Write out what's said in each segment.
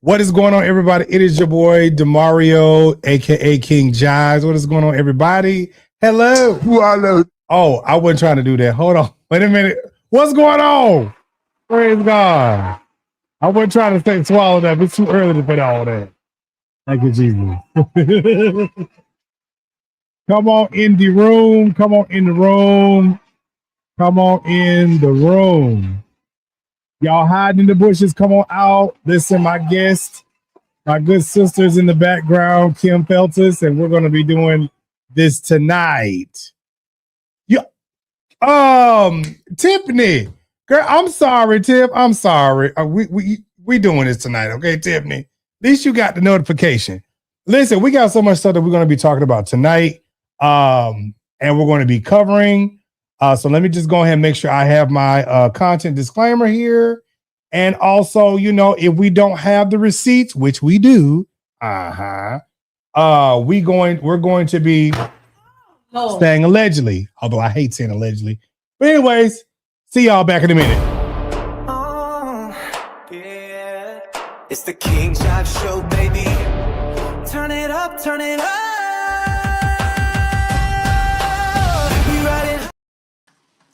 What is going on, everybody? It is your boy Demario, aka King Jives. What is going on, everybody? Hello. Hello. Oh, I wasn't trying to do that. Hold on. Wait a minute. What's going on? Praise God. I wasn't trying to say swallow that. It's too early to put all that. Thank you, Jesus. Come on in the room. Come on in the room. Come on in the room. Y'all hiding in the bushes. Come on out. Listen, my guest, my good sisters in the background, Kym Feltus, and we're going to be doing this tonight. Yeah. Tiffany, girl, I'm sorry, Tiff. I'm sorry. We doing this tonight, okay, Tiffany? At least you got the notification. Listen, we got so much stuff that we're going to be talking about tonight. And we're going to be covering. So let me just go ahead and make sure I have my content disclaimer here. And also, you know, if we don't have the receipts, which we do, we're going to be saying allegedly, although I hate saying allegedly. But anyways, see y'all back in a minute. Yeah. It's the King Jives Show, baby. Turn it up, turn it up.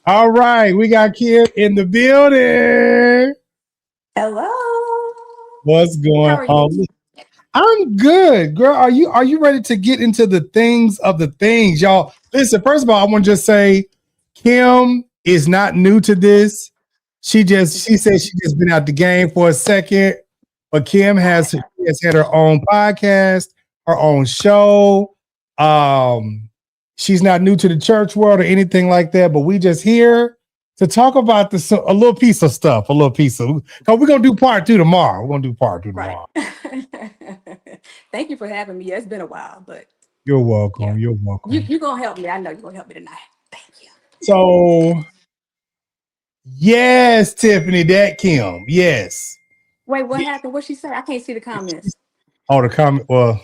All right, we got Kym in the building. Hello. What's going on? I'm good, girl. Are you ready to get into the things of the things, y'all? Listen, first of all, I want to just say Kym is not new to this. She said she just been out the game for a second, but Kym has had her own podcast, her own show. She's not new to the church world or anything like that, but we just here to talk about a little piece of stuff, because we're going to do part 2 tomorrow. We're going to do part 2 tomorrow. Right. Thank you for having me. It's been a while, but. You're welcome. Yeah. You're welcome. You're going to help me. I know you're going to help me tonight. Thank you. So, yes, Tiffany, that Kym. Yes. Wait, what happened? What'd she say? I can't see the comments. Oh, the comment. Well,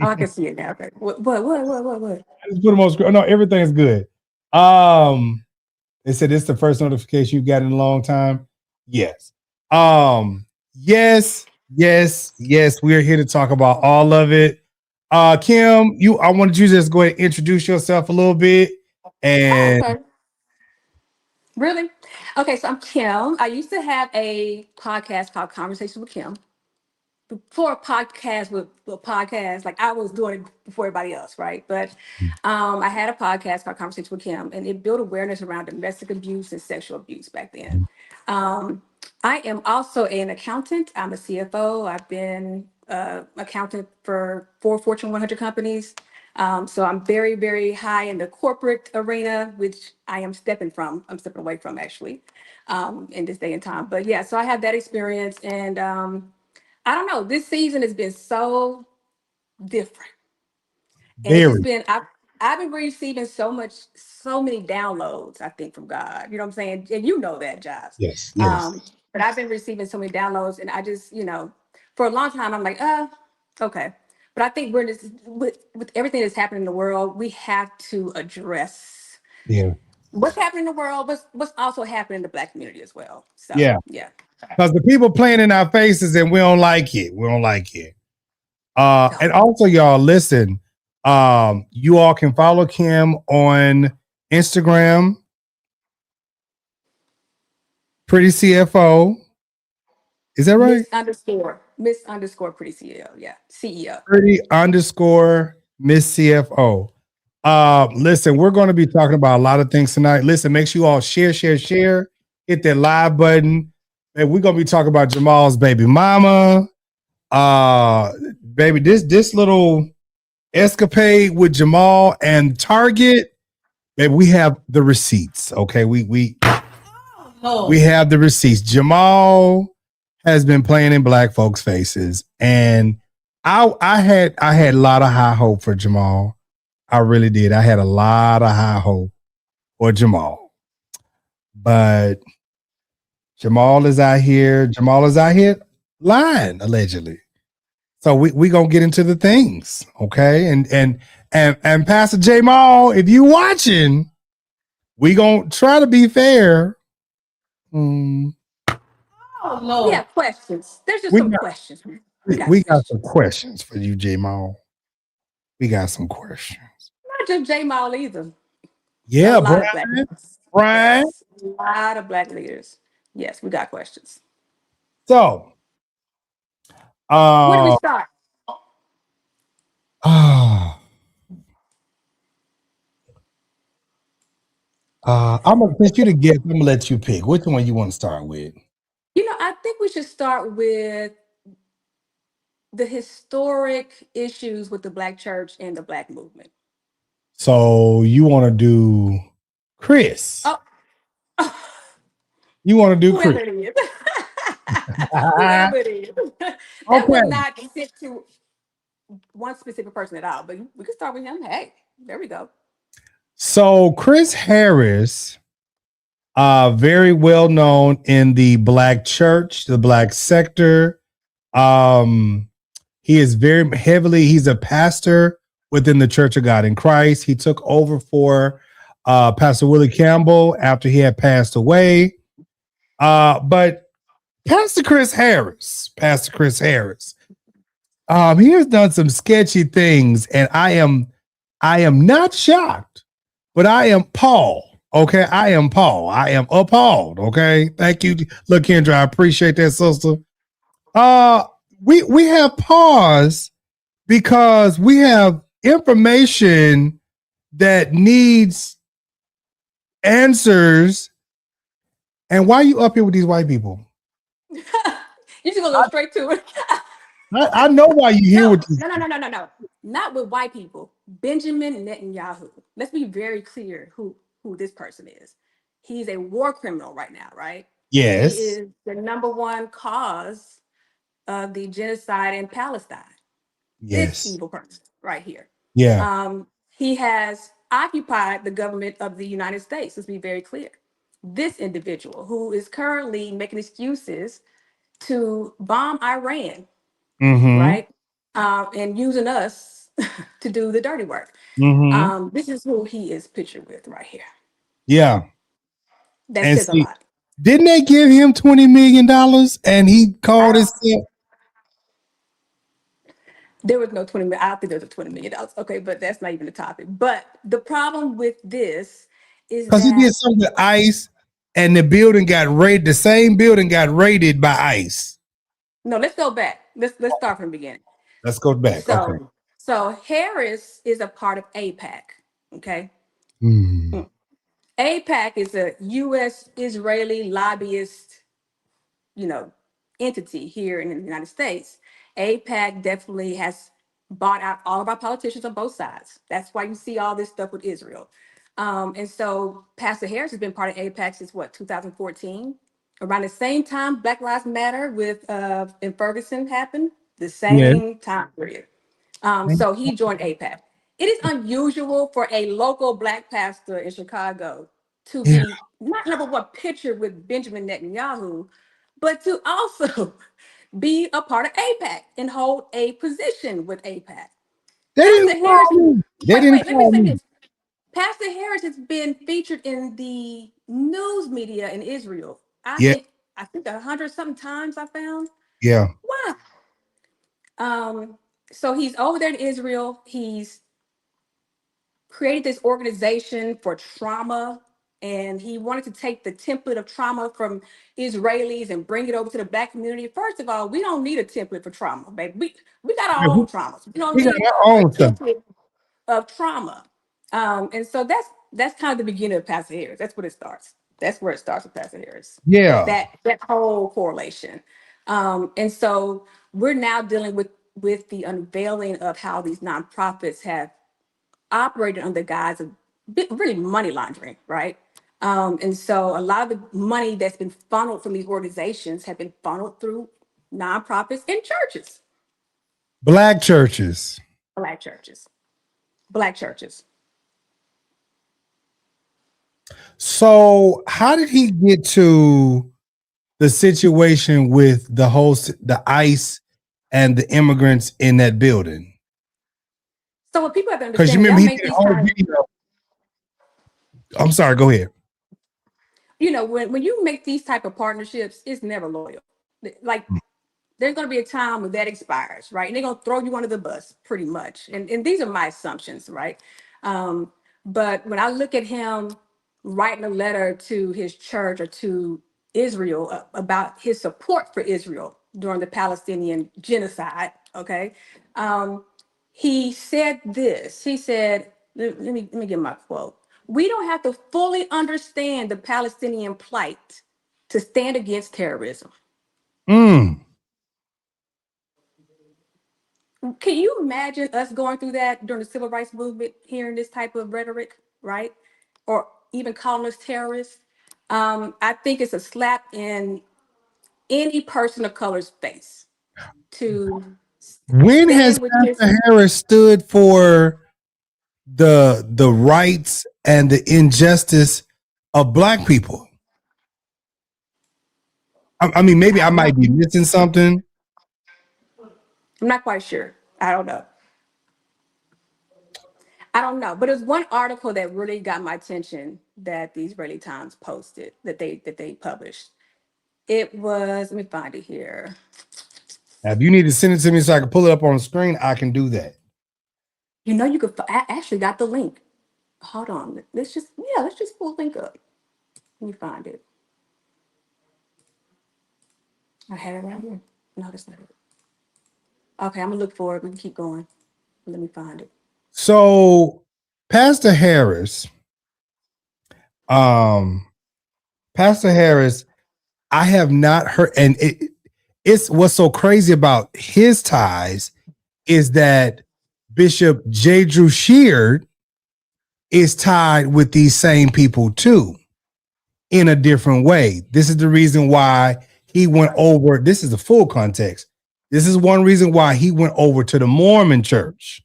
I can see it now. Okay. What? I just put them on screen. No, everything's good. They said it's the first notification you got in a long time. Yes. Yes. We're here to talk about all of it. Kym, I wanted you to just go ahead and introduce yourself a little bit. And okay. Really? Okay, so I'm Kym. I used to have a podcast called Conversation with Kym. Before a podcast with a podcast, like I was doing it before everybody else, right? But I had a podcast called Conversation with Kym, and it built awareness around domestic abuse and sexual abuse back then. I am also an accountant. I'm a CFO. I've been accountant for 4 Fortune 100 companies. So I'm very, very high in the corporate arena, which I am stepping away from actually in this day and time. But yeah, so I have that experience, and I don't know. This season has been so different, and it's just been. I've been receiving so many downloads. I think from God. You know what I'm saying? And you know that, Jives. yes. But I've been receiving so many downloads, and I just, for a long time, I'm like, okay. But I think we're just with everything that's happening in the world, we have to address what's happening in the world, what's also happening in the Black community as well. So yeah. Because the people playing in our faces and we don't like it. And also, y'all, listen, you all can follow Kym on Instagram, Pretty CFO. Is that right? Miss underscore Pretty CEO. Yeah. CEO. Pretty underscore Miss CFO. Listen, we're going to be talking about a lot of things tonight. Listen, make sure you all share, hit that live button. And we're gonna be talking about Jamal's baby mama. Baby, this little escapade with Jamal and Target. Baby, we have the receipts. Okay, we have the receipts. Jamal has been playing in Black folks' faces, and I had a lot of high hope for Jamal. I really did. I had a lot of high hope for Jamal, but Jamal is out here lying, allegedly. So we gonna get into the things, okay? And Pastor Jamal, if you watching, we gonna try to be fair. We have questions. There's just We some got, questions. we got some questions for you, Jamal. We got some questions. Not just Jamal either. A Yeah, lot of black leaders. Brian. Yes, a lot of black leaders. Yes, we got questions. So, Where do we start? I'm gonna put you to guess. I'm gonna let you pick. Which one you want to start with? I think we should start with the historic issues with the black church and the black movement. So you want to do Chris? Oh. You want to do Whoever Chris? it is. Whoever it is. That Okay. would not fit to one specific person at all, but we could start with him. Hey, there we go. So Chris Harris, very well known in the black church, the black sector. He is very heavily, he's a pastor within the Church of God in Christ. He took over for Pastor Willie Campbell after he had passed away. But Pastor Chris Harris, he has done some sketchy things, and I am not shocked, but I am Paul. Okay, I am Paul. I am appalled. Okay, thank you. Look, Kendra, I appreciate that, sister. We have pause because we have information that needs answers. And why are you up here with these white people? You should go straight to it. I know why you here with these. No. Not with white people. Benjamin Netanyahu. Let's be very clear who this person is. He's a war criminal right now, right? Yes. He is the number one cause of the genocide in Palestine. Yes. This evil person right here. Yeah. He has occupied the government of the United States. Let's be very clear. This individual who is currently making excuses to bomb Iran, right? And using us to do the dirty work. This is who he is pictured with right here. Yeah. That says a lot. Didn't they give him $20 million and he called himself? There was no 20 million. I don't think there was a $20 million. Okay, but that's not even the topic. But the problem with this is because he did something with ICE and the building got raided. The same building got raided by ICE. No, let's go back. Let's start from the beginning. Let's go back. So Harris is a part of AIPAC. Okay. AIPAC is a U.S. Israeli lobbyist, entity here in the United States. AIPAC definitely has bought out all of our politicians on both sides. That's why you see all this stuff with Israel. And so Pastor Harris has been part of AIPAC since 2014. Around the same time Black Lives Matter in Ferguson happened, the same time period. So he joined AIPAC. It is unusual for a local Black pastor in Chicago to be not number one pictured with Benjamin Netanyahu, but to also be a part of AIPAC and hold a position with AIPAC. Let me say this. Pastor Harris has been featured in the news media in Israel. I think 100-something times I found. Yeah. Wow. So he's over there in Israel. He's created this organization for trauma, and he wanted to take the template of trauma from Israelis and bring it over to the Black community. First of all, we don't need a template for trauma, baby. We got our own traumas. We don't need a template of trauma. And so that's kind of the beginning of Pastor Harris. That's what it starts. That's where it starts with Pastor Harris. Yeah. That whole correlation. And so we're now dealing with the unveiling of how these nonprofits have operated under the guise of really money laundering, right? And so a lot of the money that's been funneled from these organizations have been funneled through nonprofits and churches. Black churches. So how did he get to the situation with the ICE and the immigrants in that building? So what people have to understand, because you remember he did I'm sorry, go ahead. When you make these type of partnerships, it's never loyal. Like there's going to be a time when that expires, right? And they're going to throw you under the bus pretty much. And these are my assumptions, right? But when I look at him writing a letter to his church or to Israel about his support for Israel during the Palestinian genocide, okay? He said this. He said, let me get my quote. We don't have to fully understand the Palestinian plight to stand against terrorism. Mm. Can you imagine us going through that during the civil rights movement, hearing this type of rhetoric, right? Or even calling us terrorists? I think it's a slap in any person of color's face to When has stand with your. Pastor Harris stood for the rights and the injustice of Black people? I mean, maybe I I don't know. might be missing something. I'm not quite sure. I don't know. I don't know. But there's one article that really got my attention that the Israeli Times posted that they published. It was, let me find it here. Now, if you need to send it to me so I can pull it up on the screen, I can do that. You know, you could. I actually got the link. Hold on. Let's just pull the link up. Let me find it. I had it right here. No, that's not it. Okay, I'm gonna look for it. We can keep going. Let me find it. So, Pastor Harris, Pastor Harris, I have not heard, and it's what's so crazy about his ties is that Bishop J. Drew Sheard is tied with these same people too, in a different way. This is the reason why he went over. This is the full context. This is one reason why he went over to the Mormon church.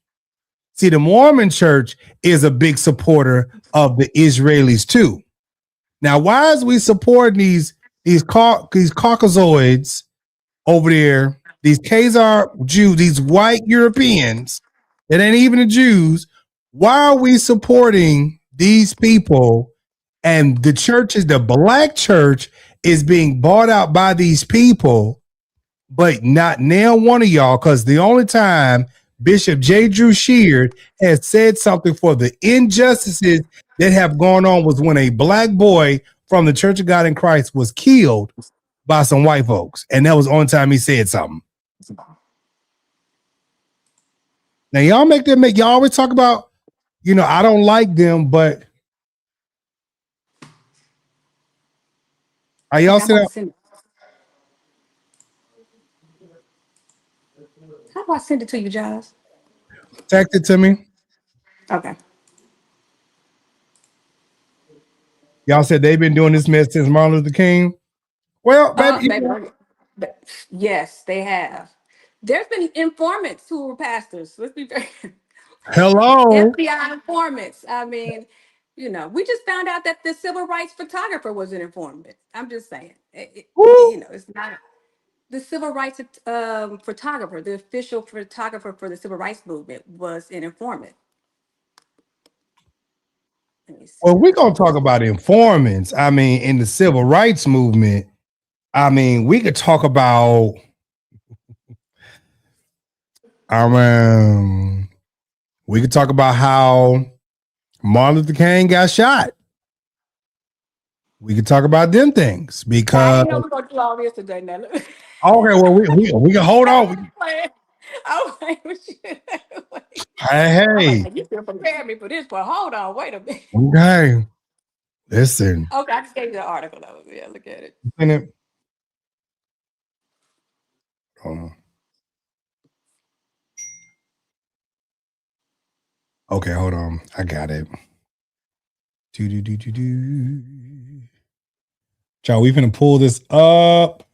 See, the Mormon church is a big supporter of the Israelis too. Now, why is we supporting these Caucasoids over there, these Khazar Jews, these white Europeans that ain't even the Jews? Why are we supporting these people? And the churches, the Black church is being bought out by these people, but not nail one of y'all, because the only time Bishop J. Drew Sheard has said something for the injustices that have gone on was when a Black boy from the Church of God in Christ was killed by some white folks. And that was the only time he said something. Now, y'all always talk about, I don't like them, but are y'all saying? How do I send it to you, Giles? Text it to me. Okay. Y'all said they've been doing this mess since Martin Luther King. Well, baby, Yes, they have. There's been informants who were pastors. Let's be very hello. FBI informants. I mean, we just found out that the civil rights photographer was an informant. I'm just saying, it's not the civil rights photographer, the official photographer for the civil rights movement was an informant. Well, we're going to talk about informants. I mean, in the civil rights movement, I mean, we could talk about, we could talk about how Martin Luther King got shot. We could talk about them things because. I didn't know we were going to do all this today. Now. Okay, well, we can hold on. I'm playing with you. Hey. You should prepare me for this, but hold on, wait a minute. Okay. Listen. Okay, I just gave you the article. Yeah, look at it. Hold on. Okay, hold on. I got it. Y'all, we finna pull this up.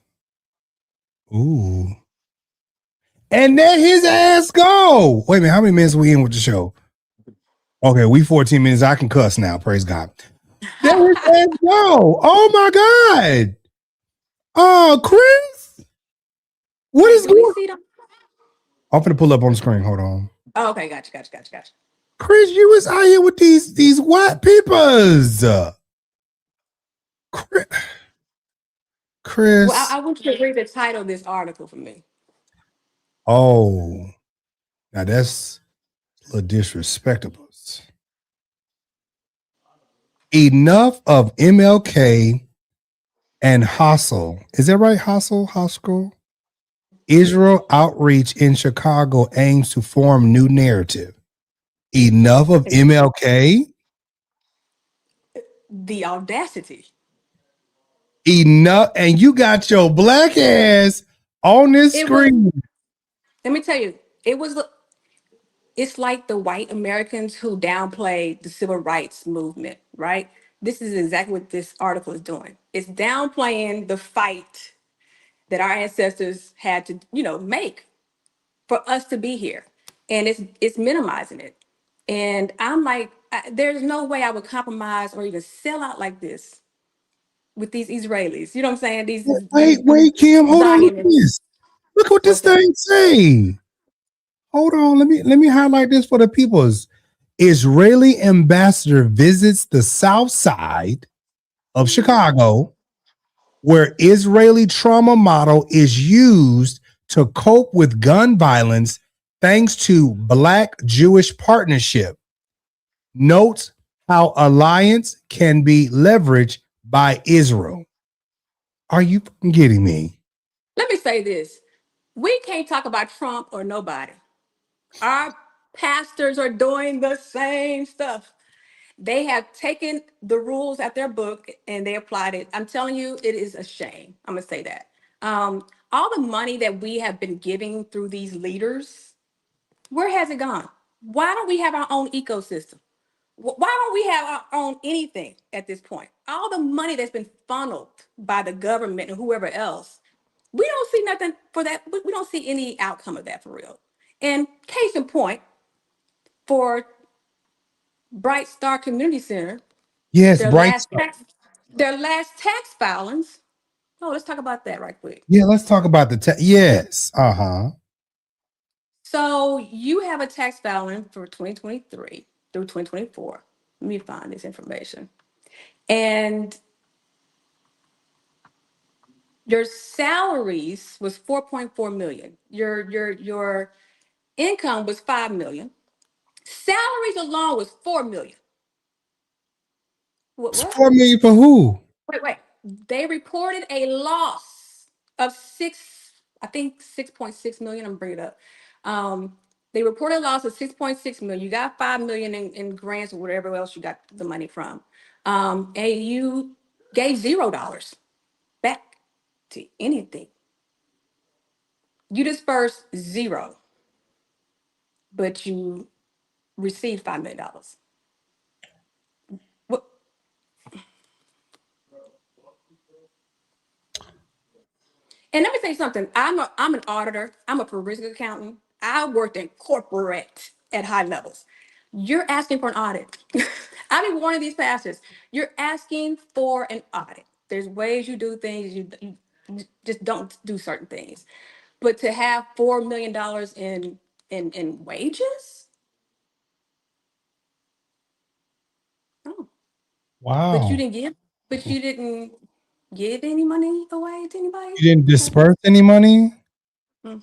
Ooh. And there his ass go. Wait a minute, how many minutes we in with the show? Okay, we 14 minutes. I can cuss now. Praise God. There his ass go. Oh my God. Oh, Chris. What is going on? I'm finna pull up on the screen. Hold on. Oh, okay, gotcha. Chris, you was out here with these white peoples. Chris. I want you to read the title of this article for me. Oh, now that's a little disrespectable. Enough of MLK and hustle. Is that right? Hustle? Israel outreach in Chicago aims to form new narrative. Enough of MLK. The audacity. Enough, and you got your black ass on this screen. Let me tell you, it's like the white Americans who downplay the civil rights movement, right? This is exactly what this article is doing. It's downplaying the fight that our ancestors had to, make for us to be here. And it's minimizing it. And I'm like, there's no way I would compromise or even sell out like this with these Israelis. You know what I'm saying? Wait, Kym, hold on. Look at Zionists. this. Look what this thing say. Hold on. Let me highlight this for the peoples. Israeli ambassador visits the south side of Chicago, where Israeli trauma model is used to cope with gun violence thanks to Black Jewish partnership. Notes how alliance can be leveraged by Israel. Are you getting me? Let me say this. We can't talk about Trump or nobody. Our pastors are doing the same stuff. They have taken the rules at their book and they applied it. I'm telling you, it is a shame. I'm gonna say that. All the money that we have been giving through these leaders, where has it gone? Why don't we have our own ecosystem? Why don't we have our own anything at this point? All the money that's been funneled by the government and whoever else, we don't see nothing for that. We don't see any outcome of that for real. And case in point, for Bright Star Community Center, Yes, their Bright. last tax filings. Oh, let's talk about that right quick. Yeah, let's talk about the yes. Uh-huh. So you have a tax filing for 2023 through 2024. Let me find this information. And your salaries was 4.4 million. Your income was 5 million. Salaries alone was 4 million. What? 4 million for who? Wait. They reported a loss of I think 6.6 million. I'm bringing it up. They reported a loss of 6.6 million. You got 5 million in grants or whatever else you got the money from. And you gave $0 back to anything. You dispersed zero, but you received $5 million. What? And let me say something. I'm an auditor. I'm a forensic accountant. I worked in corporate at high levels. You're asking for an audit. I mean, one of these pastors, you're asking for an audit. There's ways you do things. You just don't do certain things. But to have $4 million in wages? Oh, but Wow. you didn't give any money away to anybody? You didn't disperse any money? Hmm.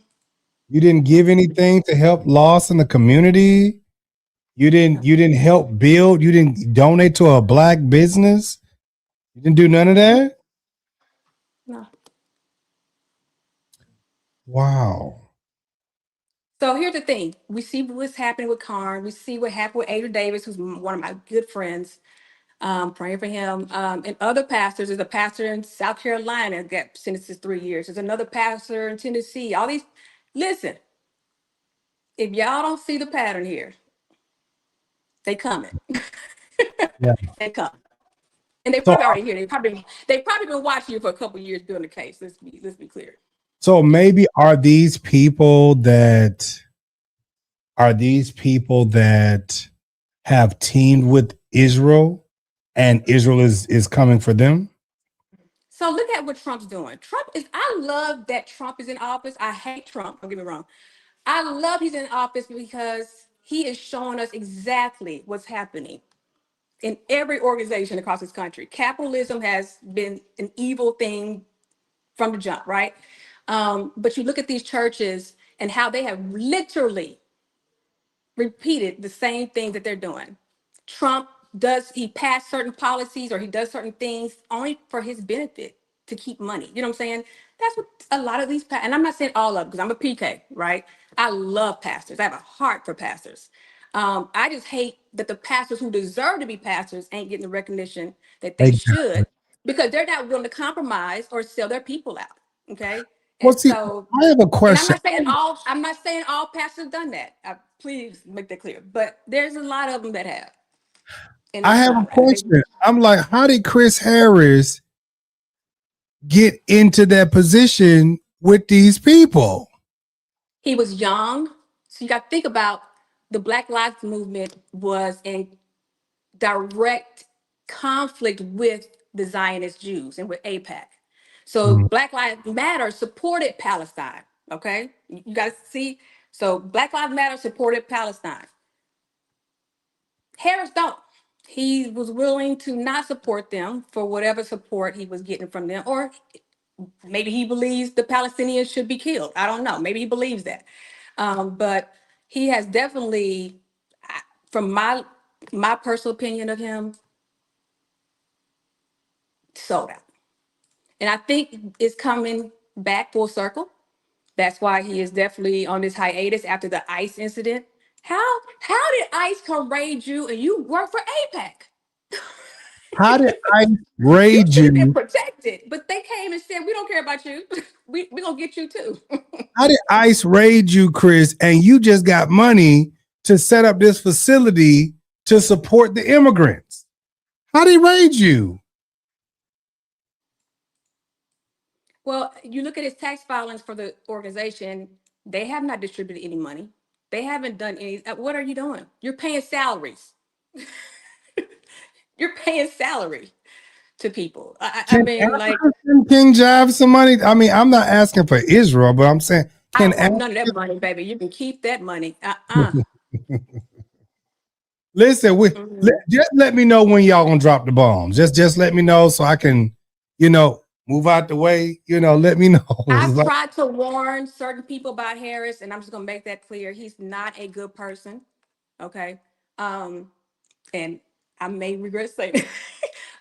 You didn't give anything to help lost in the community? You didn't help build, you didn't donate to a black business? You didn't do none of that? No. Wow. So here's the thing. We see what's happening with Karn. We see what happened with Adrian Davis, who's one of my good friends. Praying for him. And other pastors. There's a pastor in South Carolina that got sentenced to 3 years. There's another pastor in Tennessee. All these. Listen, if y'all don't see the pattern here, they coming. Yeah. They come. And they So probably already here. They probably been watching you for a couple of years building a case. Let's be clear. so maybe are these people that have teamed with Israel and Israel is coming for them? So look at what Trump's doing. I love that Trump is in office. I hate Trump, don't get me wrong. I love he's in office because he is showing us exactly what's happening in every organization across this country. Capitalism has been an evil thing from the jump, right? But you look at these churches and how they have literally repeated the same thing that they're doing. Trump he pass certain policies or he does certain things only for his benefit to keep money. You know what I'm saying? That's what a lot of these, and I'm not saying all of them because I'm a PK, right? I love pastors. I have a heart for pastors. I just hate that the pastors who deserve to be pastors ain't getting the recognition that they Exactly. should because they're not willing to compromise or sell their people out. Okay. Well, And see, so, I have a and I'm question. not saying all pastors have done that. Please make that clear. But there's a lot of them that have. And I that's have where a I'm at. question. I'm like, how did Chris Harris get into that position with these people? He was young. So you got to think about the Black Lives Movement was in direct conflict with the Zionist Jews and with AIPAC. So Mhm. Black Lives Matter supported Palestine. Okay. You got to see. So Black Lives Matter supported Palestine. Harris don't. He was willing to not support them for whatever support he was getting from them, or maybe he believes the Palestinians should be killed. I don't know. Maybe he believes that. But he has definitely, from my personal opinion of him, sold out. And I think it's coming back full circle. That's why he is definitely on this hiatus after the ICE incident. How did ICE come raid you and you work for AIPAC? How did I You raid should have been you? protected, but they came and said, "We don't care about you. We gonna get you too." How did ICE raid you, Chris? And you just got money to set up this facility to support the immigrants. How did they raid you? Well, you look at his tax filings for the organization; they have not distributed any money. They haven't done any. What are you doing? You're paying salaries. You're paying salary to people. I Can mean, like, Africa send King Jives some money? I mean, I'm not asking for Israel, but I'm saying, I can don't want none of that money, baby. You can keep that money. listen? Mhm. Just let me know when y'all gonna drop the bombs. Just let me know so I can, move out the way. Let me know. I've tried to warn certain people about Harris, and I'm just gonna make that clear. He's not a good person. Okay. Um, and I may regret saying it,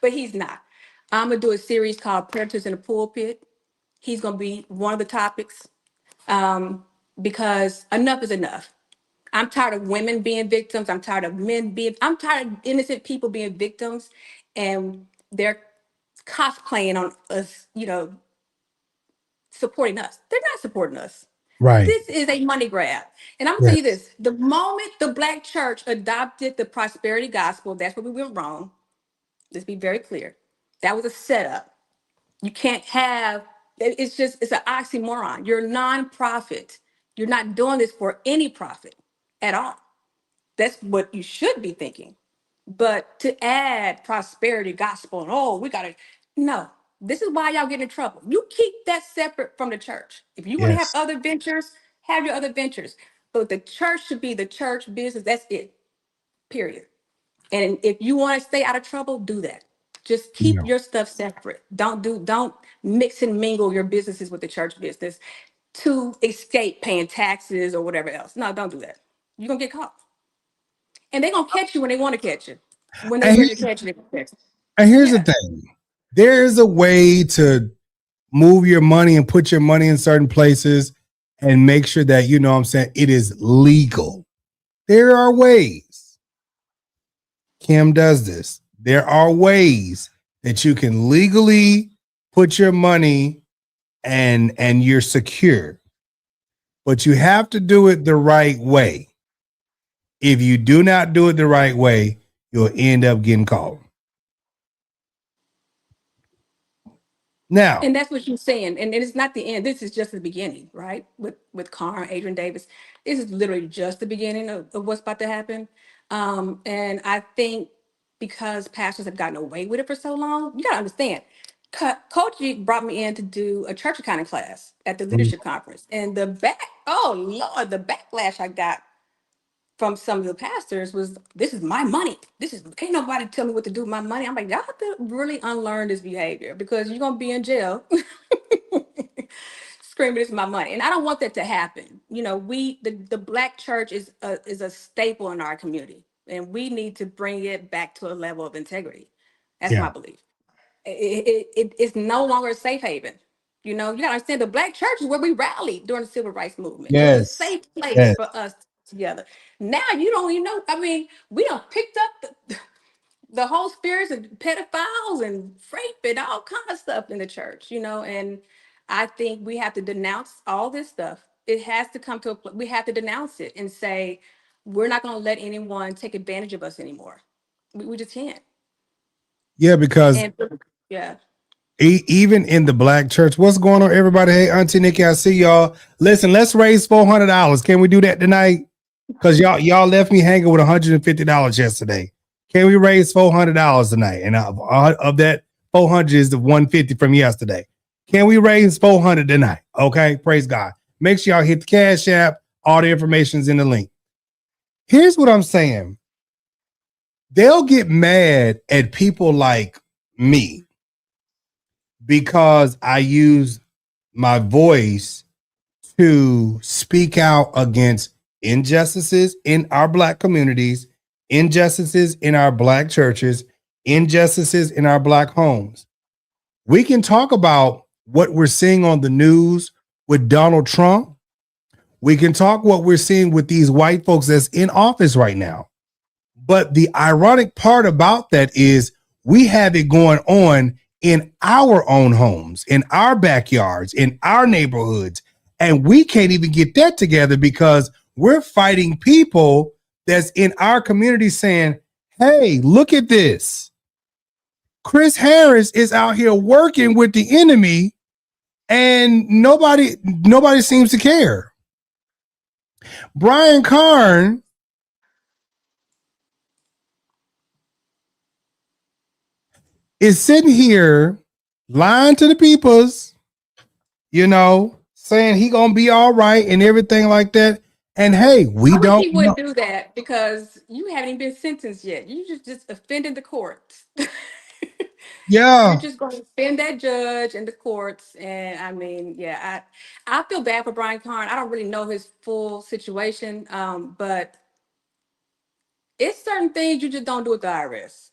but he's not. I'm gonna do a series called Predators in the Pulpit. He's gonna be one of the topics because enough is enough. I'm tired of women being victims. I'm tired of innocent people being victims and they're cosplaying on us, supporting us. They're not supporting us. Right. This is a money grab. And I'm gonna tell you Yes. this: the moment the Black church adopted the prosperity gospel, that's where we went wrong. Let's be very clear. That was a setup. You can't have it's an oxymoron. You're a nonprofit. You're not doing this for any profit at all. That's what you should be thinking. But to add prosperity gospel and we gotta no. This is why y'all get in trouble. You keep that separate from the church. If you want to have Yes. other ventures, have your other ventures. But the church should be the church business. That's it. Period. And if you want to stay out of trouble, do that. Just keep No. your stuff separate. Don't mix and mingle your businesses with the church business to escape paying taxes or whatever else. No, don't do that. You're gonna get caught. And they're gonna catch you when they want to catch you. When they're And ready to here's, catch you, they're gonna catch you. and here's the Yeah. thing. There is a way to move your money and put your money in certain places and make sure that, what I'm saying, it is legal. There are ways. Kym does this. There are ways that you can legally put your money and you're secure. But you have to do it the right way. If you do not do it the right way, you'll end up getting caught. Now, And that's what you're saying. And it's not the end. This is just the beginning, right? With Carr, Adrian Davis. This is literally just the beginning of what's about to happen. And I think because pastors have gotten away with it for so long, you gotta understand. Coach G brought me in to do a church accounting class at the leadership conference. And oh Lord, the backlash I got from some of the pastors was, this is my money. Can't nobody tell me what to do with my money. I'm like, y'all have to really unlearn this behavior because you're gonna be in jail screaming, "This is my money," and I don't want that to happen. You know, the Black church is a staple in our community, and we need to bring it back to a level of integrity. That's Yeah. my belief. It's no longer a safe haven. You know, you gotta understand the Black church is where we rallied during the civil rights movement. It was a Yes. safe place Yes. for us together. Now you don't even know. I mean, we don't picked up the whole spirits of pedophiles and rape and all kind of stuff in the church, you know, and I think we have to denounce all this stuff. It has to come to we have to denounce it and say, we're not going to let anyone take advantage of us anymore. We just can't. Yeah, because And yeah. even in the Black church, what's going on, everybody? Hey, Auntie Nikki, I see y'all. Listen, let's raise $400. Can we do that tonight? Because y'all left me hanging with $150 yesterday. Can we raise $400 tonight? And of that 400 is the 150 from yesterday. Can we raise 400 tonight? Okay, praise God. Make sure y'all hit the Cash App. All the information's in the link. Here's what I'm saying. They'll get mad at people like me because I use my voice to speak out against injustices in our Black communities, injustices in our Black churches, injustices in our Black homes. We can talk about what we're seeing on the news with Donald Trump. We can talk what we're seeing with these white folks that's in office right now. But the ironic part about that is we have it going on in our own homes, in our backyards, in our neighborhoods. And we can't even get that together because we're fighting people that's in our community saying, hey, look at this. Chris Harris is out here working with the enemy and nobody seems to care. Brian Karn is sitting here lying to the peoples, you know, saying he gonna be all right and everything like that. And hey, we don't. He wouldn't do that because you haven't even been sentenced yet. You just offended the courts. You're Yeah, just going to offend that judge and the courts. And I mean, yeah, I feel bad for Brian Karn. I don't really know his full situation, but it's certain things you just don't do with the IRS.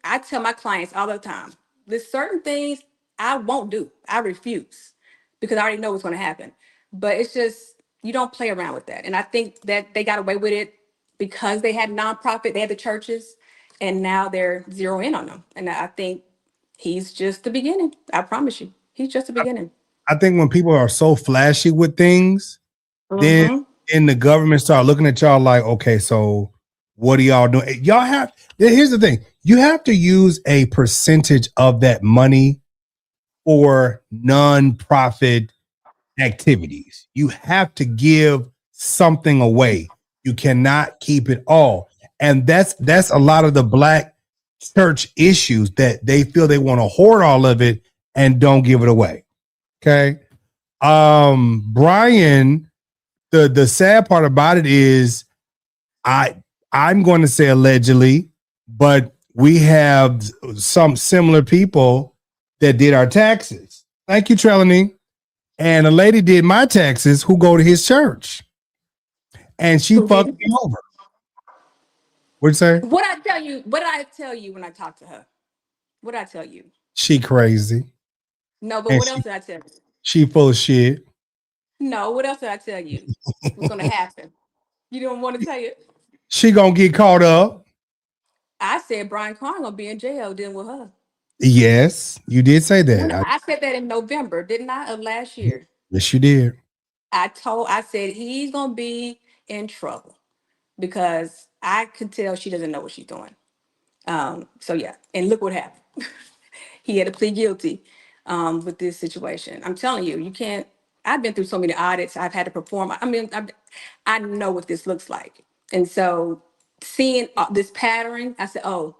I tell my clients all the time, there's certain things I won't do. I refuse because I already know what's going to happen. But it's just, you don't play around with that. And I think that they got away with it because they had nonprofit, they had the churches, and now they're zero in on them. And I think he's just the beginning. I promise you, he's just the beginning. I think when people are so flashy with things, then Mm-hmm. the government start looking at y'all like, okay, so what are y'all doing? Y'all have, here's the thing. You have to use a percentage of that money for non-profit activities. You have to give something away. You cannot keep it all. And that's a lot of the Black church issues that they feel they want to hoard all of it and don't give it away. Okay. Brian, the sad part about it is I'm going to say allegedly, but we have some similar people that did our taxes. Thank you, Trelawney. And a lady did my taxes who go to his church. And she fucked me over. What'd you say? What did I tell you when I talked to her? What did I tell you? She crazy. No, but And what else did I tell you? she full of shit. No, what else did I tell you? What's going to happen? You don't want to tell you? She gonna get caught up. I said Brian Karn gonna be in jail dealing with her. Yes, you did say that. I said that in November, didn't I, of last year? Yes, you did. I said he's gonna be in trouble because I could tell she doesn't know what she's doing. So yeah, and look what happened. He had to plead guilty with this situation. I'm telling you, you can't. I've been through so many audits. I've had to perform. I mean, I know what this looks like, and so seeing this pattern, I said, "Oh,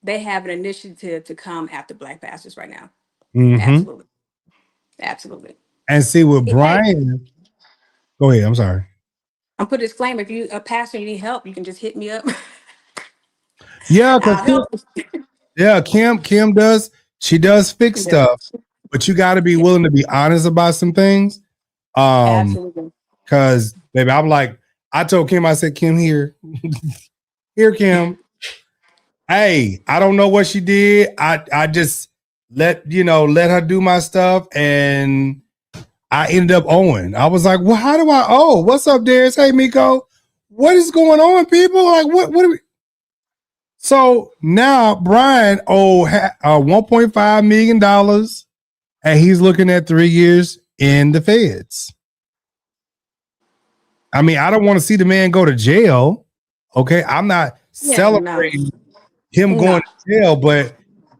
they have an initiative to come after Black pastors right now." Mm-hmm. Absolutely, absolutely. And see with Hey, Brian. Go ahead. I'm sorry. I'm put a disclaimer. If you a pastor, you need help, you can just hit me up. Yeah, because I'll help. Kym does. She does fix Yeah. stuff. but you got to be willing to be honest about some things. Absolutely. Because baby, I'm like, I told Kym, I said, Kym, here, Kym. Hey, I don't know what she did. I just let her do my stuff, and I ended up owing. I was like, well, how do I owe? What's up, Darius? Hey, Miko. What is going on, people? Like, what are we? So now Brian owe $1.5 million, and he's looking at 3 years in the feds. I mean, I don't want to see the man go to jail. Okay. I'm not celebrating him going to jail, but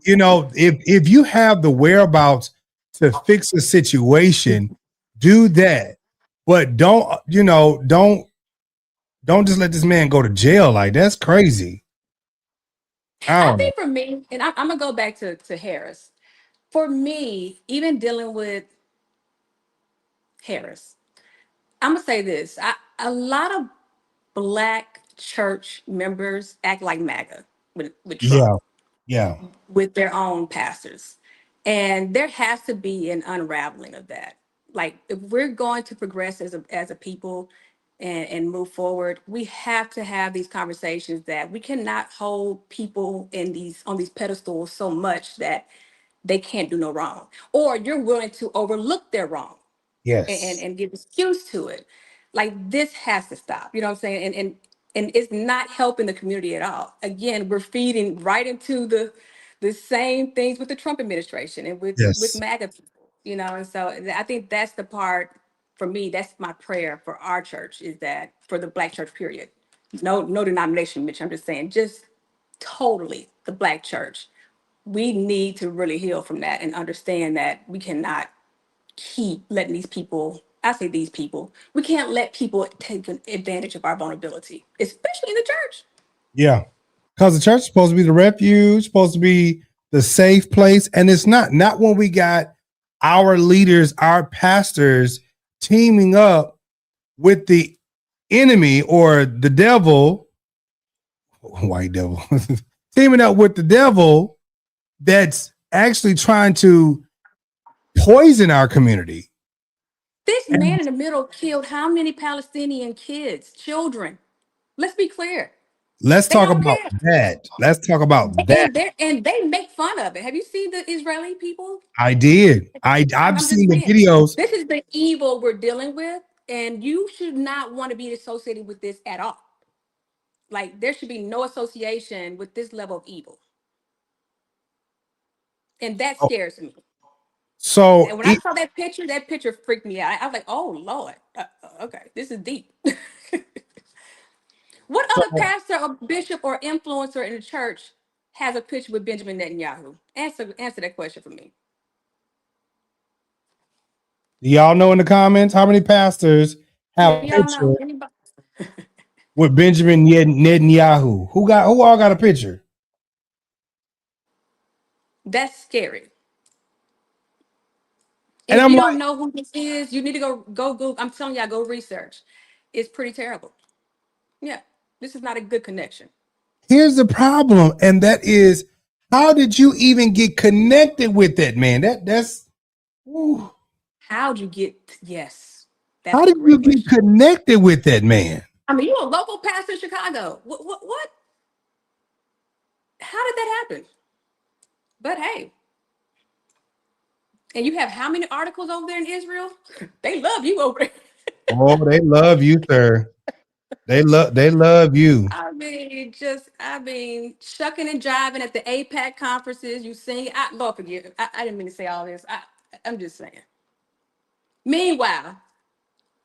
if you have the whereabouts to fix a situation, do that. But don't just let this man go to jail. Like, that's crazy. I think for me, and I'm gonna go back to Harris. For me, even dealing with Harris, I'm gonna say this: a lot of Black church members act like MAGA with Trump. Yeah. With their own pastors. And there has to be an unraveling of that. Like, if we're going to progress as a people and move forward, we have to have these conversations that we cannot hold people on these pedestals so much that they can't do no wrong. Or you're willing to overlook their wrong and give excuse to it. Like, this has to stop. You know what I'm saying? And it's not helping the community at all. Again, we're feeding right into the same things with the Trump administration and with MAGA people, and so I think that's the part for me, that's my prayer for our church, is that for the Black church, period. No denomination, Mitch. I'm just saying, just totally the Black church. We need to really heal from that and understand that we cannot keep letting these people, I say these people, we can't let people take advantage of our vulnerability, especially in the church. Yeah. Because the church is supposed to be the refuge, supposed to be the safe place. And it's not when we got our leaders, our pastors teaming up with the enemy or the devil, white devil, teaming up with the devil that's actually trying to poison our community. This man in the middle killed how many Palestinian kids, children? Let's be clear. Let's talk about that. Let's talk about that. And they make fun of it. Have you seen the Israeli people? I did. I've seen the videos. This is the evil we're dealing with, and you should not want to be associated with this at all. Like, there should be no association with this level of evil. And that scares me. So and when I saw that picture freaked me out. I was like, oh, Lord. Okay, this is deep. What other pastor or bishop or influencer in the church has a picture with Benjamin Netanyahu? Answer that question for me. Do y'all know in the comments how many pastors have a picture with Benjamin Netanyahu? Who all got a picture? That's scary. And if you don't know who this is, you need to go Google. I'm telling y'all, go research. It's pretty terrible. Yeah, this is not a good connection. Here's the problem, and that is, how did you even get connected with that man? That's. Ooh. How'd you get? Yes. How did you get connected with that man? I mean, you're a local pastor in Chicago. What? How did that happen? But hey. And you have how many articles over there in Israel? They love you over there. Oh, they love you, sir. They love you. I mean, shucking and jiving at the APAC conferences. You sing. Lord forgive. I didn't mean to say all this. I'm just saying. Meanwhile,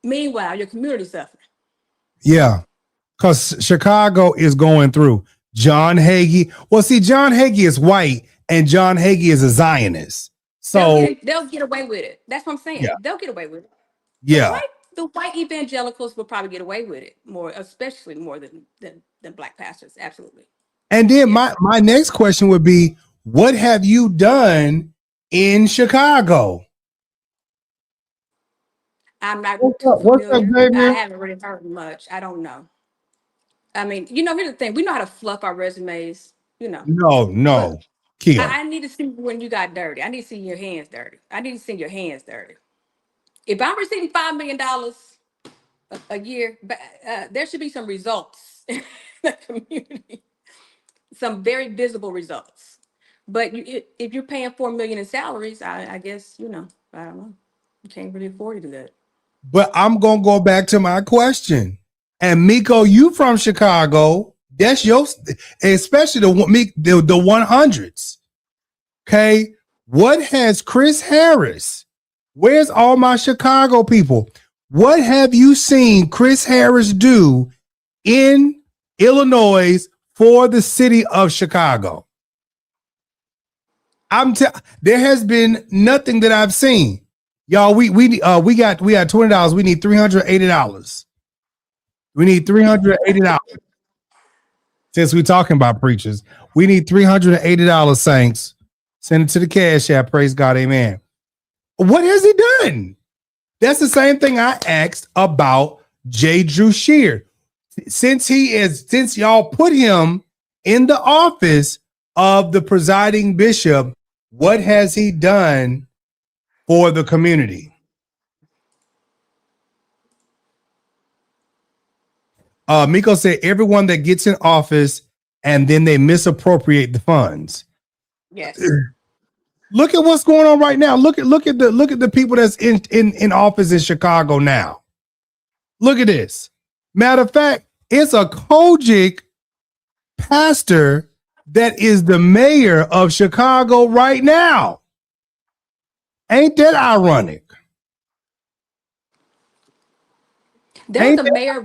your community suffering. Yeah, because Chicago is going through. John Hagee. Well, see, John Hagee is white, and John Hagee is a Zionist. So they'll get away with it. That's what I'm saying. Yeah. They'll get away with it. Yeah. The white evangelicals will probably get away with it more, especially more than Black pastors. Absolutely. And then my next question would be, what have you done in Chicago? I'm not familiar. I haven't really heard much. I don't know. I mean, here's the thing. We know how to fluff our resumes, No. Kym. I need to see when you got dirty. I need to see your hands dirty. I need to see your hands dirty. If I'm receiving $5 million a year, there should be some results in the community, some very visible results. But if you're paying $4 million in salaries, I guess I don't know. You can't really afford to do that. But I'm gonna go back to my question. And Miko, you from Chicago? That's your, especially the 100s. Okay, what has Chris Harris? Where's all my Chicago people? What have you seen Chris Harris do in Illinois for the city of Chicago? There has been nothing that I've seen. Y'all, we got $20. We need $380. We need $380. Since we're talking about preachers, we need $380, saints. Send it to the cash app. Praise God, amen. What has he done? That's the same thing I asked about J. Drew Shear. Since y'all put him in the office of the presiding bishop, what has he done for the community? Miko said everyone that gets in office and then they misappropriate the funds. Yes. Look at what's going on right now. Look at the people that's in office in Chicago now. Look at this. Matter of fact, it's a Kojic pastor that is the mayor of Chicago right now. Ain't that ironic? There was a mayor.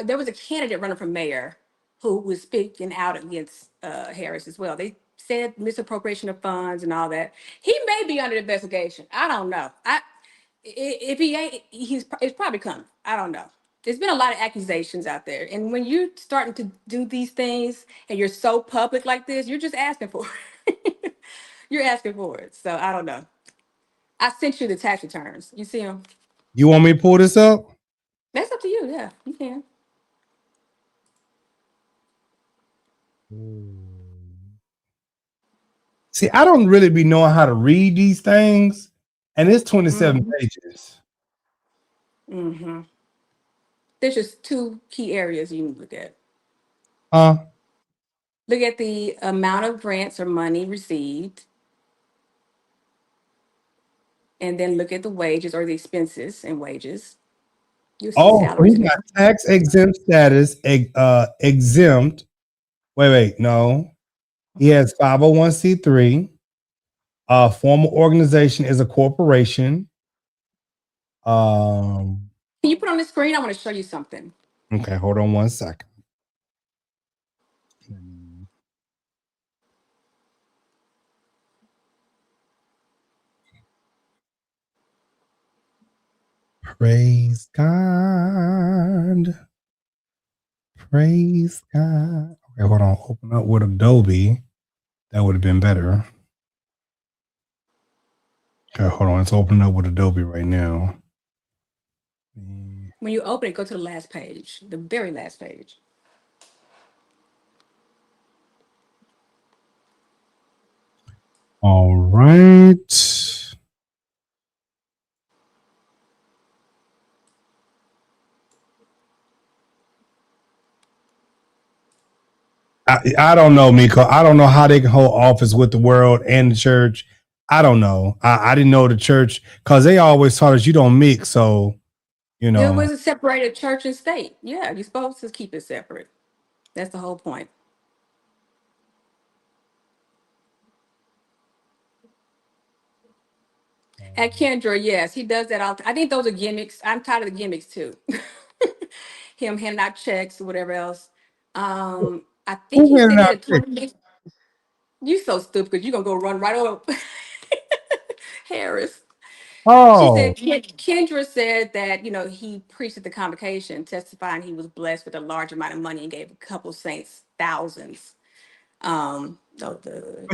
There was a candidate running for mayor who was speaking out against Harris as well. They said misappropriation of funds and all that. He may be under investigation. I don't know. If he ain't, it's probably coming. I don't know. There's been a lot of accusations out there, and when you're starting to do these things and you're so public like this, you're just asking for it. You're asking for it. So I don't know. I sent you the tax returns. You see them? You want me to pull this up? That's up to you. Yeah, you can. See, I don't really be knowing how to read these things, and it's 27 pages. Mm-hmm. There's just two key areas you can look at. Look at the amount of grants or money received, and then look at the wages or the expenses and wages. You'll see Oh, so he salaries. got tax exempt status, exempt. Wait, no. He has 501c3. Formal organization is a corporation. Can you put on the screen? I want to show you something. Okay, hold on one second. Praise God. Praise God. Okay, hold on. Open up with Adobe. That would have been better. Okay, hold on. It's opening up with Adobe right now. When you open it, go to the last page, the very last page. All right. I don't know, Miko. I don't know how they can hold office with the world and the church. I don't know. I didn't know the church because they always taught us you don't mix. So, you know. It was a separated church and state. Yeah, you're supposed to keep it separate. That's the whole point. At Kendra, yes, he does that all. I think those are gimmicks. I'm tired of the gimmicks too. Him handing out checks or whatever else. I think he said he had a 20. You so stupid because you're gonna go run right up Harris. She said Kendra said that he preached at the convocation, testifying he was blessed with a large amount of money and gave a couple saints thousands. But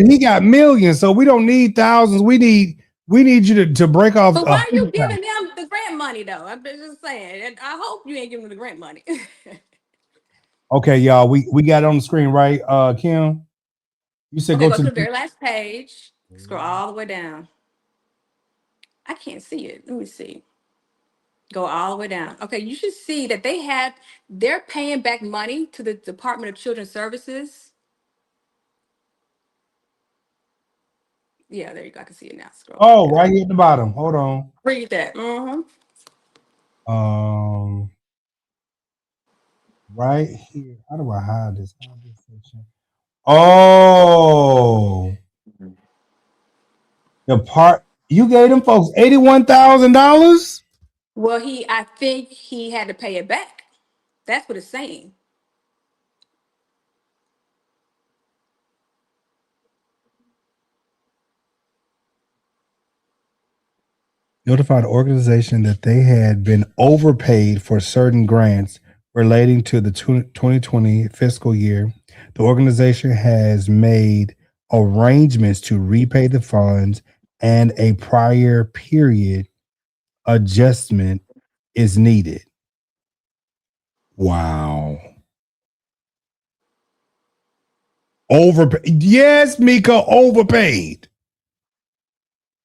he got millions, so we don't need thousands. We need you to break off. But why are you giving them the grant money though? I'm just saying. And I hope you ain't giving them the grant money. Okay, y'all, we got it on the screen, right? Kym. You said Okay, go go to to the the very last page. Scroll all the way down. I can't see it. Let me see. Go all the way down. Okay, you should see that they're paying back money to the Department of Children's Services. Yeah, there you go. I can see it now. Scroll back Oh, right down. here at the bottom. Hold on. Read that. Mm-hmm. Right here. How do I hide this? Hide this section. Oh, the part you gave them folks $81,000. Well, I think he had to pay it back. That's what it's saying. Notified the organization that they had been overpaid for certain grants relating to the 2020 fiscal year. The organization has made arrangements to repay the funds, and a prior period adjustment is needed. Wow. Overpaid. Yes, Mika, overpaid.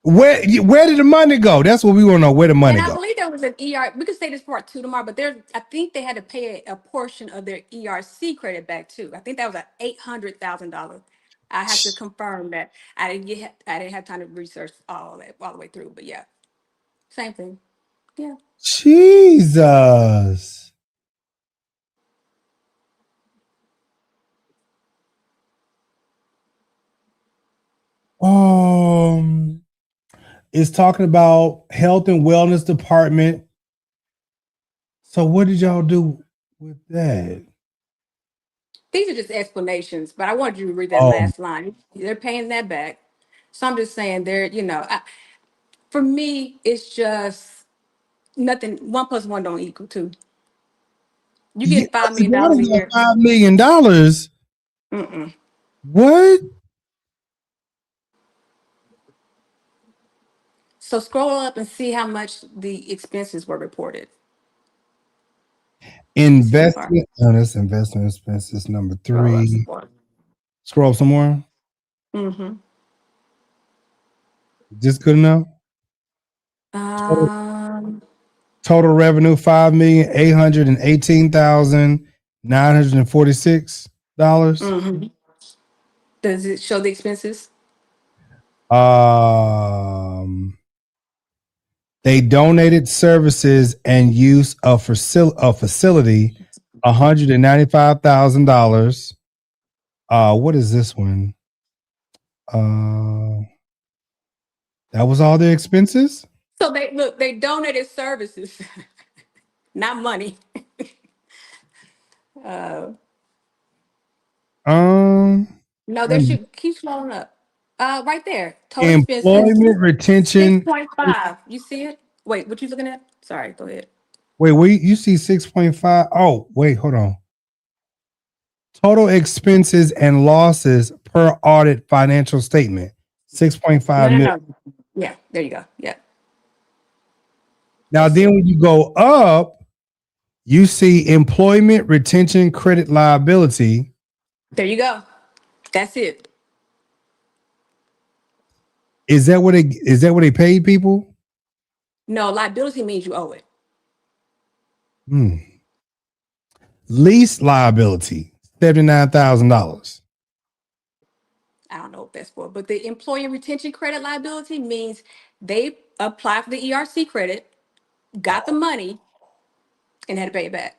Where did the money go? That's what we want to know. Where the money And I go? believe there was an ER. We could say this part two tomorrow, but I think they had to pay a portion of their ERC credit back too. I think that was like $800,000. I have to confirm that. I didn't have time to research all that all the way through, but yeah, same thing. Yeah. Jesus. It's talking about health and wellness department. So what did y'all do with that? These are just explanations, but I wanted you to read that Oh, last line. They're paying that back. So I'm just saying for me, it's just nothing. 1 + 1 don't equal 2. You yeah, get $5 million y'all a got year. $5 million. Mm-mm. What? So scroll up and see how much the expenses were reported. You see the part. Investment. Oh, that's investment expenses number Scroll up some 3. more. Scroll some more. Mm-hmm. Is this good enough? Total, Um, total revenue $5,818,946. mm-hmm. Does it show the expenses? Um They donated services and use of facility, $195,000. What is this one? Uh, that was all their expenses. So they donated services, not money. Uh, Um, no, there and should keep scrolling up. Right there. Total expenses employment retention. 6.5. You see it? Wait, what you looking at? Sorry, go ahead. Wait, you see 6.5? Oh, wait, hold on. Total expenses and losses per audit financial statement, 6.5 No, million. no. Yeah, there you go. Yeah. Now, That's then it. when you go up, you see employment retention credit liability. There you go. That's it. Is that what they paid people? No, liability means you owe it. Hmm. Lease liability, $79,000. I don't know what that's for, but the employee retention credit liability means they applied for the ERC credit, got the money, and had to pay it back.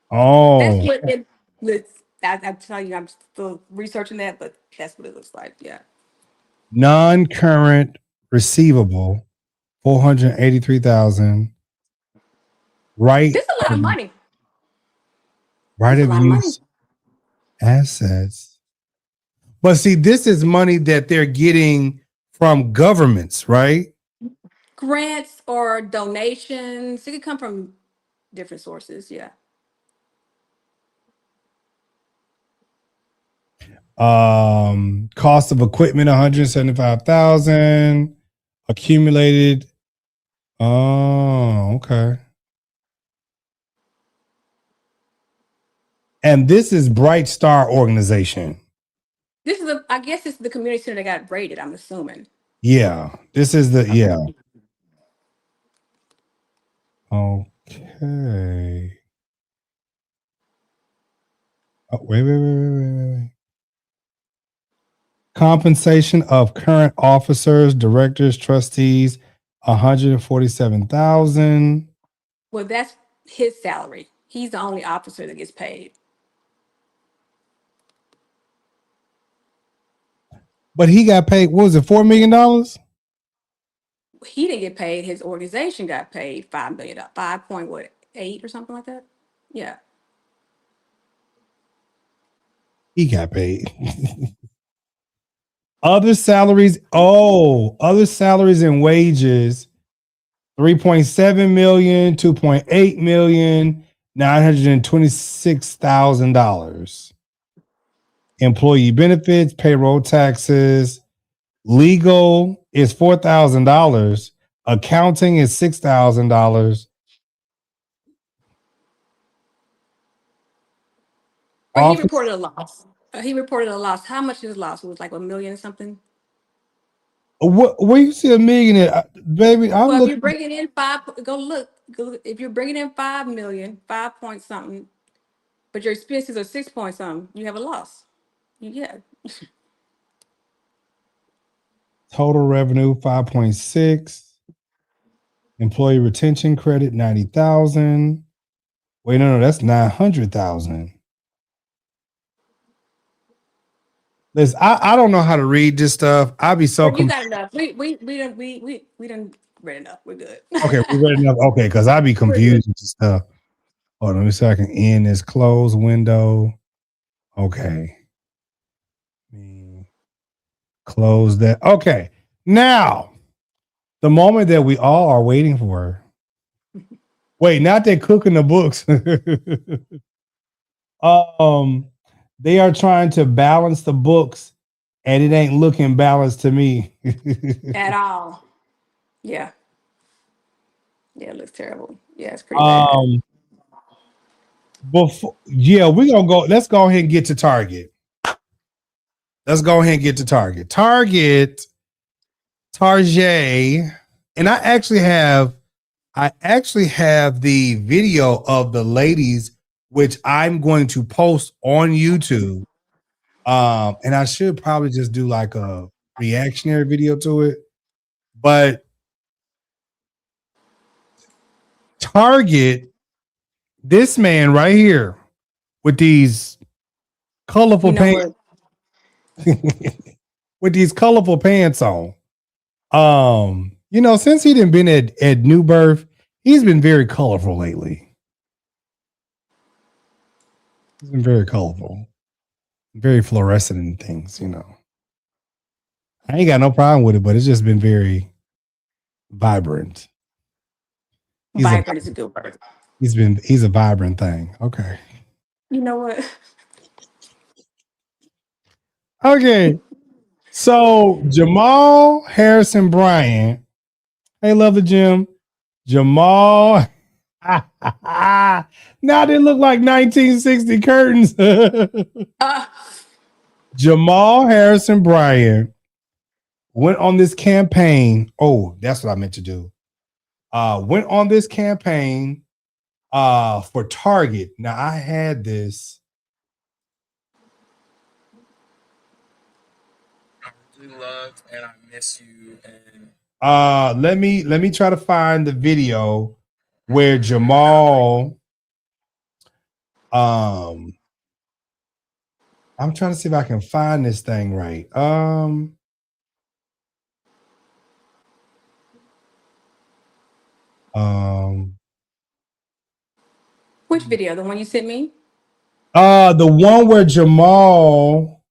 That's Oh, what it looks. I tell you, I'm still researching that, but that's what it looks like. Yeah. non-current receivable, 483,000. Right This is a lot of money. right That's a of lot of money. use assets. But see, this is money that they're getting from governments, right? Grants or donations. It could come from different sources. Yeah. Cost of equipment, 175,000. Accumulated. Oh, okay. And this is Bright Star organization. This is I guess it's the community center that got raided, I'm assuming. Yeah, this is the yeah. Okay. Oh, wait. Compensation of current officers, directors, trustees, 147,000. Well, that's his salary. He's the only officer that gets paid. But he got paid. What was it? $4 million. He didn't get paid. His organization got paid $5 million, 5.8 or something like that. Yeah. He got paid. Other salaries. Oh, other salaries and wages. 3.7 million, 2.8 million, $926,000. Employee benefits, payroll taxes, legal is $4,000. Accounting is $6,000. But he Office. reported a loss. He reported a loss. How much is his loss? It was like $1 million or something. What? Where you see a millionaire, baby? I'm Well, if looking. you're bringing in go look. If you're bringing in 5 million, 5 point something, but your expenses are 6 point something, you have a loss. Yeah. Total revenue 5.6. Employee retention credit 90,000. Wait, no, that's 900,000. Listen, I don't know how to read this stuff. I'll be so Well, you confused. got enough. We done read enough. We're good. Okay, we read enough. Okay, because I'll be We're good. confused with this stuff. Hold on, let me see if I can end this close window. Okay. Close that. Okay. Now, the moment that we all are waiting for. Wait, not that cooking the books. They are trying to balance the books, and it ain't looking balanced to me. At all. Yeah. Yeah, it looks terrible. Yeah, it's pretty bad. Before, yeah, we're gonna go. Let's go ahead and get to Target. Let's go ahead and get to Target. Target, and I actually have the video of the ladies, which I'm going to post on YouTube. And I should probably just do like a reactionary video to it. But Target, this man right here with these colorful You know pants, what? with these colorful pants on. Since he didn't been at New Birth, he's been very colorful lately. He's been very colorful, very fluorescent and things, I ain't got no problem with it, but it's just been very vibrant. Vibrant is a good word. He's a vibrant thing. Okay. You know what? Okay. So Jamal Harrison Bryant. Hey, love the gym. Jamal. Now they look like 1960 curtains. Jamal Harrison Bryant went on this campaign. Oh, that's what I meant to do. Went on this campaign for Target. Now I had this. I really loved and I miss you. And let me try to find the video where Jamal. I'm trying to see if I can find this thing right. Which video? The one you sent me? The one where Jamal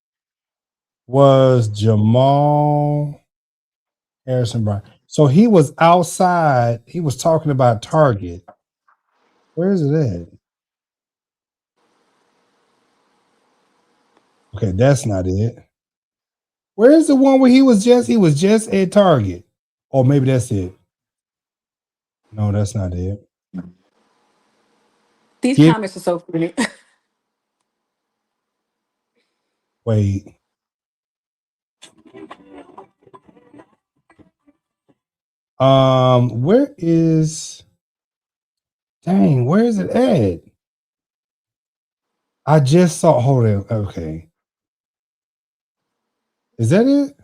Harrison Bryant. So he was outside. He was talking about Target. Where is it at? Okay, that's not it. Where is the one where he was just at Target? Or maybe that's it. No, that's not it. These comments are so funny. Wait. Where is? Dang, where is it at? I just saw. Hold on. Okay, is that it?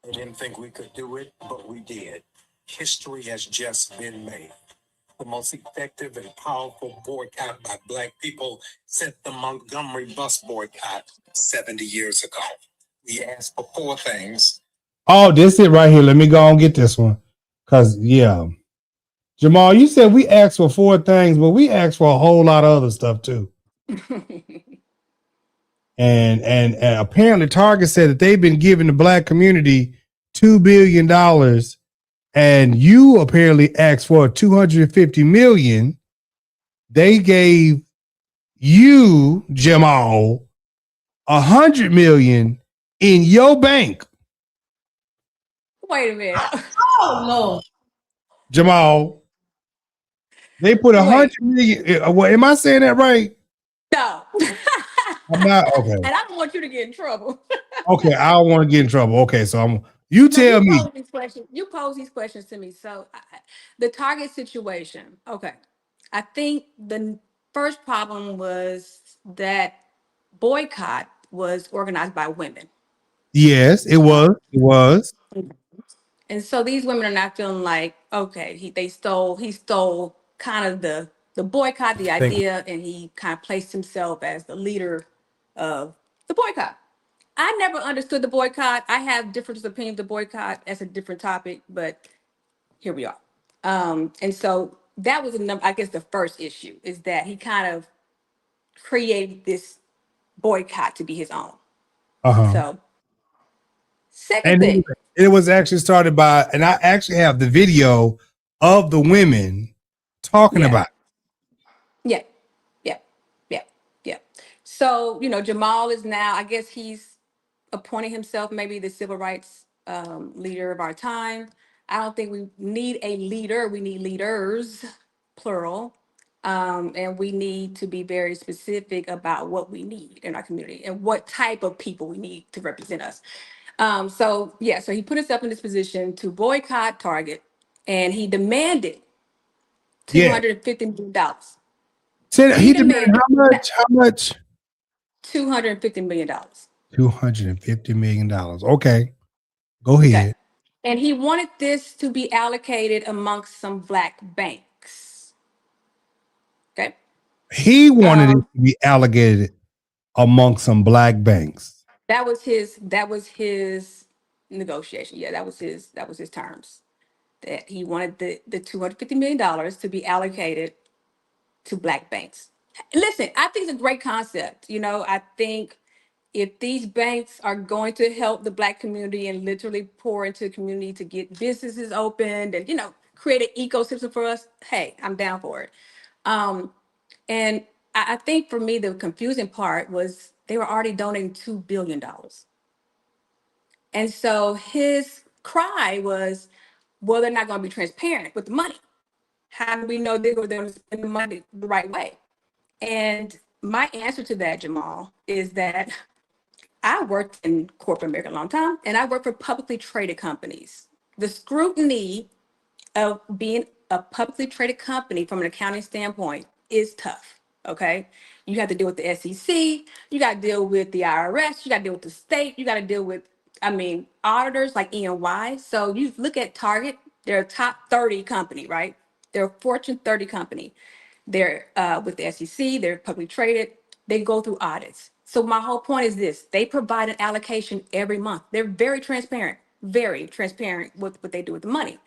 I didn't think we could do it, but we did. History has just been made. The most effective and powerful boycott by Black people since the Montgomery bus boycott 70 years ago. We asked for 4 things. Oh, this it right here. Let me go and get this one. Cause yeah, Jamal, you said we asked for 4 things, but we asked for a whole lot of other stuff too. And apparently Target said that they've been giving the Black community $2 billion, and you apparently asked for 250 million. They gave you, Jamal, 100 million in your bank. Wait a minute. Oh no. Jamal, they put 100 million. Well, am I saying that right? No. I'm not. Okay. And I don't want you to get in trouble. Okay, I don't want to get in trouble. Okay, so you tell me. You pose these questions to me. So the Target situation. Okay. I think the first problem was that boycott was organized by women. Yes, it was. It was. And so these women are not feeling like, okay, he stole kind of the boycott, the idea, and he kind of placed himself as the leader of the boycott. I never understood the boycott. I have different opinions of the boycott. That's a different topic, but here we are. And so that was I guess the first issue is that he kind of created this boycott to be his own. So second And thing. it was actually started by, and I actually have the video of the women talking about it. Yeah. So, Jamal is now, I guess he's appointing himself maybe the civil rights leader of our time. I don't think we need a leader. We need leaders, plural. And we need to be very specific about what we need in our community and what type of people we need to represent us. So he put himself in this position to boycott Target, and he demanded $250 million. He demanded how much? How much? $250 million. $250 million. Okay. Go ahead. Okay. And he wanted this to be allocated amongst some Black banks. Okay. He wanted it to be allocated among some Black banks. That was his negotiation. Yeah, that was his terms. That he wanted the $250 million to be allocated to Black banks. Listen, I think it's a great concept. I think if these banks are going to help the Black community and literally pour into the community to get businesses opened and, create an ecosystem for us, hey, I'm down for it. And I think for me, the confusing part was they were already donating $2 billion. And so his cry was, well, they're not going to be transparent with the money. How do we know they're going to spend the money the right way? And my answer to that, Jamal, is that I worked in corporate America a long time, and I worked for publicly traded companies. The scrutiny of being a publicly traded company from an accounting standpoint is tough, okay? You have to deal with the SEC, you got to deal with the IRS, you got to deal with the state, you got to deal with, auditors like E&Y. So you look at Target, they're a top 30 company, right? They're a Fortune 30 company. They're with the SEC, they're publicly traded, they go through audits. So my whole point is this, they provide an allocation every month. They're very transparent with what they do with the money.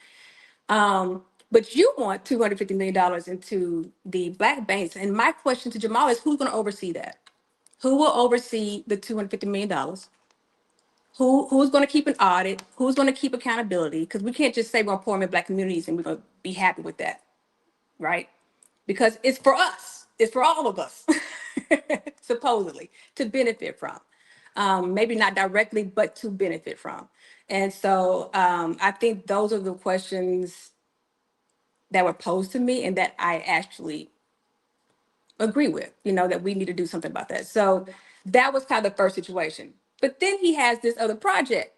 But you want $250 million into the Black banks. And my question to Jamal is, who's going to oversee that? Who will oversee the $250 million? Who's going to keep an audit? Who's going to keep accountability? Because we can't just say we're going to pour them in Black communities and we're going to be happy with that, right? Because it's for us. It's for all of us, supposedly, to benefit from. Maybe not directly, but to benefit from. And so I think those are the questions that were posed to me and that I actually agree with, that we need to do something about that. So that was kind of the first situation. But then he has this other project,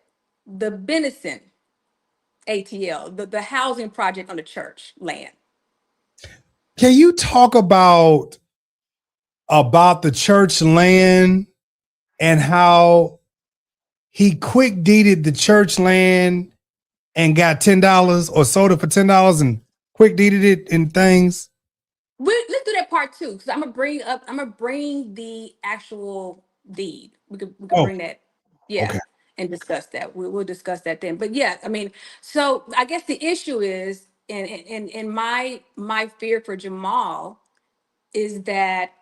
the venison. ATL, the housing project on the church land. Can you talk about the church land and how he quick deeded the church land and got $10 or sold it for $10 and quick deeded it in things? Let's do that part too, because I'm gonna bring the actual deed. We could bring that, yeah, okay. and discuss that. We'll discuss that then. But yeah, I mean, so I guess the issue is, and my fear for Jamal is that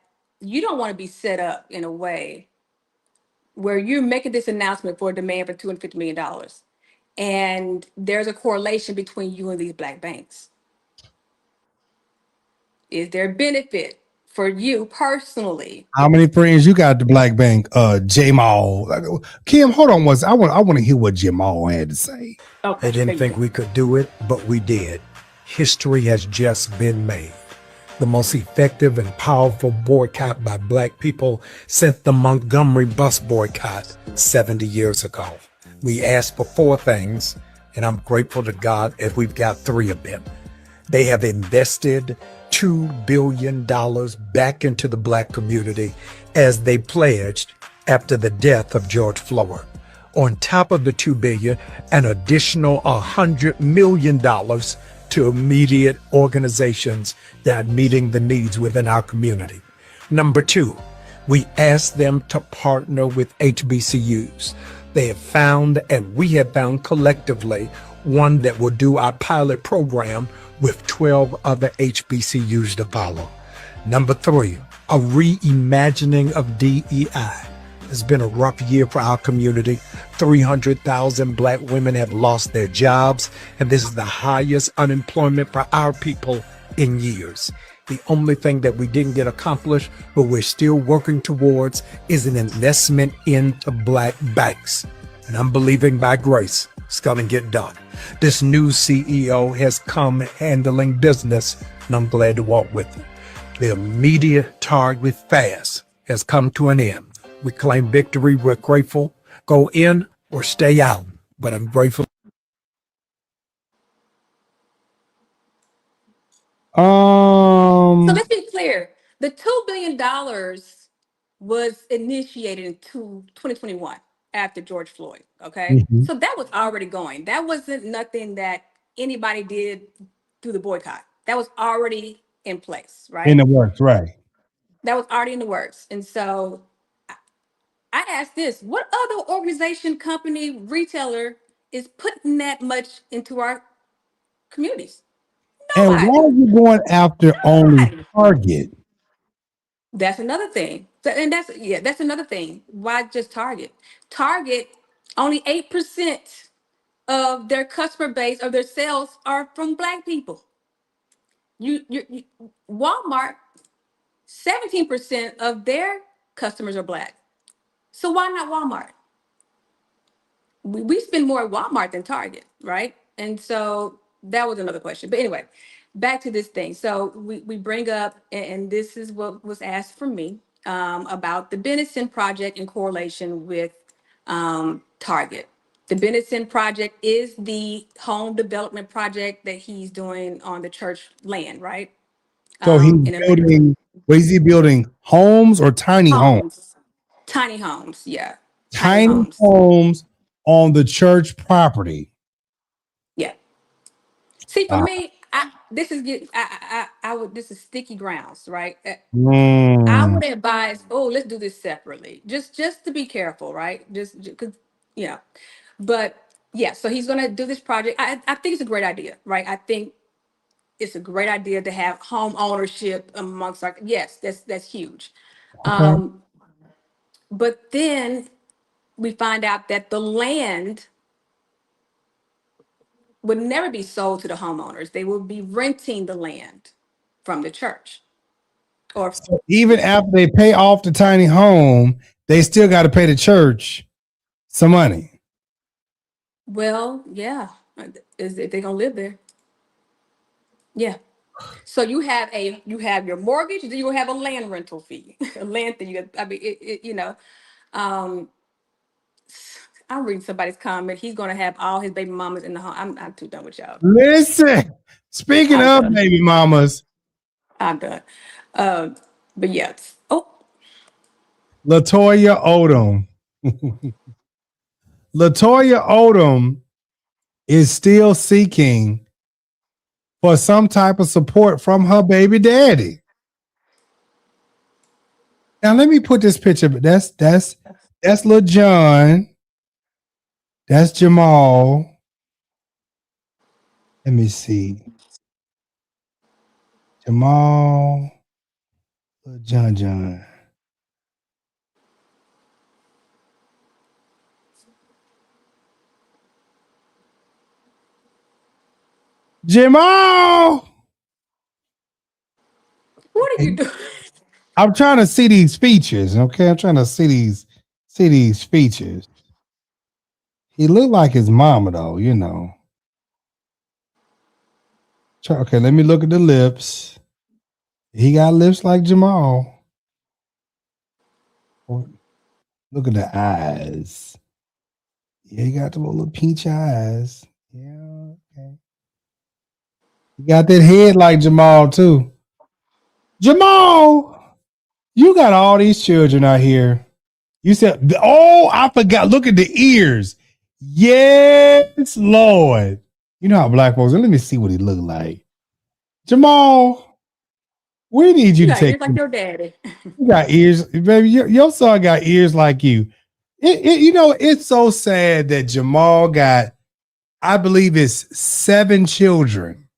you don't want to be set up in a way where you're making this announcement for a demand for $250 million, and there's a correlation between you and these black banks. Is there benefit for you personally? How many friends you got at the Black Bank? Jamal. Kym, hold on once. I want to hear what Jamal had to say. Okay, They didn't think we could do it, but we did. History has just been made. The most effective and powerful boycott by black people since the Montgomery bus boycott 70 years ago. We asked for 4 things, and I'm grateful to God that we've got 3 of them. They have invested $2 billion back into the black community as they pledged after the death of George Floyd. On top of the $2 billion, an additional $100 million to immediate organizations that are meeting the needs within our community. Number 2, we asked them to partner with HBCUs. They have found, and we have found collectively, one that will do our pilot program with 12 other HBCUs to follow. Number 3, a reimagining of DEI. It's been a rough year for our community. 300,000 black women have lost their jobs, and this is the highest unemployment for our people in years. The only thing that we didn't get accomplished, but we're still working towards, is an investment into black banks. And I'm believing by grace, it's gonna get done. This new CEO has come handling business, and I'm glad to walk with him. The immediate target fast has come to an end. We claim victory. We're grateful. Go in or stay out. But I'm grateful. So let's be clear. The $2 billion was initiated in 2021 after George Floyd. Okay. Mhm. So that was already going. That wasn't nothing that anybody did through the boycott. That was already in place, right? In the works, right? That was already in the works. And so I asked this, what other organization, company, retailer is putting that much into our communities? And Nobody. why are you going after only Nobody. Target? That's another thing. And that's another thing. Why just Target? Target, only 8% of their customer base of their sales are from black people. Walmart, 17% of their customers are black. So why not Walmart? We spend more at Walmart than Target, right? And so that was another question. But anyway, back to this thing. So we bring up, and this is what was asked from me, about the Benison project in correlation with Target. The Benison project is the home development project that he's doing on the church land, right? So he's In Atlanta. building, what is he building? Homes or tiny homes? Homes, tiny homes, yeah, Tiny homes on the church property. yeah. See, for Wow. me, this is sticky grounds, right? I Mm. would advise, let's do this separately, just to be careful, right? Just because, you know. But yeah, so he's gonna do this project. I think it's a great idea, right? I think it's a great idea to have home ownership amongst our, yes, that's huge. Okay. But then we find out that the land would never be sold to the homeowners. They will be renting the land from the church. Or So even after they pay off the tiny home, they still got to pay the church some money. well, yeah, is if they're gonna live there. Yeah. So you have your mortgage, then you have a land rental fee, a land thing. I mean, I'm reading somebody's comment. He's gonna have all his baby mamas in the home. I'm too done with y'all. Listen, speaking I'm of done. baby mamas, I'm done. But yes. Oh, Latoya Odom. Latoya Odom is still seeking for some type of support from her baby daddy. Now let me put this picture. That's Lil John. That's Jamal. Let me see. Jamal. Lil John. Jamal. what are you doing? I'm trying to see these features. Okay, I'm trying to see these features. He looked like his mama though, you know. Okay, let me look at the lips. He got lips like Jamal. Look at the eyes. Yeah, he got the little peach eyes. Yeah, okay. He got that head like Jamal too. Jamal, you got all these children out here. You said, oh, I forgot. Look at the ears. Yes, Lord. You know how black folks, let me see what he look like. Jamal, we need you You to got take. ears like your daddy. You got ears, baby. Your son got ears like you. You know, it's so sad that Jamal got, I believe it's 7 children.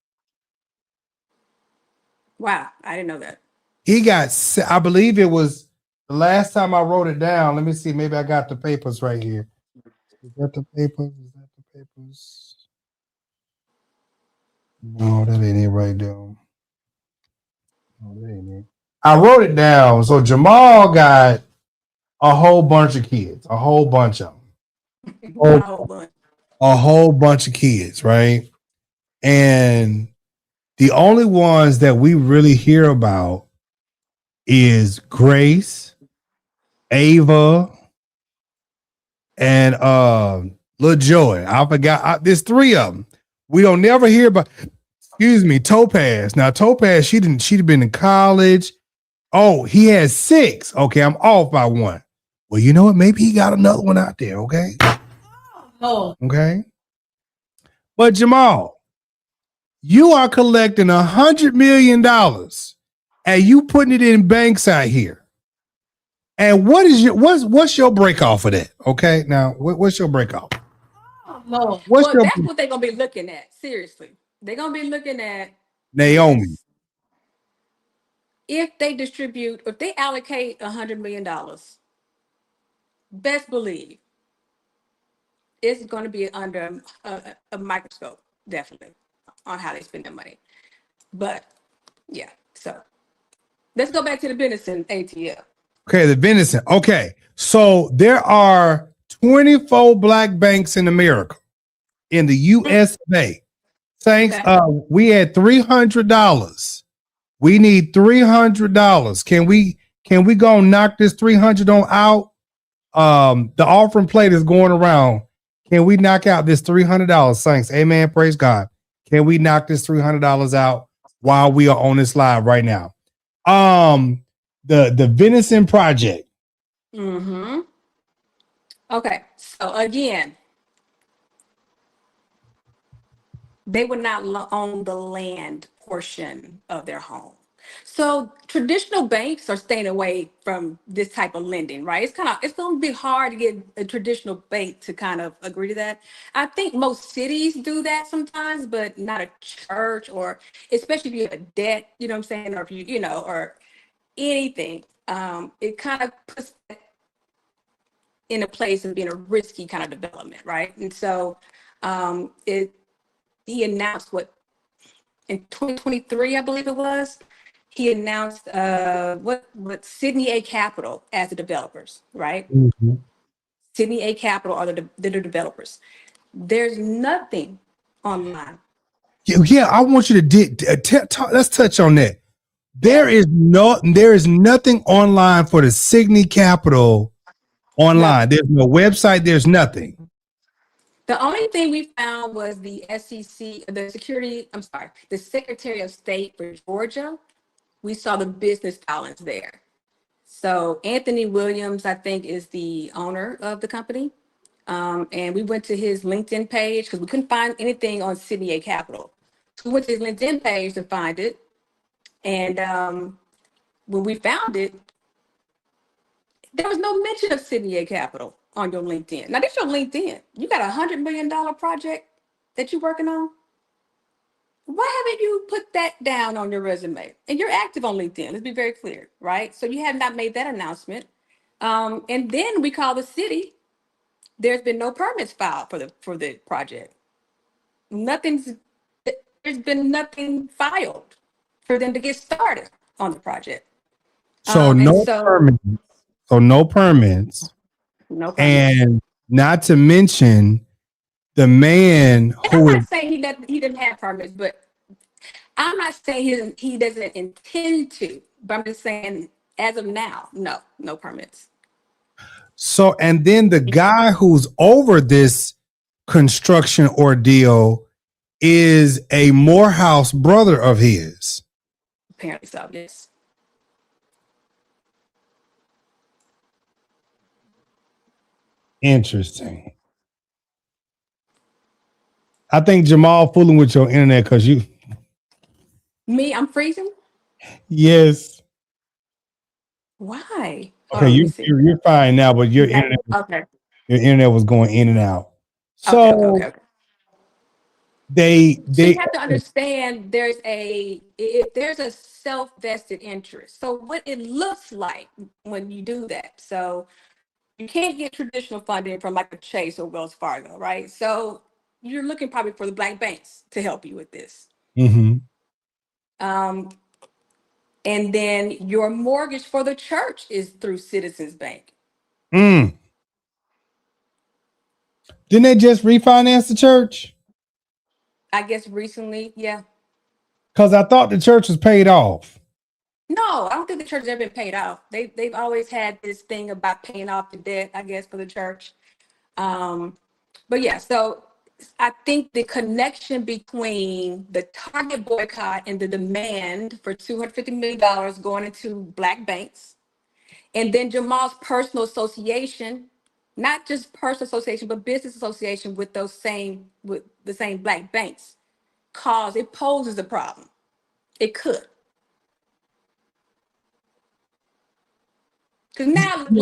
Wow, I didn't know that. He got, I believe it was the last time I wrote it down. Let me see. Maybe I got the papers right here. Is that the papers? Is that the papers? No, that ain't it right there. No, that ain't it. I wrote it down. So Jamal got a whole bunch of kids, a whole bunch of them. A whole bunch. A whole bunch of kids, right? And the only ones that we really hear about is Grace, Ava, and Lil Joy. I forgot. There's 3 of them. We don't never hear about. Excuse me, Topaz. Now Topaz, she'd been in college. Oh, he has 6. Okay, I'm off by 1. Well, you know what? Maybe he got another one out there. Okay. Oh. Okay. But Jamal, you are collecting $100 million and you putting it in banks out here. And what's your break off of that? Okay. Now, what's your break off? Oh, well, that's what they're gonna be looking at. Seriously. They're gonna be looking at Naomi. If they allocate $100 million, best believe it's going to be under a microscope, definitely, on how they spend their money. But yeah, so let's go back to the venison ATL. Okay, the venison. Okay, so there are 24 black banks in America, in the USA. Thanks. Okay. We had $300. We need $300. Can we go knock this 300 on out? The offering plate is going around. Can we knock out this $300? Thanks. Amen. Praise God. Can we knock this $300 out while we are on this live right now? The venison project. Mm-hmm. Okay. So again, they would not own the land portion of their home. So traditional banks are staying away from this type of lending, right? It's going to be hard to get a traditional bank to kind of agree to that. I think most cities do that sometimes, but not a church, or especially if you have a debt, you know what I'm saying, or if you know, or anything. It kind of puts that in a place of being a risky kind of development, right? And so he announced in 2023, I believe it was, he announced what Sydney A Capital as the developers, right? Mm-hmm. Sydney A Capital are the developers. There's nothing online. Yeah, I want you to let's touch on that. There is nothing online for the Sydney Capital online? There's no website. There's nothing. The only thing we found was the SEC, the Secretary of State for Georgia. We saw the business filings there. So Anthony Williams, I think, is the owner of the company. And we went to his LinkedIn page because we couldn't find anything on Sydney A Capital. So we went to his LinkedIn page to find it. And when we found it, there was no mention of Sydney A Capital on your LinkedIn. Now, this your LinkedIn. You got $100 million project that you're working on. Why haven't you put that down on your resume? And you're active on LinkedIn. Let's be very clear, right? So you have not made that announcement. And then we call the city. There's been no permits filed for the project. There's been nothing filed for them to get started on the project. So no permits. So no permits. No permits. And not to mention the man and who I'm is not saying he didn't have permits, but I'm not saying he doesn't intend to. But I'm just saying, as of now, no permits. so, and then the guy who's over this construction ordeal is a Morehouse brother of his. Apparently so, yes. Interesting. I think Jamal fooling with your internet because you. Me, I'm freezing? Yes. Why? Okay, you're fine now, but your internet was going in and out. So okay. they So you have to understand if there's a self-vested interest. So what it looks like when you do that. So you can't get traditional funding from like a Chase or Wells Fargo, right? So you're looking probably for the black banks to help you with this. Mm-hmm. And then your mortgage for the church is through Citizens Bank. Didn't they just refinance the church? I guess recently, yeah. Because I thought the church was paid off. No, I don't think the church has ever been paid off. They've always had this thing about paying off the debt, I guess, for the church. But yeah, so I think the connection between the Target boycott and the demand for $250 million going into black banks, and then Jamal's personal association, not just personal association, but business association with the same black banks, poses a problem. It could. Because now, it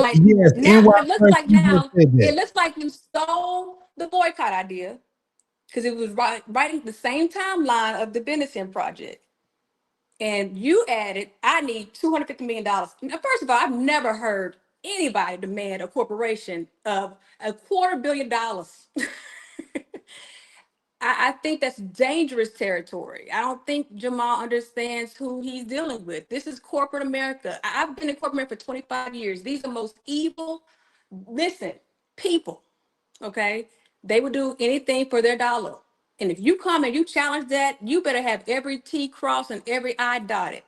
looks like you stole the boycott idea, because it was right at the same timeline of the Benison project, and you added, "I need $250 million." Now, first of all, I've never heard anybody demand a corporation of $250 million. I think that's dangerous territory. I don't think Jamal understands who he's dealing with. This is corporate America. I've been in corporate America for 25 years. These are the most evil, people, okay? They would do anything for their dollar. And if you come and you challenge that, you better have every T crossed and every I dotted.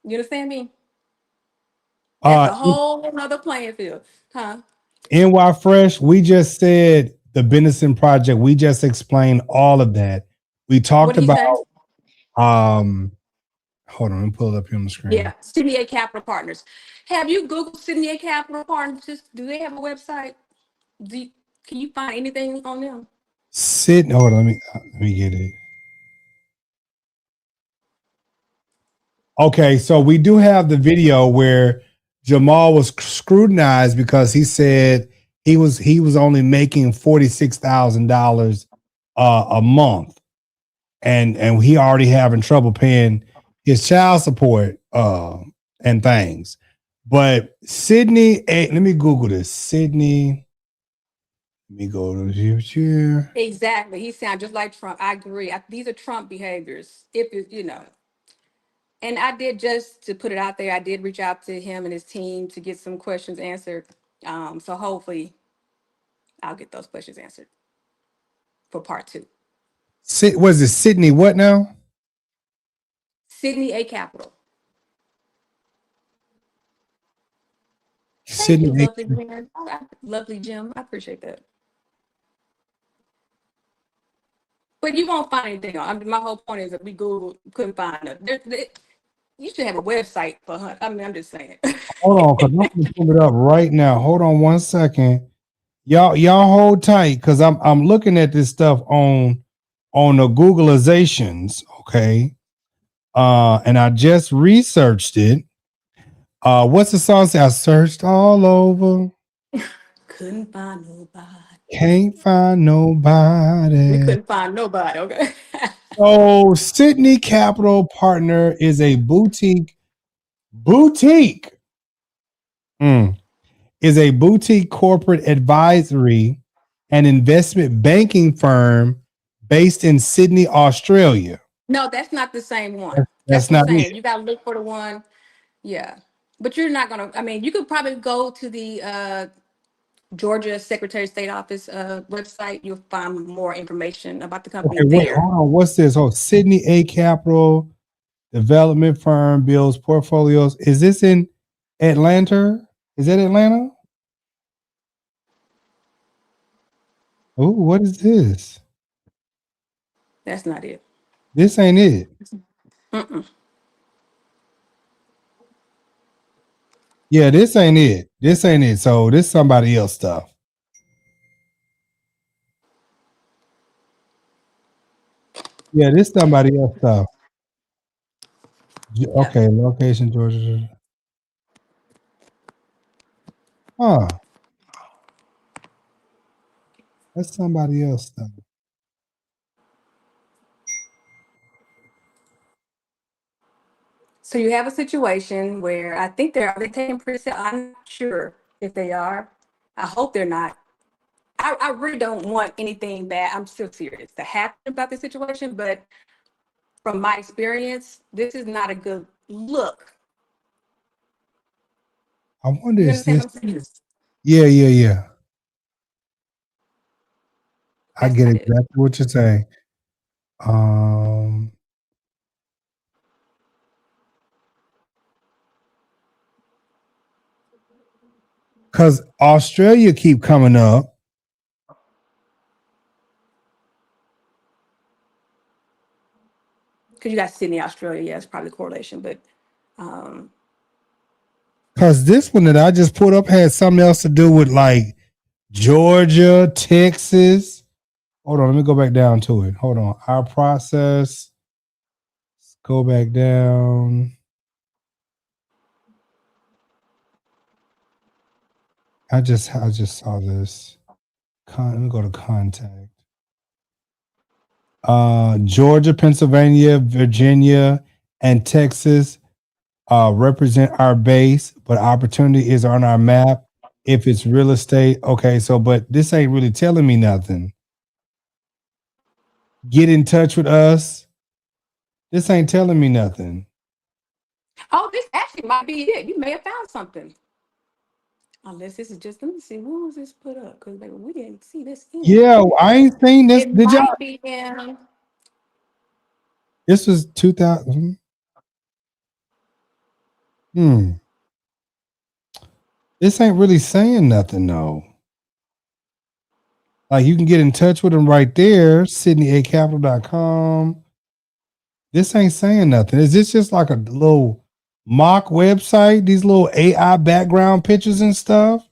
You understand me? That's a whole other playing field, huh? NY Fresh, we just said the Benison Project. We just explained all of that. We talked about hold on, let me pull it up here on the screen. Yeah, Sydney A Capital Partners. Have you Googled Sydney A Capital Partners? Do they have a website? Can you find anything on them? Hold on, let me get it. Okay, so we do have the video where Jamal was scrutinized because he said he was only making $46,000 a month, and he already having trouble paying his child support and things. But Sydney, let me Google this. Sydney, let me go to here. Exactly, he sounds just like Trump. I agree. These are Trump behaviors. And I did, just to put it out there, I did reach out to him and his team to get some questions answered. So hopefully I'll get those questions answered for part 2. Was it Sydney what now? Sydney A Capital. Thank you, Sydney. lovely man. Lovely Jim. I appreciate that. But you won't find anything. I mean, my whole point is that we Googled, couldn't find it. You should have a website for her. I mean, I'm just saying. Hold on, because I'm gonna pull it up right now. Hold on 1 second. Y'all hold tight because I'm looking at this stuff on the Googleizations, okay? And I just researched it. What's the song say? I searched all over. Couldn't find nobody. Can't find nobody. We couldn't find nobody, okay? So Sydney Capital Partner is a boutique is a boutique corporate advisory and investment banking firm based in Sydney, Australia. No, that's not the same one. That's What not I'm saying. it. You got to look for the one. Yeah. But you're not going to, I mean, you could probably go to the Georgia Secretary of State Office website. You'll find more information about the company Okay, wait, there. hold on. What's this? Oh, Sydney A Capital Development Firm builds portfolios. Is this in Atlanta? Is that Atlanta? Oh, what is this? That's not it. This ain't it. Mm-mm. Yeah, this ain't it. This ain't it. So this somebody else stuff. Yeah, this somebody else stuff. Okay, location Georgia. Huh. That's somebody else stuff. So you have a situation where I think are they taking pre-sale? I'm not sure if they are. I hope they're not. I really don't want anything bad. I'm still serious to happen about this situation, but from my experience, this is not a good look. I wonder You is understand this. what I'm saying? Yeah. I That's get not it. exactly what you're saying. Because Australia keep coming up. Because you got Sydney, Australia. Yeah, it's probably a correlation, but Because this one that I just put up had something else to do with like Georgia, Texas. Hold on, let me go back down to it. Hold on. Our process. Let's go back down. I just saw this. Let me go to contact. Georgia, Pennsylvania, Virginia, and Texas represent our base, but opportunity is on our map. If it's real estate, okay. So, but this ain't really telling me nothing. Get in touch with us. This ain't telling me nothing. oh, this actually might be it. You may have found something. Unless this is just, let me see, when was this put up? Because we didn't see this in. Yeah, I ain't seen this. It Did y'all? might be in. This was 2000. This ain't really saying nothing though. Like you can get in touch with them right there, SydneyACapital.com. This ain't saying nothing. Is this just like a little mock website? These little AI background pictures and stuff?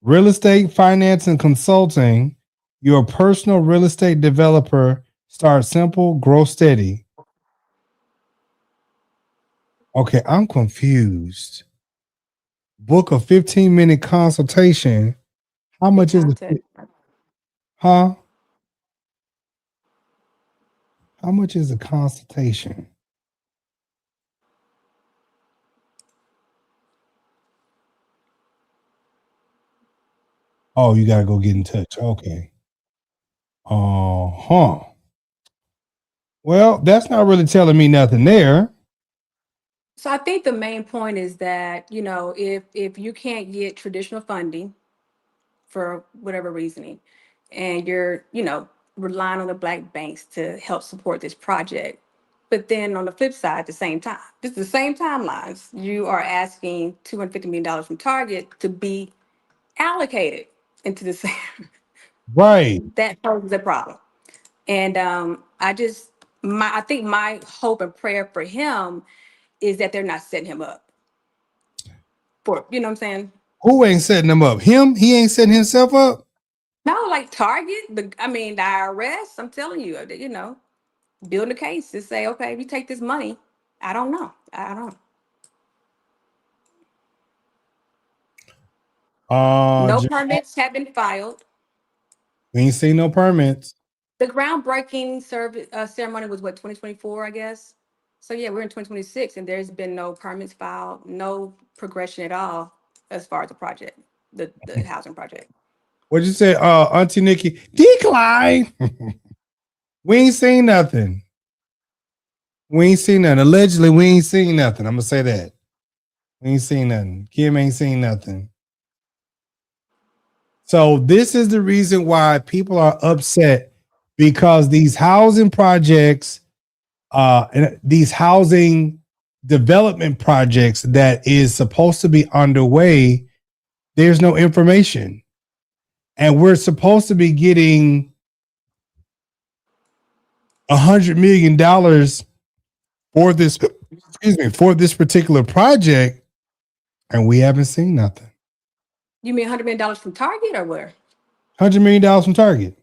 Real estate, finance, and consulting. You're a personal real estate developer. Start simple, grow steady. Okay, I'm confused. Book a 15-minute consultation. How much is it? Huh? How much is a consultation? Oh, you gotta go get in touch. Okay. Huh. Well, that's not really telling me nothing there. So I think the main point is that, if you can't get traditional funding for whatever reasoning, and you're, relying on the black banks to help support this project, But then on the flip side, at the same time, just the same timelines, you are asking $250 million from Target to be allocated into the same. Right. That poses a problem. And I think my hope and prayer for him is that they're not setting him up for, you know what I'm saying? Who ain't setting him up? Him? He ain't setting himself up? No, like Target, the IRS, I'm telling you, build a case to say, okay, we take this money. I don't know. I don't. No permits have been filed. We ain't seen no permits. The groundbreaking ceremony was what, 2024, I guess. So yeah, we're in 2026, and there's been no permits filed, no progression at all as far as the project, the housing project. What'd you say, Auntie Nikki? Decline. We ain't seen nothing. We ain't seen nothing. Allegedly, we ain't seen nothing. I'm gonna say that. We ain't seen nothing. Kym ain't seen nothing. So this is the reason why people are upset, because these housing projects, and these housing development projects that is supposed to be underway, there's no information. And we're supposed to be getting $100 million for this particular project, and we haven't seen nothing. You mean $100 million from Target or where? $100 million from Target.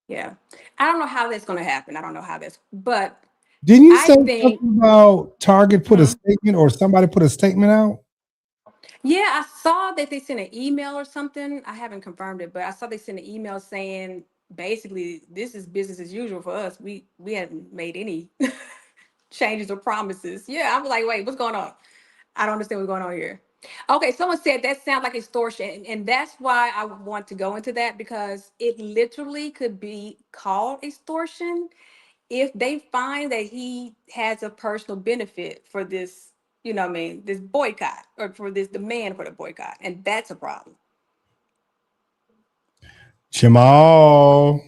Yeah. I don't know how that's going to happen. I don't know how that's, but Didn't you I say think, something about Target put a statement, or somebody put a statement out? yeah, I saw that they sent an email or something. I haven't confirmed it, but I saw they sent an email saying basically this is business as usual for us. We haven't made any changes or promises. Yeah, I was like, wait, what's going on? I don't understand what's going on here. Okay, someone said that sounds like extortion, and that's why I want to go into that, because it literally could be called extortion if they find that he has a personal benefit for this, this boycott, or for this demand for the boycott, and that's a problem. Jamal.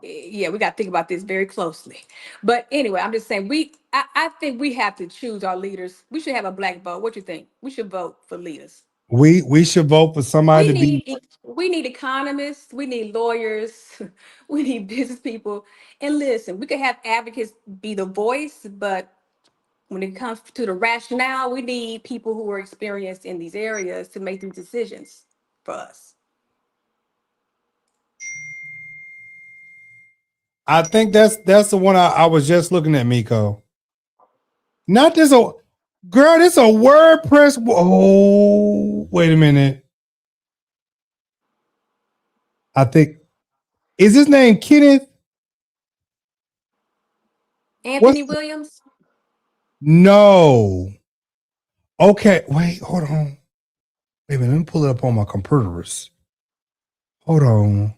Yeah, we got to think about this very closely. But anyway, I'm just saying I think we have to choose our leaders. We should have a black vote. What you think? We should vote for leaders. We should vote for somebody to be. We need economists, we need lawyers, we need business people. And listen, we could have advocates be the voice, but when it comes to the rationale, we need people who are experienced in these areas to make these decisions for us. I think that's the one I was just looking at, Miko. Not this girl, this a WordPress. Oh, wait a minute. I think, is his name Kenneth? Anthony Williams? No. Okay, wait, hold on. Wait a minute, let me pull it up on my computers. Hold on.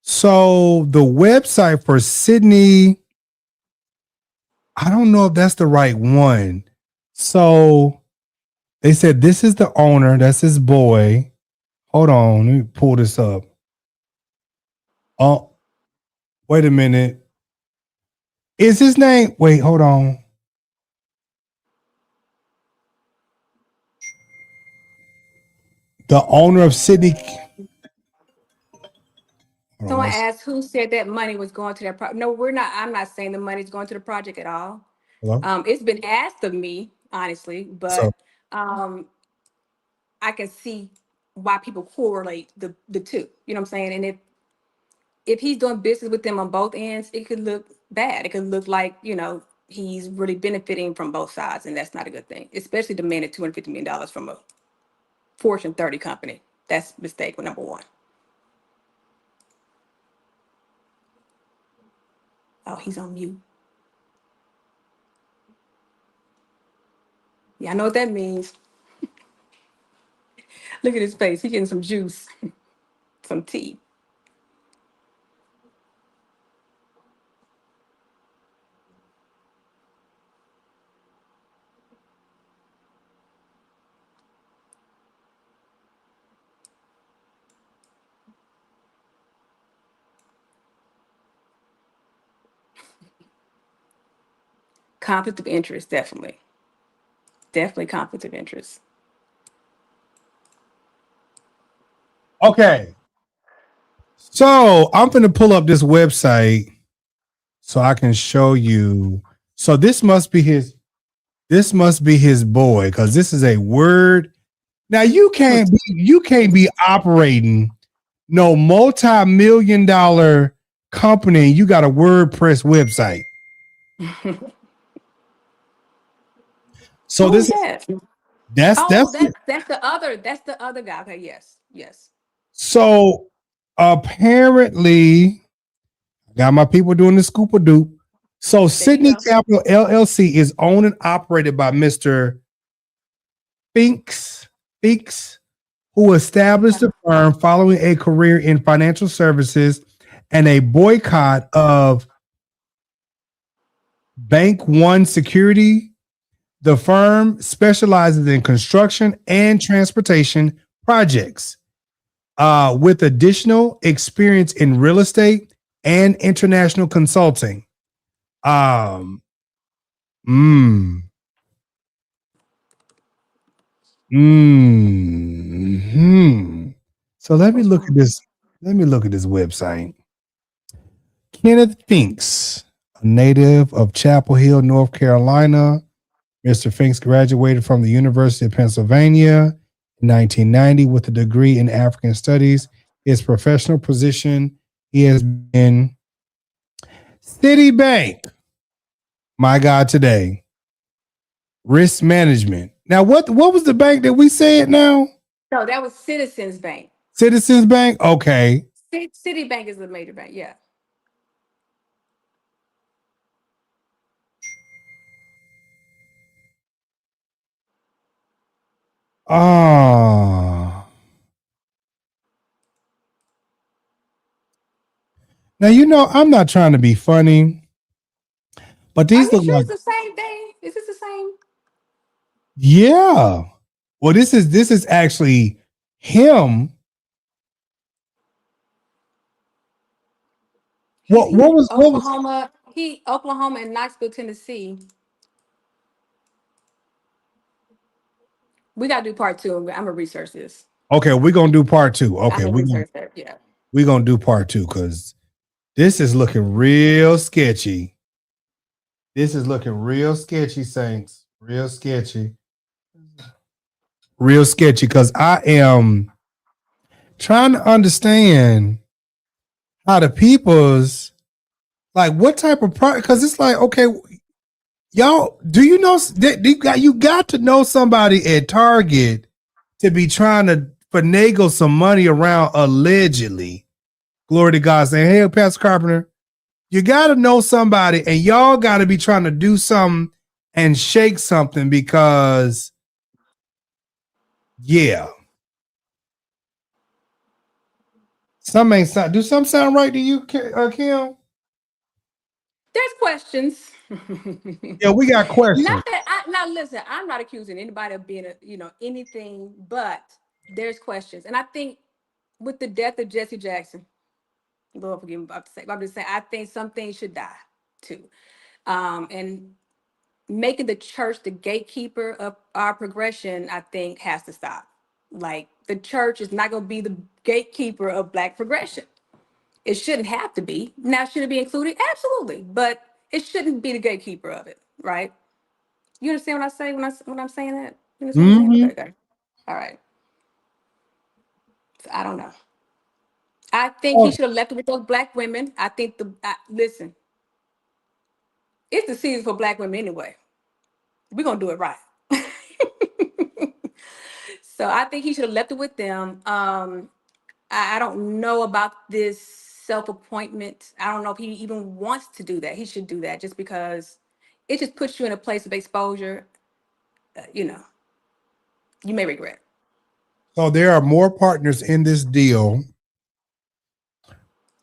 So the website for Sydney, I don't know if that's the right one. So they said this is the owner, that's his boy. Hold on, let me pull this up. Oh, wait a minute. Is his name? Wait, hold on. The owner of Sydney. Someone asked who said that money was going to that project. No, we're not. I'm not saying the money's going to the project at all. Hello? It's been asked of me, honestly, but I can see why people correlate the two. You know what I'm saying? And if he's doing business with them on both ends, it could look bad. It could look like, he's really benefiting from both sides, and that's not a good thing, especially demanding $250 million from a Fortune 30 company. That's mistake number one. Oh, he's on mute. Yeah, I know what that means. Look at his face. He's getting some juice, some tea. Conflict of interest, definitely. Definitely conflict of interest. Okay. So I'm going to pull up this website so I can show you. So this must be his boy, because this is a word. Now you can't be operating no multi-million-dollar company. You got a WordPress website. So Who's this that? that's That's the other guy. Okay, yes. so apparently got my people doing the scoop-a-doop. So Sydney go. Capital LLC is owned and operated by Mr. Finks, who established the firm following a career in financial services and a boycott of Bank One Security. The firm specializes in construction and transportation projects, with additional experience in real estate and international consulting. Um, mm, So let me look at this. Let me look at this website. Kenneth Finks, a native of Chapel Hill, North Carolina. Mr. Finks graduated from the University of Pennsylvania in 1990 with a degree in African Studies. His professional position, he has been Citibank, my God, today. Risk management. Now, what was the bank that we said now? No, that was Citizens Bank. Citizens Bank? Okay. Citibank is the major bank, yeah. Oh. Now, I'm not trying to be funny, but these Are you look sure like, it's the same thing? Is this the same? yeah. Well, this is actually him. What was Oklahoma? Oklahoma and Knoxville, Tennessee. We gotta do part 2. I'm gonna research this. Okay, we're gonna do part 2. I'm Okay, gonna research that. Yeah. we're gonna do part 2 because this is looking real sketchy. This is looking real sketchy, Saints. Real sketchy. Real sketchy, because I am trying to understand how the people's, like, what type of product, because it's like, okay, y'all, do you know you got to know somebody at Target to be trying to finagle some money around allegedly. Glory to God, saying, hey, Pastor Carpenter, you got to know somebody, and y'all got to be trying to do something and shake something, because yeah, some ain't sound. Do some sound right to you, Kym? There's questions. Yeah, we got questions. Now listen, I'm not accusing anybody of being anything, but there's questions. And I think with the death of Jesse Jackson, Lord forgive me about to say, but I'm just saying I think some things should die too. And making the church the gatekeeper of our progression, I think, has to stop. Like, the church is not going to be the gatekeeper of Black progression. It shouldn't have to be. Now, should it be included? Absolutely, but it shouldn't be the gatekeeper of it, right? You understand what I say when I'm saying that? You understand what I'm saying? Okay. All right. So I don't know. I think he should have left it with those Black women. I think listen, it's the season for Black women anyway. We're gonna do it right. So I think he should have left it with them. I don't know about this self-appointment. I don't know if he even wants to do that. He should do that just because it just puts you in a place of exposure. You may regret. So there are more partners in this deal.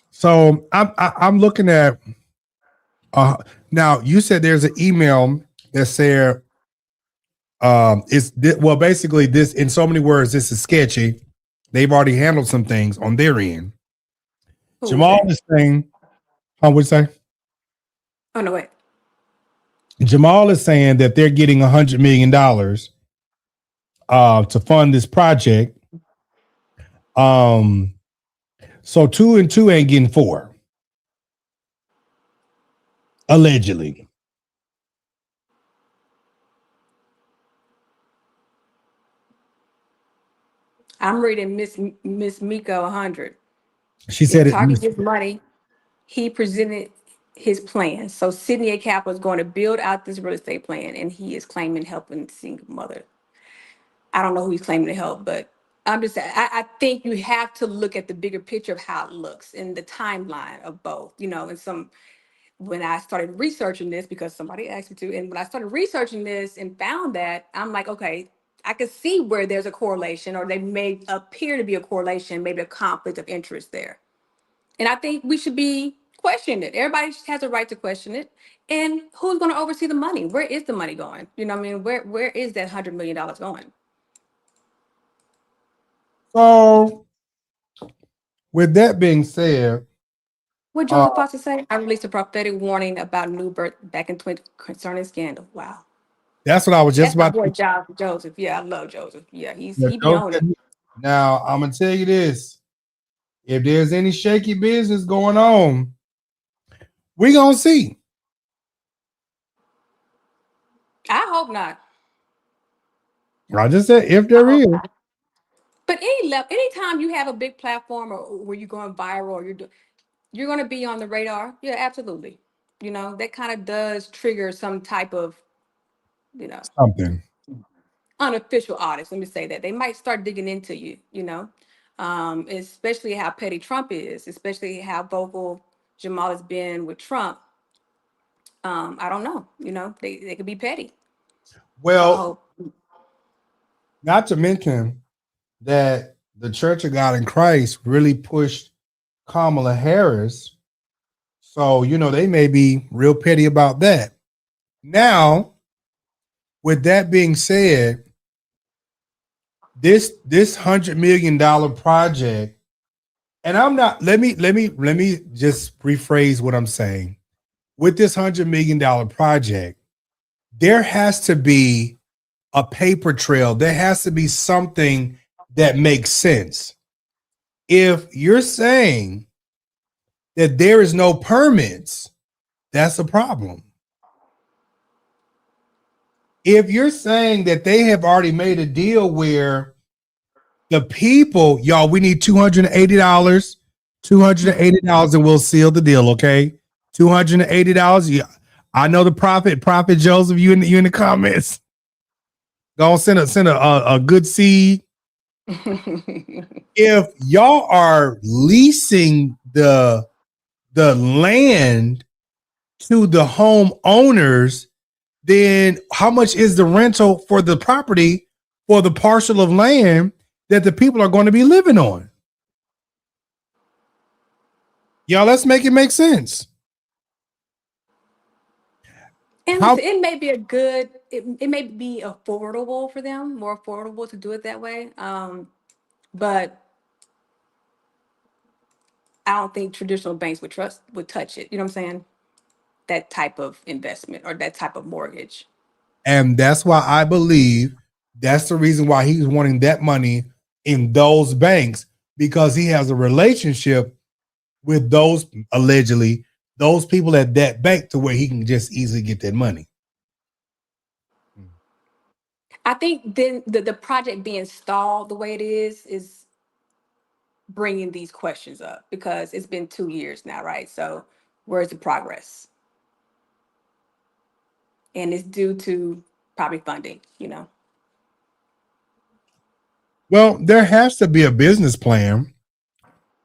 So I'm looking at. Now you said there's an email that said, basically this, in so many words, this is sketchy. They've already handled some things on their end. Jamal is saying, what'd you say? Oh no, wait. Jamal is saying that they're getting $100 million to fund this project. So 2 and 2 ain't getting 4. Allegedly. I'm reading Miss Miko 100. She If said it. Target gets money, he presented his plan. So Sydney Capital is going to build out this real estate plan, and he is claiming helping single mother. I don't know who he's claiming to help, but I'm just saying, I think you have to look at the bigger picture of how it looks and the timeline of both, you know, when I started researching this, because somebody asked me to, and when I started researching this and found that, I'm like, okay, I could see where there's a correlation, or they may appear to be a correlation, maybe a conflict of interest there. And I think we should be questioning it. Everybody has a right to question it. And who's going to oversee the money? Where is the money going? You know what I mean? Where is that $100 million going? So, with that being said, What Joseph Foster say? I released a prophetic warning about new birth back in 20 concerning scandal. Wow. that's what I was just That's my about boy to. Joseph. Yeah, I love Joseph. Yeah, Yeah, he be on it. now, I'm going to tell you this. If there's any shaky business going on, we're going to see. I hope not. I just said if I there hope is. not. But anytime you have a big platform, or where you're going viral, or you're going to be on the radar. Yeah, absolutely. You know, that kind of does trigger some type of, you know, Something. unofficial audits. Let me say that they might start digging into you, you know, especially how petty Trump is, especially how vocal Jamal has been with Trump. I don't know, you know, they could be petty. So I Well, hope. not to mention that the Church of God in Christ really pushed Kamala Harris. So, they may be real petty about that. Now, with that being said, this $100 million project, and I'm not, let me just rephrase what I'm saying. With this $100 million project, there has to be a paper trail. There has to be something that makes sense. If you're saying that there is no permits, that's a problem. If you're saying that they have already made a deal where the people, y'all, we need $280, $280, and we'll seal the deal, okay? $280. Yeah. I know the prophet Joseph, you in the comments. Go send a good seed. If y'all are leasing the land to the homeowners, then how much is the rental for the property for the parcel of land that the people are going to be living on? Y'all, let's make it make sense. And listen, it may be it may be affordable for them, more affordable to do it that way. But I don't think traditional banks would touch it. You know what I'm saying? That type of investment or that type of mortgage. And that's why I believe that's the reason why he's wanting that money in those banks, because he has a relationship with those, allegedly, those people at that bank, to where he can just easily get that money. I think then the project being stalled the way it is bringing these questions up, because it's been 2 years now, right? So where's the progress? And it's due to probably funding, you know. Well, there has to be a business plan.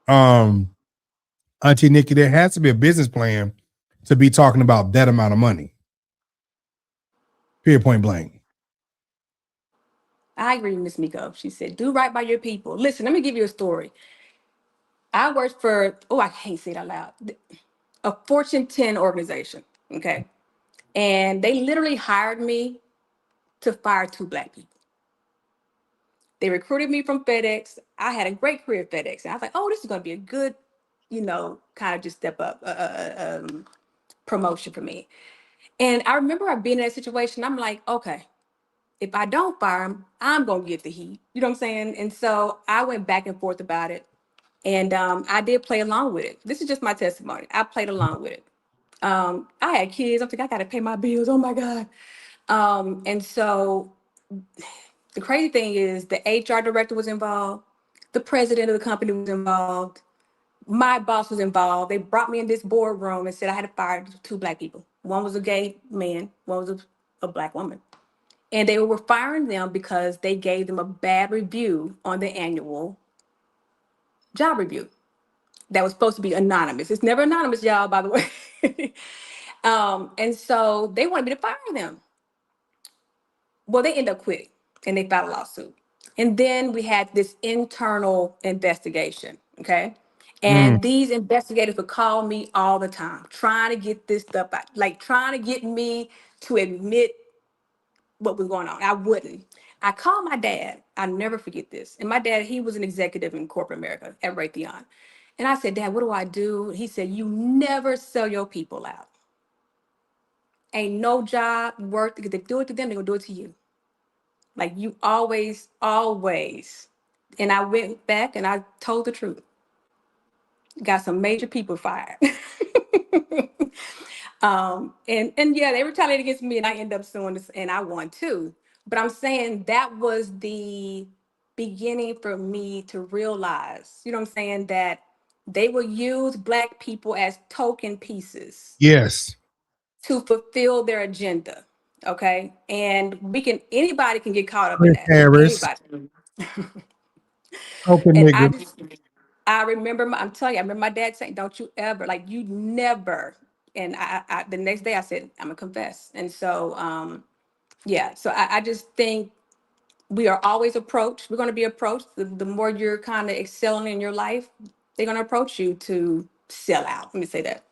Auntie Nikki, there has to be a business plan to be talking about that amount of money. Period, point blank. I agree with Miss Miko. She said, do right by your people. Listen, let me give you a story. I worked for, I can't say it out loud, a Fortune 10 organization, okay? And they literally hired me to fire 2 Black people. They recruited me from FedEx. I had a great career at FedEx. And I was like, this is going to be a good, kind of just step up promotion for me. And I remember being in that situation. I'm like, okay, if I don't fire him, I'm going to get the heat. You know what I'm saying? And so I went back and forth about it. And I did play along with it. This is just my testimony. I played along with it. I had kids. I'm thinking, I got to pay my bills. Oh my God. And so the crazy thing is the HR director was involved. The president of the company was involved. My boss was involved. They brought me in this boardroom and said I had to fire 2 Black people. One was a gay man, one was a Black woman. And they were firing them because they gave them a bad review on the annual job review that was supposed to be anonymous. It's never anonymous, y'all, by the way. And so they wanted me to fire them. Well, they ended up quitting and they filed a lawsuit. And then we had this internal investigation, okay? Mm. And these investigators would call me all the time, trying to get this stuff out, like trying to get me to admit what was going on. I wouldn't. I called my dad. I'll never forget this. And my dad, he was an executive in corporate America at Raytheon. And I said, Dad, what do I do? He said, you never sell your people out. Ain't no job worth, because they do it to them, they're gonna do it to you. Like you always, always. And I went back and I told the truth. Got some major people fired. And yeah, they retaliated against me and I ended up suing this and I won too. But I'm saying that was the beginning for me to realize, you know what I'm saying, that they will use Black people as token pieces Yes. to fulfill their agenda. Okay. And anybody can get caught up in Chris that. Harris. Anybody. Okay, And nigga. I remember, I'm telling you, I remember my dad saying, don't you ever, like you never. And the next day I said, I'm gonna confess. And so, yeah, so I just think we are always approached. We're going to be approached. The more you're kind of excelling in your life, they're going to approach you to sell out. Let me say that.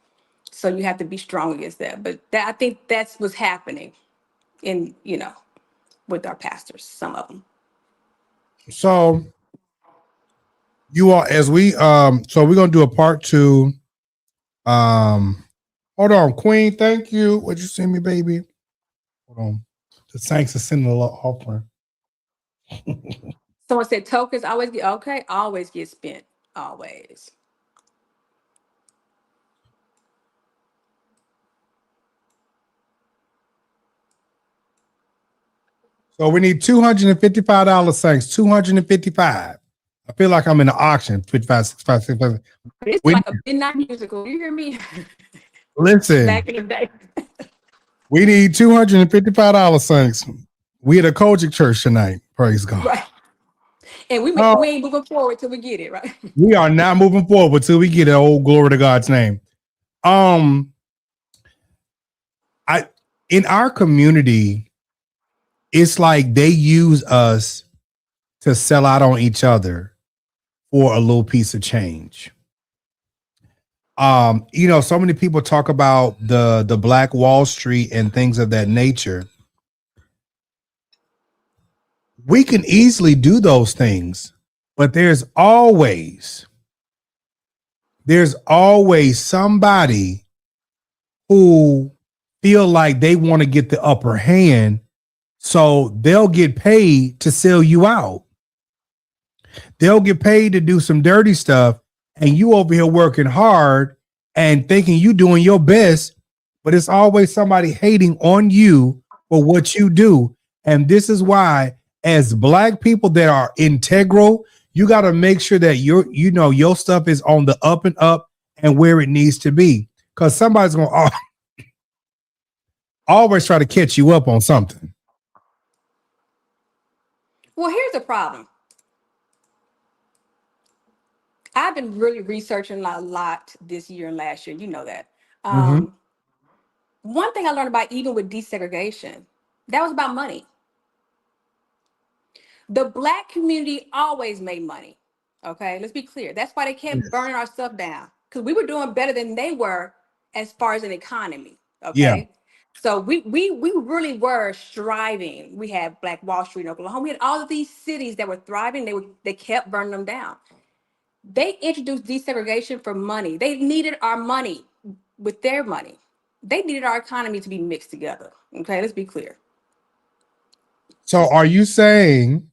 So you have to be strong against that. But I think that's what's happening in, with our pastors, some of them. So you are, as we so we're gonna do a part 2. Hold on, Queen. Thank you. Would you send me, baby? Hold on. The thanks for sending a little offering. Someone said tokens always get spent. Always. So we need $255 thanks. 255. I feel like I'm in the auction. 55, 65, 65. It's like a midnight musical. You hear me? Listen. Back in the day. We need $255 thanks. We at a Kojic church tonight. Praise God. Right. And we ain't moving forward till we get it, right? We are not moving forward till we get it. Oh, glory to God's name. In our community, it's like they use us to sell out on each other for a little piece of change. So many people talk about the Black Wall Street and things of that nature. We can easily do those things, but there's always somebody who feel like they want to get the upper hand, so they'll get paid to sell you out. They'll get paid to do some dirty stuff, and you over here working hard and thinking you doing your best, but it's always somebody hating on you for what you do. And this is why, as Black people that are integral, you got to make sure that your stuff is on the up and up and where it needs to be, because somebody's going to always try to catch you up on something. Well, here's the problem. I've been really researching a lot this year and last year. You know that. One thing I learned about, even with desegregation, that was about money. The Black community always made money. Okay, let's be clear. That's why they kept burning our stuff down, because we were doing better than they were as far as an economy. Okay. Yeah. So we really were striving. We had Black Wall Street in Oklahoma. We had all of these cities that were thriving. They kept burning them down. They introduced desegregation for money. They needed our money with their money. they needed our economy to be mixed together. Okay, let's be clear. So are you saying,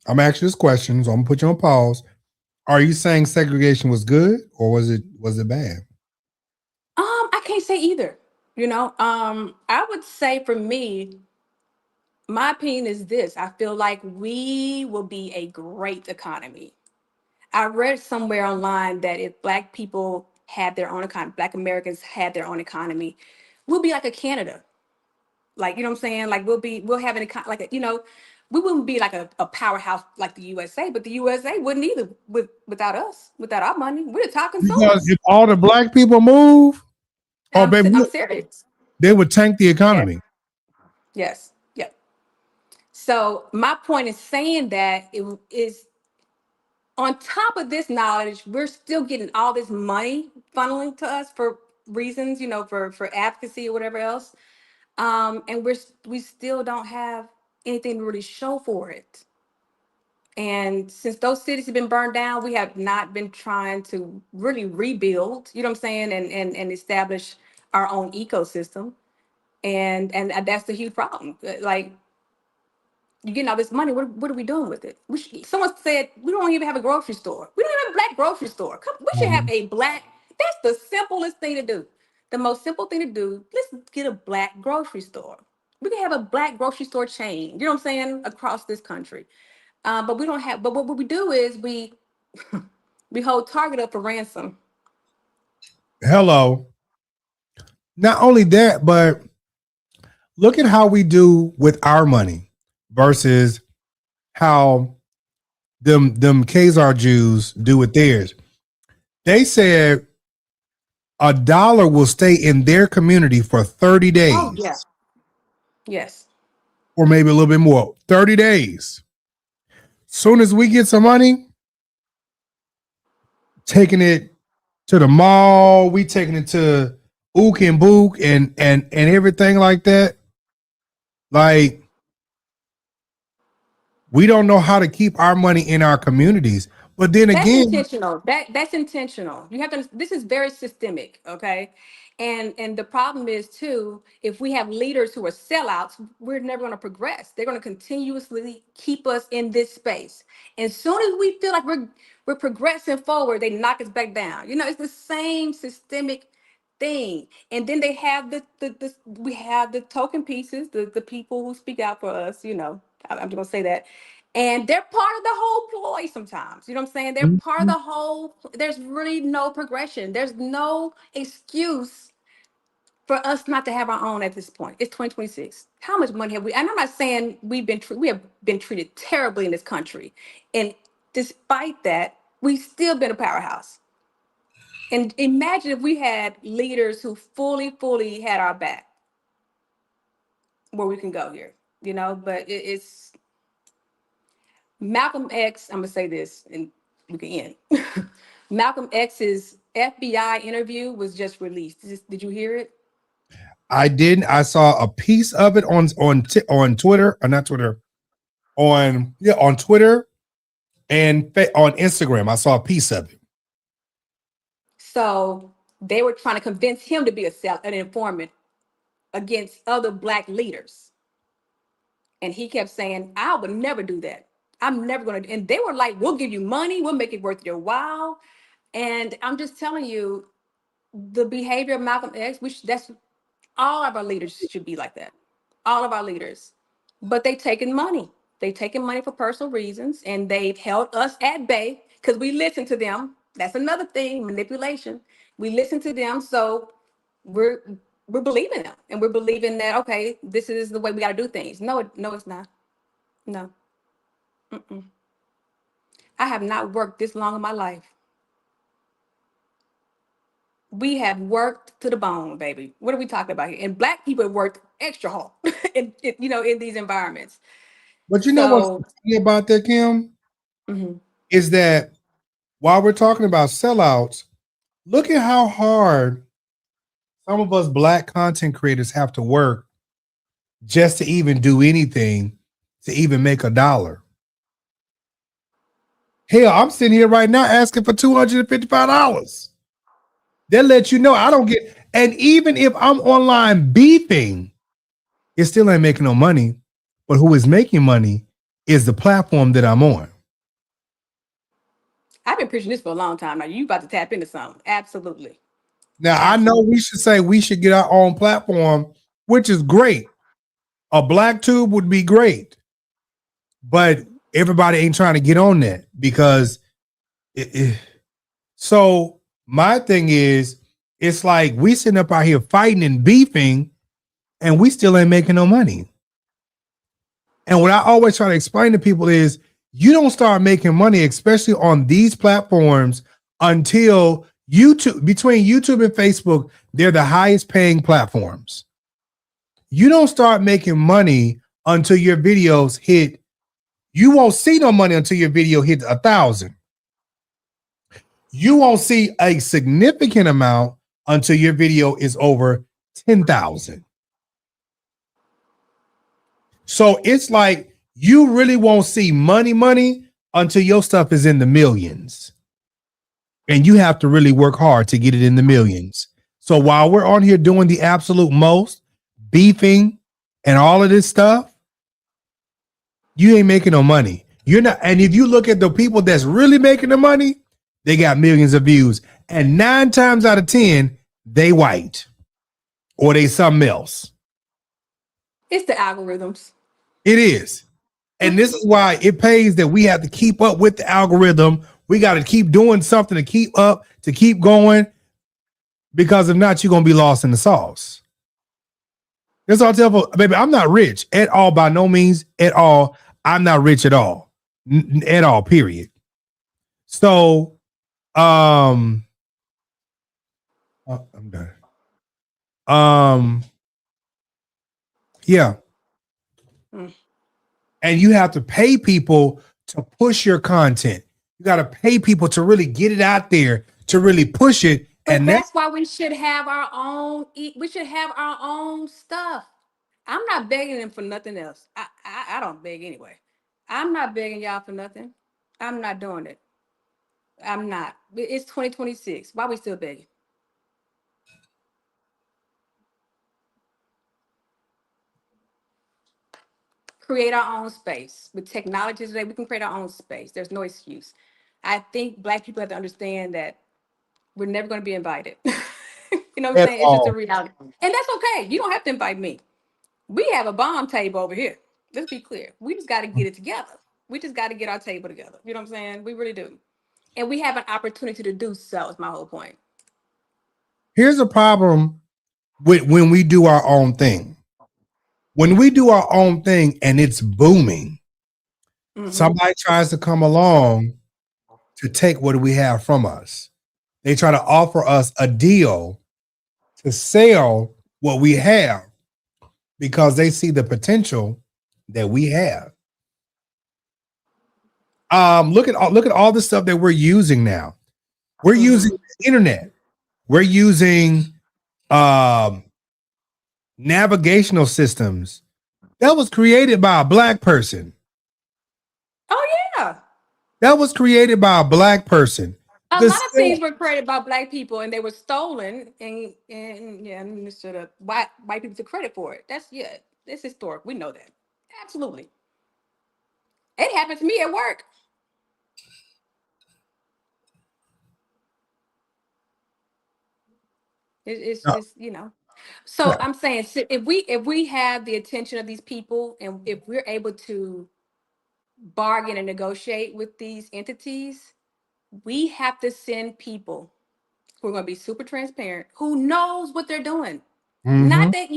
I'm asking this question, so I'm gonna put you on pause. Are you saying segregation was good or was it bad? I can't say either. I would say for me, my opinion is this. I feel like we will be a great economy. I read somewhere online that if Black people had their own economy, Black Americans had their own economy, we'll be like a Canada. Like, you know what I'm saying? Like we'll have we wouldn't be like a powerhouse like the USA, but the USA wouldn't either without us, without our money. We're the top Because consumers. if all the Black people move, oh baby, I'm serious. they would tank the Yes. economy. Yes. Yep. So my point is saying that it is on top of this knowledge, we're still getting all this money funneling to us for reasons, for advocacy or whatever else. And we still don't have anything to really show for it. And since those cities have been burned down, we have not been trying to really rebuild, you know what I'm saying, and establish our own ecosystem. And that's the huge problem. Like, you're getting all this money. What are we doing with it? Someone said we don't even have a grocery store. We don't even have a Black grocery store. We should have a Black. That's the simplest thing to do. The most simple thing to do. Let's get a Black grocery store. We can have a Black grocery store chain. You know what I'm saying, across this country. But we don't have. But what we do is we we hold Target up for ransom. Hello. Not only that, but look at how we do with our money versus how them Khazar Jews do with theirs. They said $1 will stay in their community for 30 days. Oh yeah. Yes. Or maybe a little bit more. 30 days. Soon as we get some money, taking it to the mall, we taking it to Ook and Book and everything like that. Like, we don't know how to keep our money in our communities. But then That's again, intentional. That's intentional. You have to. This is very systemic, okay? And the problem is too, if we have leaders who are sellouts, we're never going to progress. They're going to continuously keep us in this space. And as soon as we feel like we're progressing forward, they knock us back down. It's the same systemic thing. And then they have we have the token pieces, the people who speak out for us. I'm just gonna say that. And they're part of the whole ploy sometimes. You know what I'm saying? They're part of the whole, there's really no progression. There's no excuse for us not to have our own at this point. It's 2026. How much money have we? And I'm not saying we have been treated terribly in this country. And despite that, we've still been a powerhouse. And imagine if we had leaders who fully had our back, where we can go here, but it's Malcolm X. I'm gonna say this and we can end. Malcolm X's FBI interview was just released. Did you hear it? I didn't. I saw a piece of it on Twitter, or not Twitter, on Twitter and on Instagram. I saw a piece of it. So they were trying to convince him to be an informant against other Black leaders, and he kept saying, "I would never do that. I'm never gonna." And they were like, "We'll give you money. We'll make it worth your while." And I'm just telling you, the behavior of Malcolm X, that's all of our leaders should be like that. All of our leaders. But they taking money. They taking money for personal reasons, and they've held us at bay because we listen to them. That's another thing, manipulation. We listen to them, so we're believing them, and we're believing that, okay, this is the way we got to do things. No, it's not. No. Mm-mm. I have not worked this long in my life. We have worked to the bone, baby. What are we talking about here? And Black people have worked extra hard in these environments. But you know what's So, funny about that, Kym? mhm. Is that while we're talking about sellouts, look at how hard some of us Black content creators have to work just to even do anything, to even make $1. Hell, I'm sitting here right now asking for $255. That lets you know I don't get. And even if I'm online beefing, it still ain't making no money. But who is making money is the platform that I'm on. I've been preaching this for a long time. Now you about to tap into something. Absolutely. Now, I know we should say we should get our own platform, which is great. A black tube would be great. But everybody ain't trying to get on that because so my thing is, it's like we sitting up out here fighting and beefing and we still ain't making no money. And what I always try to explain to people is you don't start making money, especially on these platforms, until YouTube. Between YouTube and Facebook, they're the highest paying platforms. You don't start making money until your videos hit. You won't see no money until your video hit 1,000. You won't see a significant amount until your video is over 10,000. So it's like you really won't see money until your stuff is in the millions. And you have to really work hard to get it in the millions. So while we're on here doing the absolute most, beefing and all of this stuff, you ain't making no money. You're not. And if you look at the people that's really making the money, they got millions of views. And 9 times out of 10, they white or they something else. It's the algorithms. It is. And this is why it pays that we have to keep up with the algorithm. We got to keep doing something to keep up, to keep going. Because if not, you're going to be lost in the sauce. That's all I tell people, baby, I'm not rich at all, by no means at all. I'm not rich at all. At all, period. So, I'm done. Yeah. And you have to pay people to push your content. You got to pay people to really get it out there, to really push it. But and that's why we should have our own. We should have our own stuff. I'm not begging them for nothing else. I don't beg anyway. I'm not begging y'all for nothing. I'm not doing it. I'm not. It's 2026. Why we still begging? Create our own space. With technology today, we can create our own space. There's no excuse. I think Black people have to understand that we're never going to be invited. You know what I'm saying? It's just a reality. And that's okay. You don't have to invite me. We have a bomb table over here. Let's be clear. We just got to get it together. We just got to get our table together. You know what I'm saying? We really do. And we have an opportunity to do so, is my whole point. Here's a problem with when we do our own thing. When we do our own thing and it's booming, somebody tries to come along to take what we have from us. They try to offer us a deal to sell what we have because they see the potential that we have. Look at all the stuff that we're using now. We're using the internet. We're using navigational systems that was created by a Black person. Oh yeah, that was created by a Black person. A lot of things were created by Black people and they were stolen and yeah, Mr. White people took credit for it. It's historic. We know that. Absolutely. It happened to me at work. It's just, So I'm saying, if we have the attention of these people and if we're able to bargain and negotiate with these entities, we have to send people who are going to be super transparent, who knows what they're doing. Not that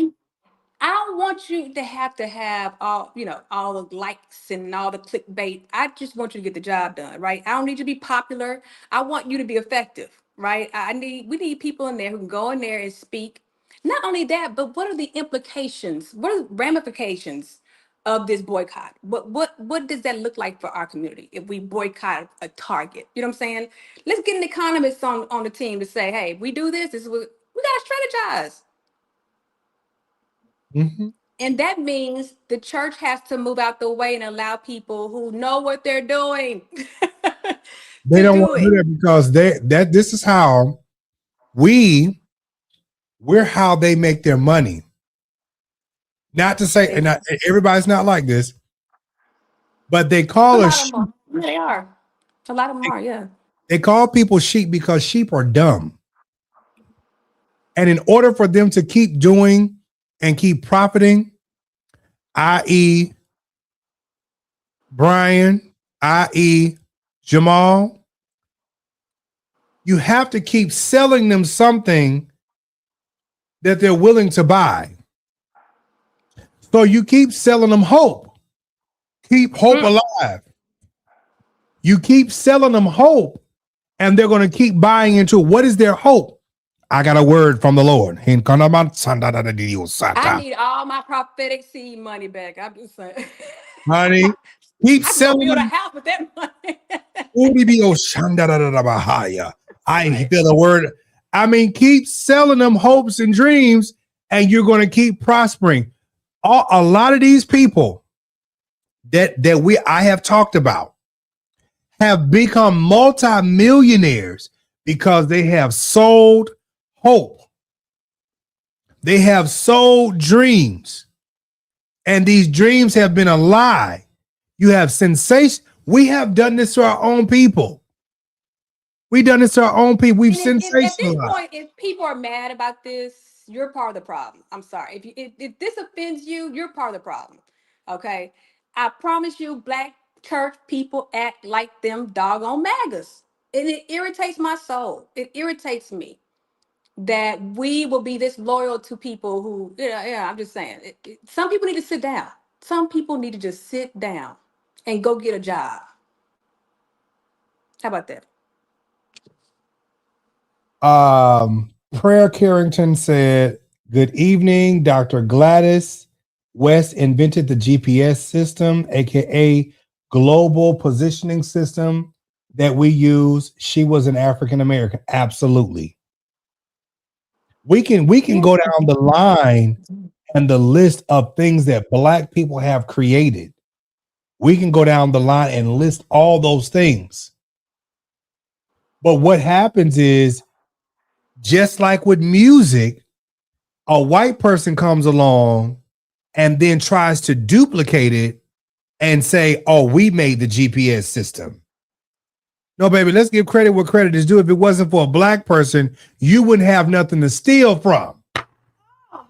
I don't want you to have all the likes and all the clickbait. I just want you to get the job done, right? I don't need you to be popular. I want you to be effective, right? We need people in there who can go in there and speak. Not only that, but what are the implications? What are the ramifications of this boycott? What does that look like for our community if we boycott a Target? You know what I'm saying? Let's get an economist on the team to say, hey, we do this. This is what we got to strategize. And that means the church has to move out the way and allow people who know what they're doing. They don't want to do that because this is how we We're how they make their money. Not to say, and everybody's not like this, but they call us sheep. They are. A lot of them are, yeah. They call people sheep because sheep are dumb. And in order for them to keep doing and keep profiting, i.e. Brian, i.e. Jamal, you have to keep selling them something that they're willing to buy. So you keep selling them hope. Keep hope alive. You keep selling them hope, and they're going to keep buying into what is their hope. I got a word from the Lord. I need all my prophetic seed money back. I'm just saying. Honey, keep I selling build a them. house with that money. I feel the word. I mean, keep selling them hopes and dreams, and you're going to keep prospering. A lot of these people that I have talked about have become multimillionaires because they have sold hope. They have sold dreams, and these dreams have been a lie. You have sensation. We have done this to our own people. We've done this to our own people. We've sensationalized. At this point, if people are mad about this, you're part of the problem. I'm sorry. If this offends you, you're part of the problem. Okay? I promise you, Black church people act like them doggone MAGAs. And it irritates my soul. It irritates me that we will be this loyal to people who, I'm just saying. Some people need to sit down. Some people need to just sit down and go get a job. How about that? Prayer Carrington said, "Good evening, Dr. Gladys West invented the GPS system, aka global positioning system that we use. She was an African American." Absolutely. We can go down the line and the list of things that Black people have created. We can go down the line and list all those things. But what happens is, just like with music, a white person comes along and then tries to duplicate it and say, oh, we made the GPS system. No, baby, let's give credit where credit is due. If it wasn't for a Black person, you wouldn't have nothing to steal from.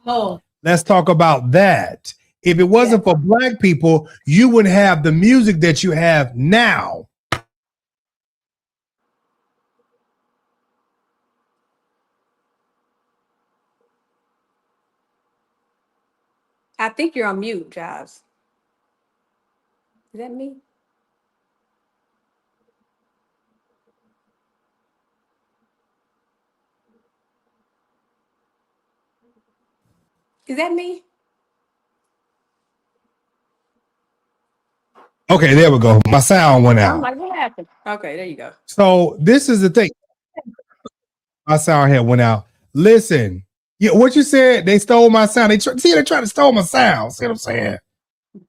Oh. Let's talk about that. If it wasn't for Black people, you wouldn't have the music that you have now. I think you're on mute, Jives. Is that me? Is that me? Okay, there we go. My sound went out. I'm like, what happened? Okay, there you go. So this is the thing. My sound had went out. Listen, what you said, they stole my sound. They try to steal my sound. See what I'm saying?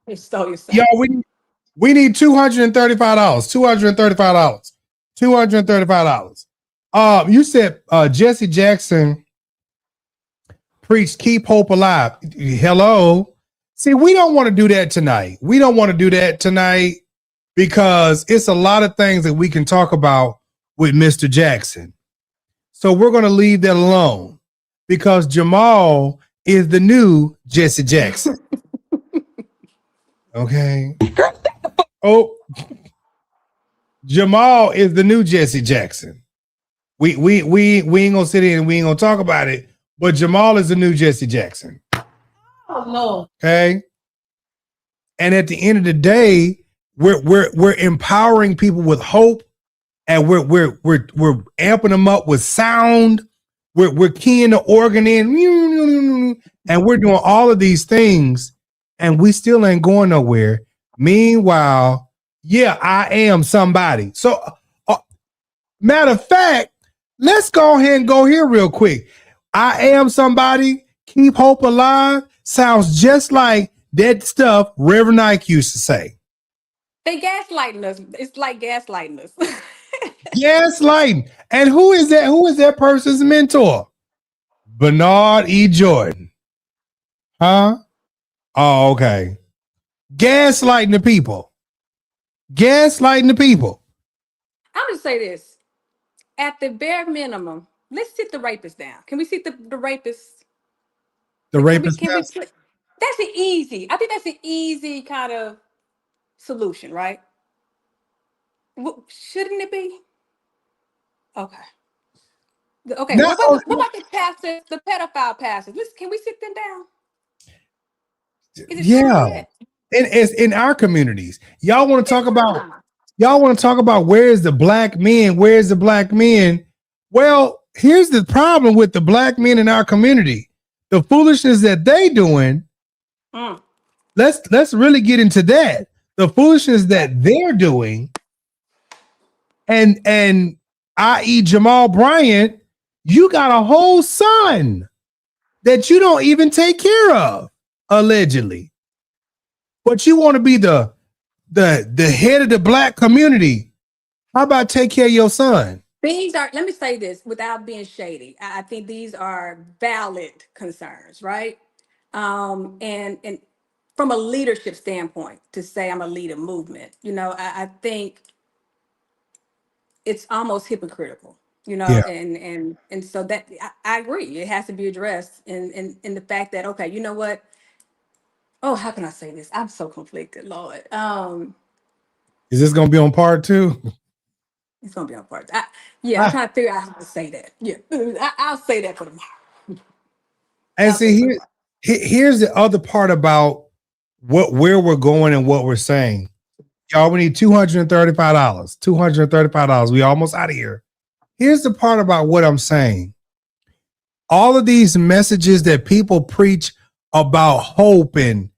They stole your sound. Y'all, we need $235. $235. $235. You said Jesse Jackson preached keep hope alive. Hello. See, we don't want to do that tonight. We don't want to do that tonight because it's a lot of things that we can talk about with Mr. Jackson. So we're going to leave that alone because Jamal is the new Jesse Jackson. Okay. Oh, Jamal is the new Jesse Jackson. We ain't gonna sit here and we ain't gonna talk about it, but Jamal is the new Jesse Jackson. Oh no. Okay. And at the end of the day, we're empowering people with hope, and we're amping them up with sound. We're keying the organ in, and we're doing all of these things, and we still ain't going nowhere. Meanwhile, yeah, I am somebody. So, matter of fact, let's go ahead and go here real quick. I am somebody. Keep hope alive. Sounds just like that stuff Reverend Ike used to say. They gaslighting us. It's like gaslighting us. Gaslighting. And who is that? Who is that person's mentor? Bernard E. Jordan. Huh? Oh, okay. Gaslighting the people. Gaslighting the people. I'm gonna say this. At the bare minimum, let's sit the rapist down. Can we sit the rapist? The rapist. Can we put, that's an easy. I think that's an easy kind of solution, right? Shouldn't it be? Okay. Okay. No, What about the pastors, the pedophile pastors? Can we sit them down? Is it time yeah. yet? And it's in our communities. Y'all want to talk about Time. where's the black men? Where's the black men? Well, here's the problem with the black men in our community. The foolishness that they doing. Let's really get into that. The foolishness that they're doing. And i.e. Jamal Bryant, you got a whole son that you don't even take care of, allegedly. But you want to be the head of the black community. How about take care of your son? These are, let me say this without being shady. I think these are valid concerns, right? And from a leadership standpoint, to say I'm a leader movement, I think it's almost hypocritical, Yeah. and so that I agree, it has to be addressed in the fact that, okay, you know what? Oh, how can I say this? I'm so conflicted, Lord. Is this gonna be on part 2? It's gonna be on part. I'm trying to figure out how to say that. Yeah, I'll say that for tomorrow. And see, here's the other part about where we're going and what we're saying. Y'all, we need $235. $235. We almost out of here. Here's the part about what I'm saying. All of these messages that people preach about hope and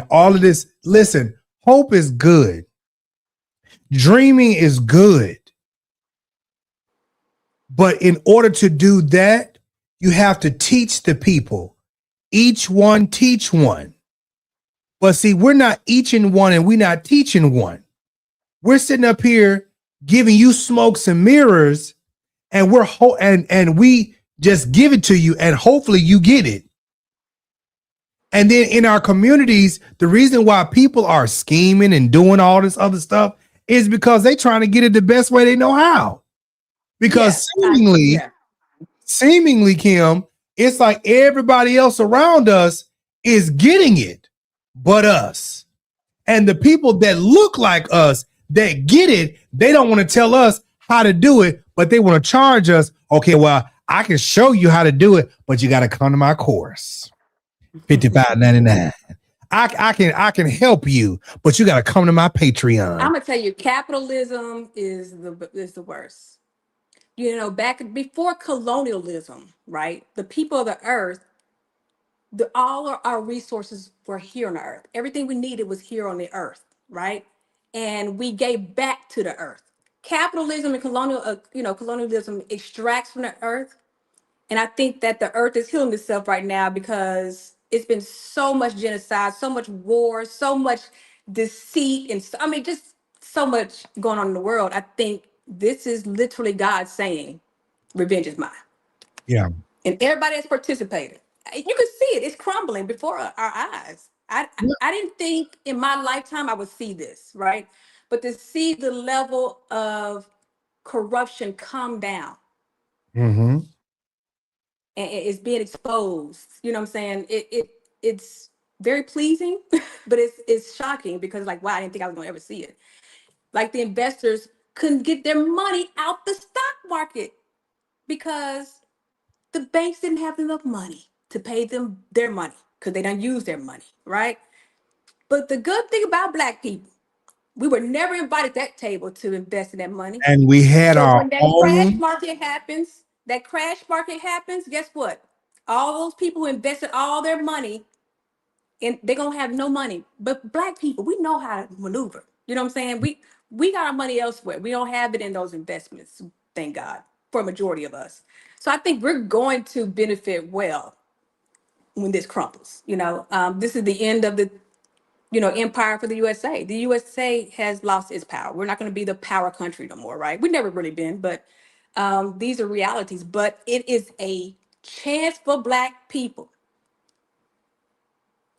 all of this. Listen, hope is good. Dreaming is good. But in order to do that, you have to teach the people. Each one teach one. But see, we're not eaching one and we're not teaching one. We're sitting up here giving you smokes and mirrors, and and we just give it to you, and hopefully you get it. And then in our communities, the reason why people are scheming and doing all this other stuff is because they're trying to get it the best way they know how. Because seemingly, Kym, it's like everybody else around us is getting it, but us. And the people that look like us that get it, they don't want to tell us how to do it, but they want to charge us. Okay, well, I can show you how to do it, but you got to come to my course. $55.99. I can help you, but you got to come to my Patreon. I'm gonna tell you, capitalism is the worst. Back before colonialism, right? The people of the earth, all of our resources were here on the earth. Everything we needed was here on the earth, right? And we gave back to the earth. Capitalism and colonialism extracts from the earth. And I think that the earth is healing itself right now because it's been so much genocide, so much war, so much deceit, and just so much going on in the world. I think this is literally God saying, revenge is mine. Yeah. And everybody has participated. You can see it. It's crumbling before our eyes. I didn't think in my lifetime I would see this, right? But to see the level of corruption come down. Mm-hmm. And it's being exposed. You know what I'm saying? It's very pleasing, but it's shocking because, like, wow, I didn't think I was gonna ever see it. Like, the investors couldn't get their money out the stock market because the banks didn't have enough money to pay them their money because they don't use their money, right? But the good thing about Black people, we were never invited to that table to invest in that money. And we had when that crash market happens, guess what? All those people who invested all their money, and they're gonna have no money. But Black people, we know how to maneuver. You know what I'm saying? We got our money elsewhere. We don't have it in those investments, thank God, for a majority of us. So I think we're going to benefit well when this crumbles. This is the end of the empire for the USA. The USA has lost its power. We're not going to be the power country no more, right? We've never really been, but these are realities. But it is a chance for Black people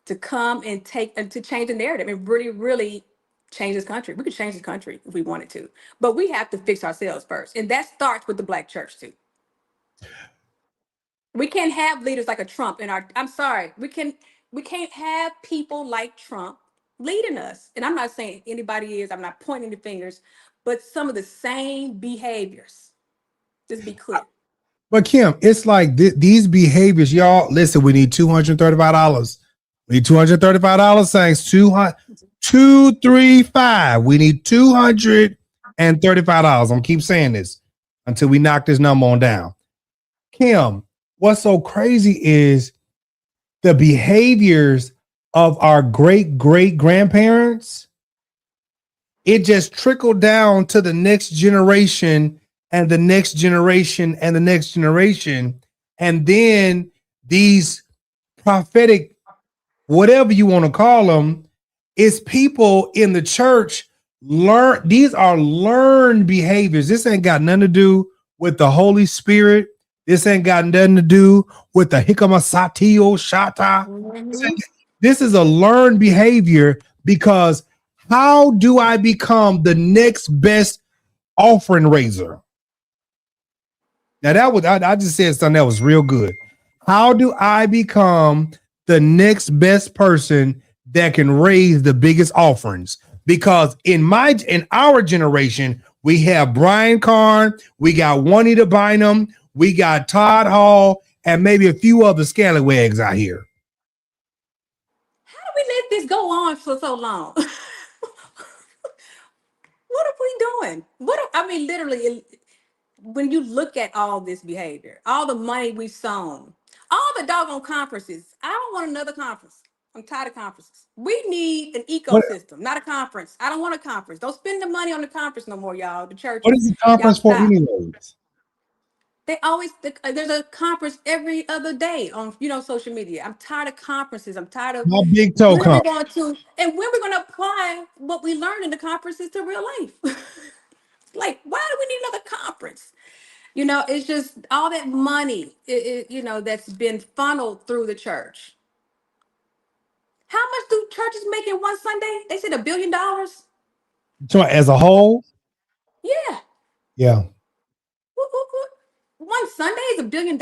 to come and take and to change the narrative and really, really change this country. We could change the country if we wanted to, but we have to fix ourselves first, and that starts with the Black church too. We can't have leaders like a Trump in our. I'm sorry, we can't have people like Trump leading us. And I'm not saying anybody is. I'm not pointing the fingers, but some of the same behaviors. Just be clear. But Kym, it's like these behaviors, y'all. Listen, we need $235. We need $235. Saying 235. We need $235. I'm gonna keep saying this until we knock this number on down. Kym, what's so crazy is the behaviors of our great grandparents. It just trickled down to the next generation and the next generation and the next generation. And then these prophetic, whatever you want to call them, is people in the church these are learned behaviors. This ain't got nothing to do with the Holy Spirit. This ain't got nothing to do with the hikamasatio shata. Mm-hmm. This is a learned behavior, because how do I become the next best offering raiser? Now that was I just said something that was real good. How do I become the next best person that can raise the biggest offerings? Because in our generation, we have Brian Carn, we got Juanita Bynum, we got Todd Hall, and maybe a few other scallywags out here. How do we let this go on for so long? What are we doing? Literally, when you look at all this behavior, all the money we've sown, all the doggone conferences, I don't want another conference. I'm tired of conferences. We need an ecosystem, not a conference. I don't want a conference. Don't spend the money on the conference no more, y'all. The churches. What is the conference for anyways? There's a conference every other day on social media. I'm tired of conferences. I'm tired of My big toe when conference. when we're going to apply what we learned in the conferences to real life. Like, why do we need another conference? It's just all that money, that's been funneled through the church. How much do churches make in one Sunday? They said $1 billion. So as a whole? Yeah. Yeah. One Sunday is $1 billion.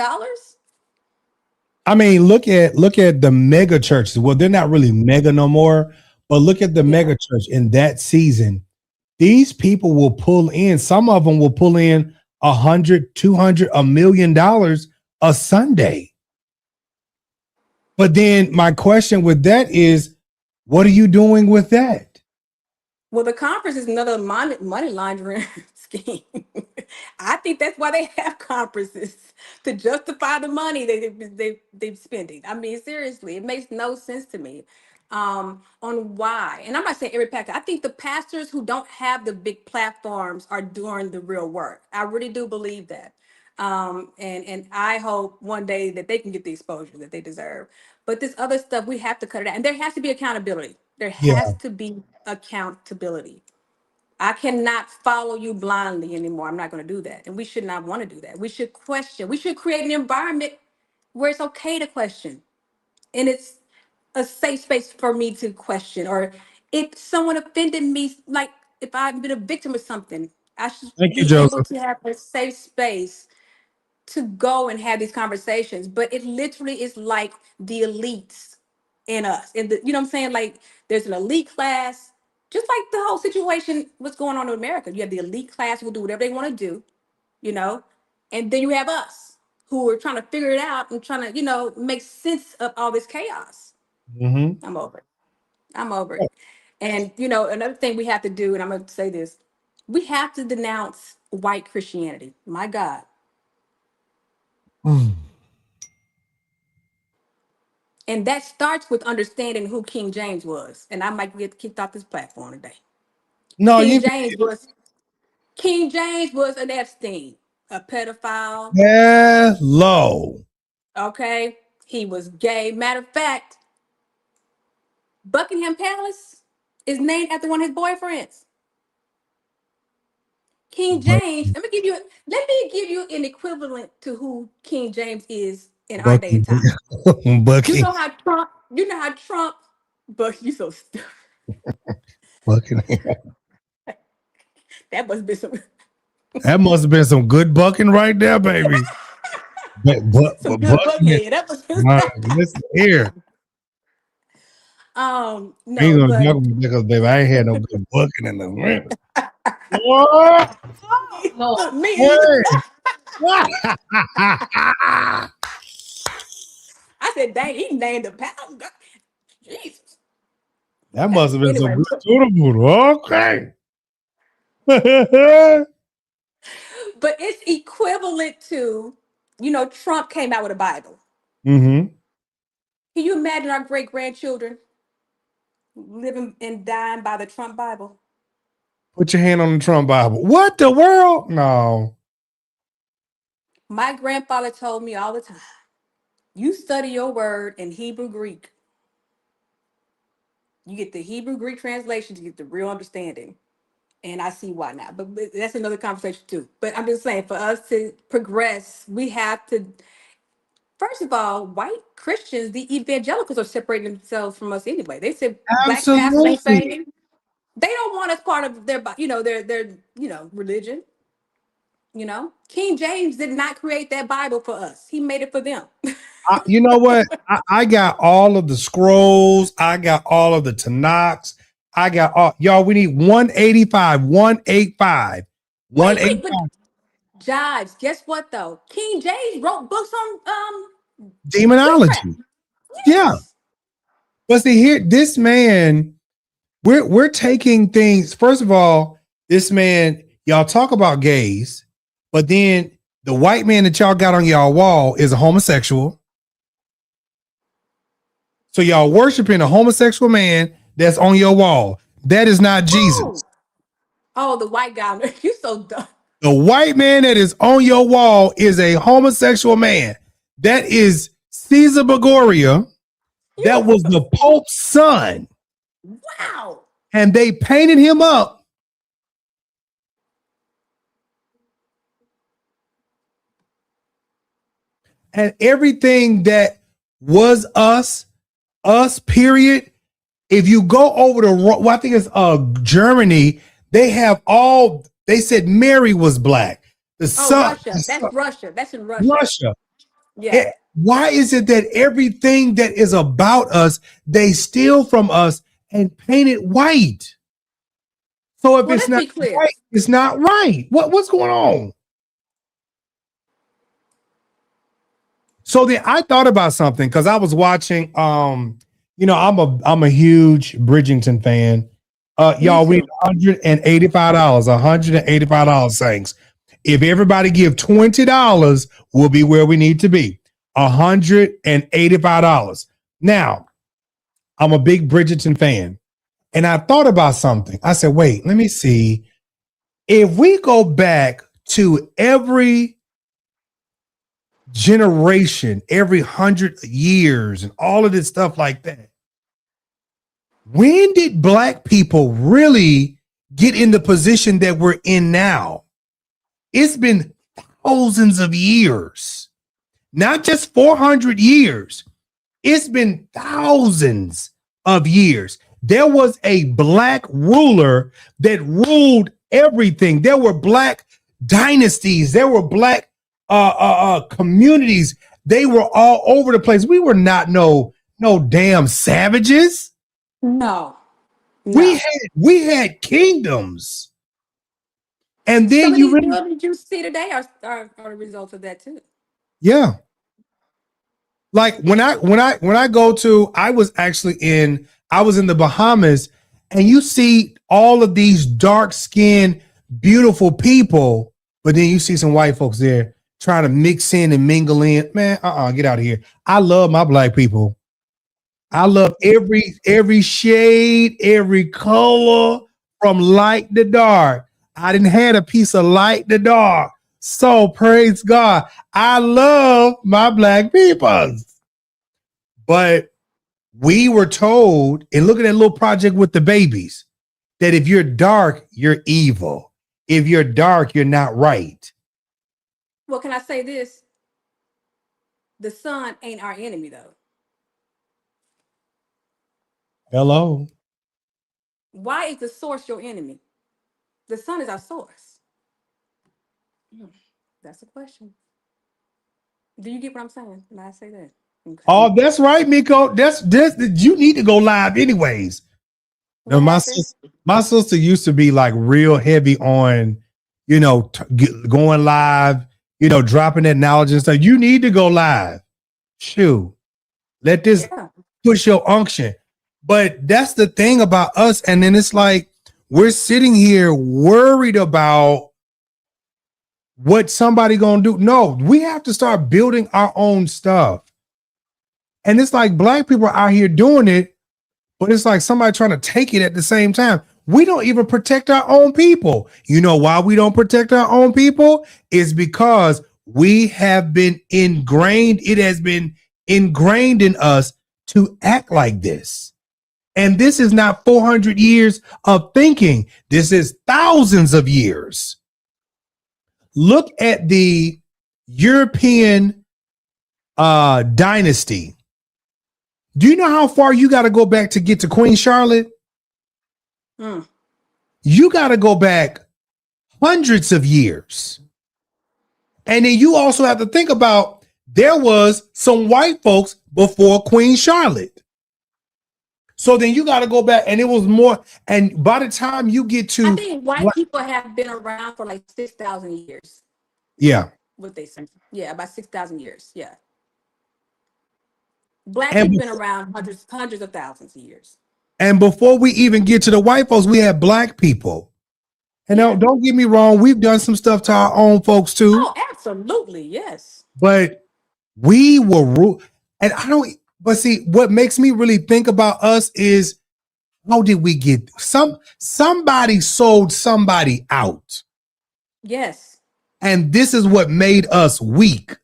I mean, look at the mega churches. Well, they're not really mega no more, but look at the mega church in that season. These people will pull in, some of them will pull in $100, $200, $1 million a Sunday. But then my question with that is, what are you doing with that? Well, the conference is another money laundering scheme. I think that's why they have conferences, to justify the money they're spending. I mean, seriously, it makes no sense to me on why. And I'm not saying every pastor. I think the pastors who don't have the big platforms are doing the real work. I really do believe that. And I hope one day that they can get the exposure that they deserve. But this other stuff, we have to cut it out. And there has to be accountability. There has to be accountability. I cannot follow you blindly anymore. I'm not going to do that. And we should not want to do that. We should question. We should create an environment where it's okay to question. And it's a safe space for me to question. Or if someone offended me, like if I've been a victim of something, I should be able to have a safe space to go and have these conversations. But it literally is like the elites in us. And you know what I'm saying? Like there's an elite class, just like the whole situation, what's going on in America. You have the elite class who will do whatever they want to do, and then you have us who are trying to figure it out and trying to, make sense of all this chaos. Mm-hmm. I'm over it. And, another thing we have to do, and I'm going to say this, we have to denounce white Christianity. My God. And that starts with understanding who King James was. And I might get kicked off this platform today. No, King James was an Epstein, a pedophile. Low. Okay. He was gay. Matter of fact, Buckingham Palace is named after one of his boyfriends. King James, let me give you an equivalent to who King James is in our day and time. Bucky. You know how Trump, but you so stupid. Bucking. That must be some That must have been some good bucking right there, baby. some good buck. Bucking. Yeah, that was Listen here. I ain't no, gonna but talk about because baby, I ain't had no good bucking in the winter. What? me either. I said, dang, he named a pound. Jesus. That must have been Anyway, some good tuna boodle. Okay. but it's equivalent to, Trump came out with a Bible. Mm-hmm. Can you imagine our great grandchildren living and dying by the Trump Bible? Put your hand on the Trump Bible. What the world? No. My grandfather told me all the time, you study your word in Hebrew Greek. You get the Hebrew Greek translation to get the real understanding. And I see why now. But that's another conversation too. But I'm just saying, for us to progress, we have to, first of all, white Christians, the evangelicals are separating themselves from us anyway. They said black pastors ain't Absolutely. saying they don't want us part of their, their religion. King James did not create that Bible for us. He made it for them. You know what? I got all of the scrolls. I got all of the Tanakhs. I got all y'all. We need 185, 185, Wait, 185. but Jives, guess what though? King James wrote books on Demonology. witchcraft. Yeah. Yes. But see here, this man, we're taking things. First of all, this man, y'all talk about gays, but then the white man that y'all got on y'all wall is a homosexual. So y'all worshiping a homosexual man that's on your wall. That is not Jesus. Oh, the white guy. You so dumb. The white man that is on your wall is a homosexual man. That is Caesar Borgia. That was the Pope's son. Wow. And they painted him up. And everything that was us, period. If you go over to, well, I think it's Germany, they said Mary was black. Russia. That's Russia. That's in Russia. Russia. Yeah. Why is it that everything that is about us, they steal from us and paint it white? So if it's not right, it's not right. What's going on? So then I thought about something because I was watching. I'm a huge Bridgerton fan. Y'all, we $185. $185 sayings. If everybody give $20, we'll be where we need to be. $185. Now, I'm a big Bridgerton fan. And I thought about something. I said, wait, let me see. If we go back to every generation, every 100 years, and all of this stuff like that, when did black people really get in the position that we're in now? It's been thousands of years, not just 400 years. It's been thousands of years. There was a black ruler that ruled everything. There were black dynasties. There were black communities. They were all over the place. We were not no damn savages. No. We had kingdoms. And then some of these buildings you see today are a result of that too. Yeah. Like when I go to, I was in the Bahamas, and you see all of these dark-skinned, beautiful people, but then you see some white folks there trying to mix in and mingle in. Man, get out of here. I love my black people. I love every shade, every color, from light to dark. I didn't had a piece of light to dark. So praise God. I love my black people. But we were told, and look at that little project with the babies, that if you're dark, you're evil. If you're dark, you're not right. Well, can I say this? the sun ain't our enemy though. Hello. Why is the source your enemy? The sun is our source. That's a question. Do you get what I'm saying when I say that? Okay. Oh, that's right, Miko. That's you need to go live anyways. No, my sister used to be like real heavy on, going live, dropping that knowledge and stuff. You need to go live. Shoot, let this push your unction. But that's the thing about us. And then it's like we're sitting here worried about what somebody gonna do. No, we have to start building our own stuff. And it's like Black people are out here doing it, but it's like somebody trying to take it at the same time. We don't even protect our own people. You know why we don't protect our own people? Is because we have been ingrained. It has been ingrained in us to act like this. And this is not 400 years of thinking. This is thousands of years. Look at the European dynasty. Do you know how far you got to go back to get to Queen Charlotte? You got to go back hundreds of years. And then you also have to think about there was some white folks before Queen Charlotte. So then you got to go back, and it was more. And by the time you get to, I think white people have been around for like 6,000 years. Yeah. What they say? Yeah, about 6,000 years. Yeah. Black people been around hundreds of thousands of years. And before we even get to the white folks, we had Black people. And now, don't get me wrong, we've done some stuff to our own folks too. Oh, absolutely, yes. But we were and I don't. But see, what makes me really think about us is how did we get somebody sold somebody out? Yes. And this is what made us weak.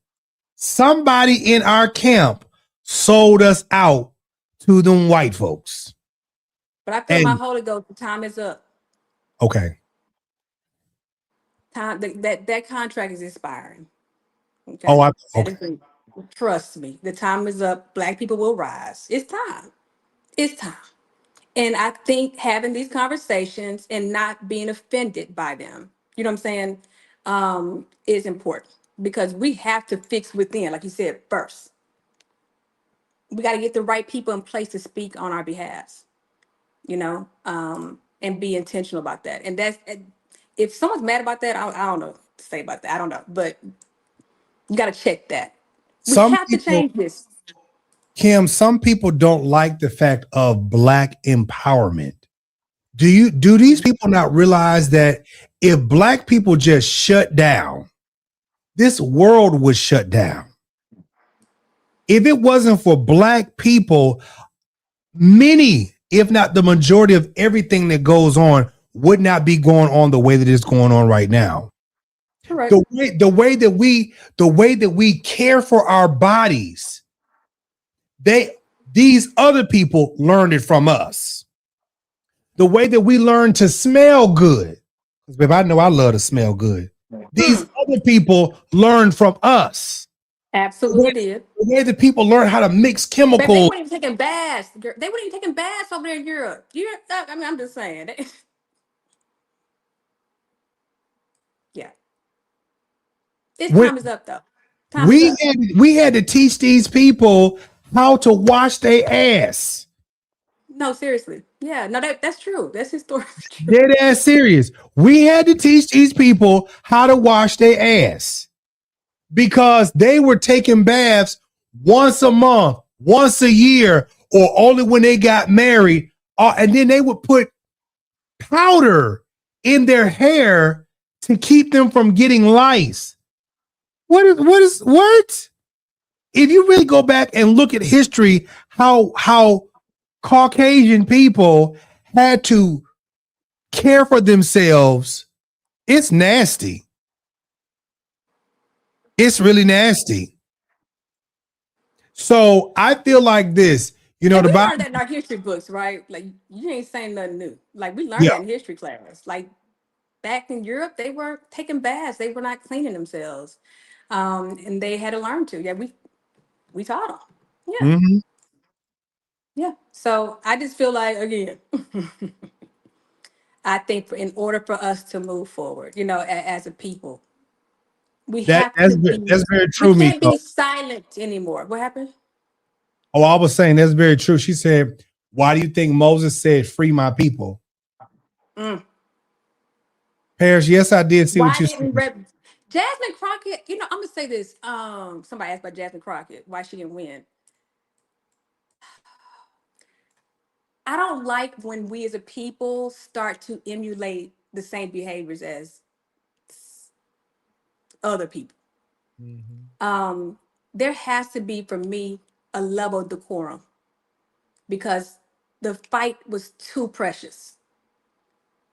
Somebody in our camp sold us out to them white folks. But I feel my Holy Ghost, the time is up. Okay. Time that contract is expiring. Okay. Oh, okay. Trust me, the time is up. Black people will rise. It's time. It's time. And I think having these conversations and not being offended by them, you know what I'm saying, is important because we have to fix within, like you said, first. We got to get the right people in place to speak on our behalf, and be intentional about that. And that's, if someone's mad about that, I don't know what to say about that. I don't know, but you got to check that. We have to change this. Kym, some people don't like the fact of Black empowerment. Do these people not realize that if Black people just shut down, this world would shut down? If it wasn't for Black people, many, if not the majority of everything that goes on would not be going on the way that it's going on right now. Correct. The way that we care for our bodies, these other people learned it from us. The way that we learn to smell good, because babe, I know I love to smell good. These other people learned from us. Absolutely did. The way that people learn how to mix chemicals. They weren't even taking baths. They weren't even taking baths over there in Europe. I'm just saying. Yeah. Time is up though. We had to teach these people how to wash their ass. No, seriously. Yeah, no, that's true. That's historically true. Dead ass serious. We had to teach these people how to wash their ass because they were taking baths once a month, once a year, or only when they got married. And then they would put powder in their hair to keep them from getting lice. What? If you really go back and look at history, how Caucasian people had to care for themselves, it's nasty. It's really nasty. So I feel like this, we learned that in our history books, right? Like you ain't saying nothing new. Like we learned that in history class. Like back in Europe, they weren't taking baths. They were not cleaning themselves. And they had to learn to. Yeah, We taught them. Yeah. Mm-hmm. Yeah. So I just feel like, again, I think in order for us to move forward, as a people, we have to be, That's very we true, can't Miko. be silent anymore. What happened? Oh, I was saying that's very true. She said, "Why do you think Moses said, 'Free my people'?" Mm. Paris, yes, I did see what Why you didn't said. Jasmine Crockett, I'm gonna say this. Somebody asked about Jasmine Crockett, why she didn't win. I don't like when we as a people start to emulate the same behaviors as other people. There has to be, for me, a level of decorum because the fight was too precious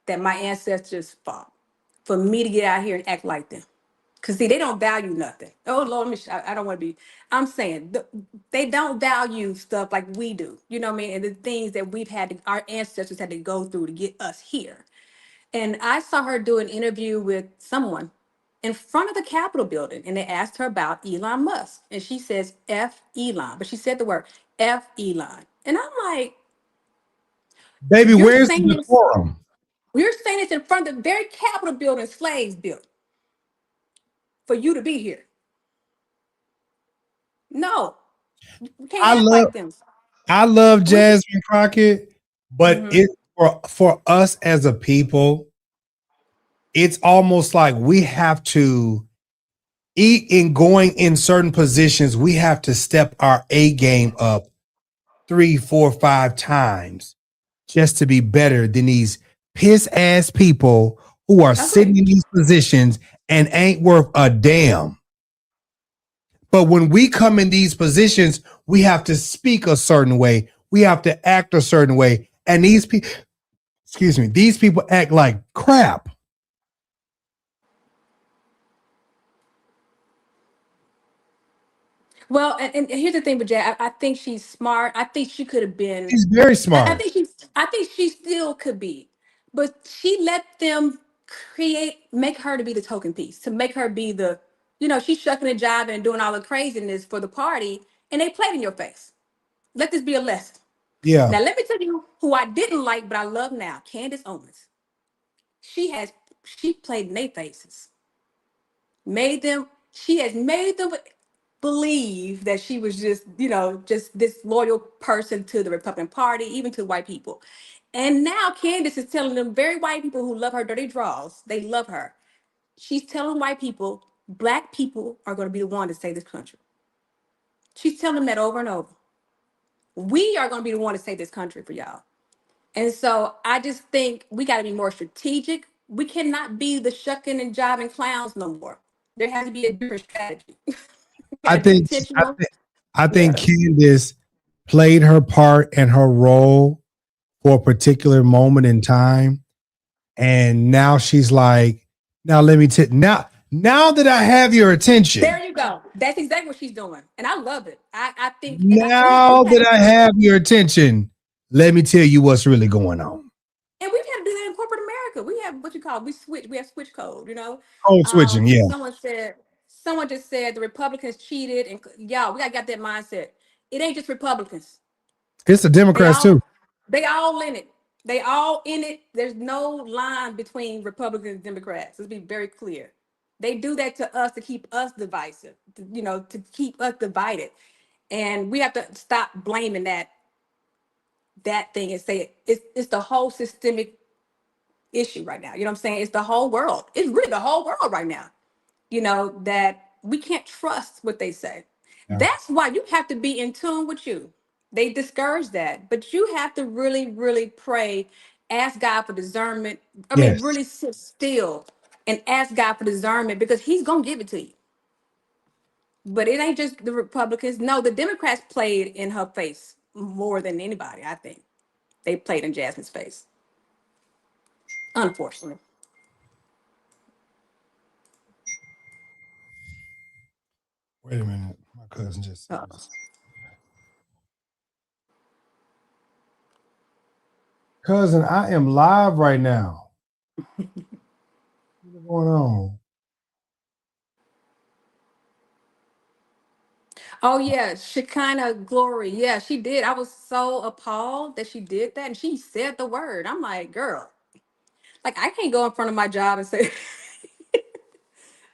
that my ancestors fought for me to get out here and act like them. Because, see, they don't value nothing. Oh, Lord, I don't want to be. I'm saying they don't value stuff like we do. You know what I mean? And the things that our ancestors had to go through to get us here. And I saw her do an interview with someone in front of the Capitol building, and they asked her about Elon Musk. And she says, F Elon. But she said the word F Elon. And I'm like, Baby, you're where's the saying this, decorum? you're saying this in front of the very Capitol building slaves built for you to be here. No, you I can't act love like them. I love We, Jasmine Crockett, but Mhm. it for us as a people, it's almost like we have to eat in going in certain positions, we have to step our A game up 3, 4, 5 times just to be better than these piss ass people who are sitting Agree. in these positions and ain't worth a damn. But when we come in these positions, we have to speak a certain way. We have to act a certain way. And these people, excuse me, these people act like crap. Well, and here's the thing with Jay. I think she's smart. I think she could have been. He's very I smart. think she still could be, but she let them make her to be the token piece, to make her be the, she's shucking and jiving and doing all the craziness for the party, and they played in your face. Let this be a lesson. Yeah. Now, let me tell you who I didn't like, but I love now. Candace Owens. She played in their faces, she has made them believe that she was just this loyal person to the Republican Party, even to white people. And now Candace is telling them very white people who love her dirty draws, they love her. She's telling white people, black people are going to be the one to save this country. She's telling them that over and over. We are going to be the one to save this country for y'all. And so I just think we got to be more strategic. We cannot be the shucking and jiving clowns no more. There has to be a different strategy. Got I to be think I intentional. think I think Yeah. Candace played her part and her role for a particular moment in time. And now she's like, now let me now that I have your attention, There you go. That's exactly what she's doing. And I love it. I think, now we've had that to I do that. have your attention, let me tell you what's really going on. And we've had to do that in corporate America. We have what you call, we have switch code. Code switching, yeah. Someone just said the Republicans cheated, and y'all, we gotta get that mindset. It ain't just Republicans. It's the They Democrats all too. they all in it. They all in it. There's no line between Republicans and Democrats. Let's be very clear. They do that to us to keep us divisive, to keep us divided. And we have to stop blaming that thing and say it's the whole systemic issue right now. You know what I'm saying? It's the whole world. It's really the whole world right now. That we can't trust what they say. Yeah. That's why you have to be in tune with you. They discourage that, but you have to really, really pray, ask God for discernment. I mean, Yes. really sit still and ask God for discernment because He's gonna give it to you. But it ain't just the Republicans. No, the Democrats played in her face more than anybody, I think. They played in Jasmine's face, unfortunately. Wait a minute. My cousin just said Uh, this. Cousin, I am live right now. What's going on? Oh yeah, Shekinah Glory. Yeah, she did. I was so appalled that she did that, and she said the word. I'm like, girl, like I can't go in front of my job and say,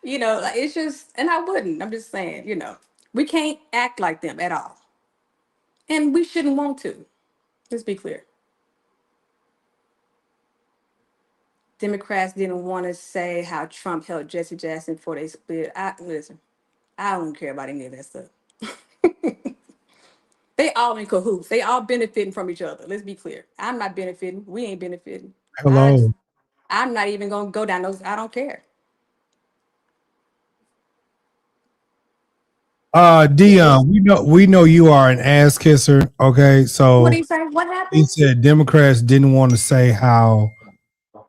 like it's just, and I wouldn't. I'm just saying, we can't act like them at all, and we shouldn't want to. Let's be clear. Democrats didn't want to say how Trump helped Jesse Jackson before they split. Listen, I don't care about any of that stuff. They all in cahoots. They all benefiting from each other. Let's be clear. I'm not benefiting. We ain't benefiting. Hello. I'm not even gonna go down those. I don't care. Yes. Dion, we know you are an ass kisser. Okay, What do so you say? What he happened? said Democrats didn't want to say how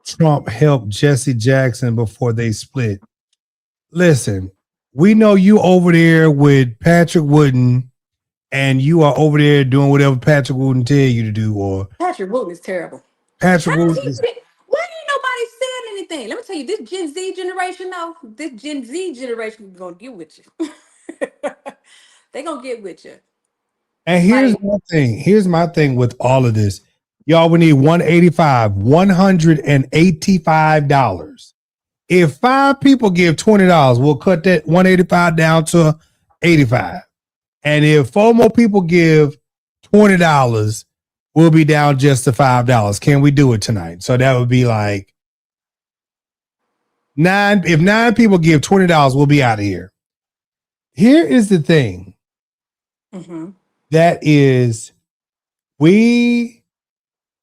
Trump helped Jesse Jackson before they split. Listen, we know you over there with Patrick Wooden, and you are over there doing whatever Patrick Wooden tell you to do, or Patrick Wooten is terrible. Patrick How did Wooden he is. fit? Why ain't nobody said anything? Let me tell you, this Gen Z generation, though, this Gen Z generation is gonna get with you. They gonna get with you. And here's Like, my thing. Here's my thing with all of this. Y'all, we need 185, $185. If 5 people give $20, we'll cut that 185 down to 85. And if 4 more people give $20, we'll be down just to $5. Can we do it tonight? So that would be like 9. If 9 people give $20, we'll be out of here. Here is the thing. That is, we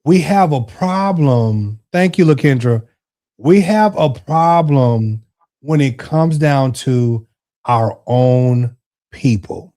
have a problem. Thank you, LaKendra. We have a problem when it comes down to our own people.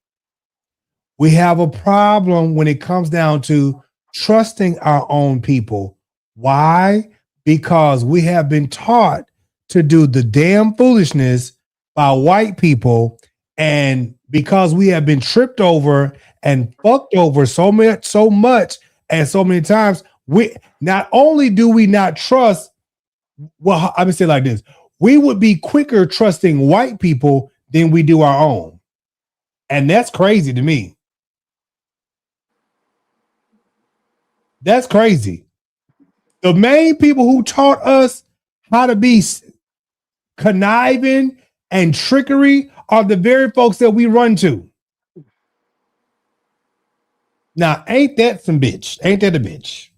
We have a problem when it comes down to trusting our own people. Why? Because we have been taught to do the damn foolishness by white people, and because we have been tripped over and fucked over so much and so many times, we not only do we not trust, well, I'm gonna say it like this: we would be quicker trusting white people than we do our own. And that's crazy to me. That's crazy. The main people who taught us how to be conniving and trickery are the very folks that we run to. Now, ain't that some bitch? Ain't that a bitch?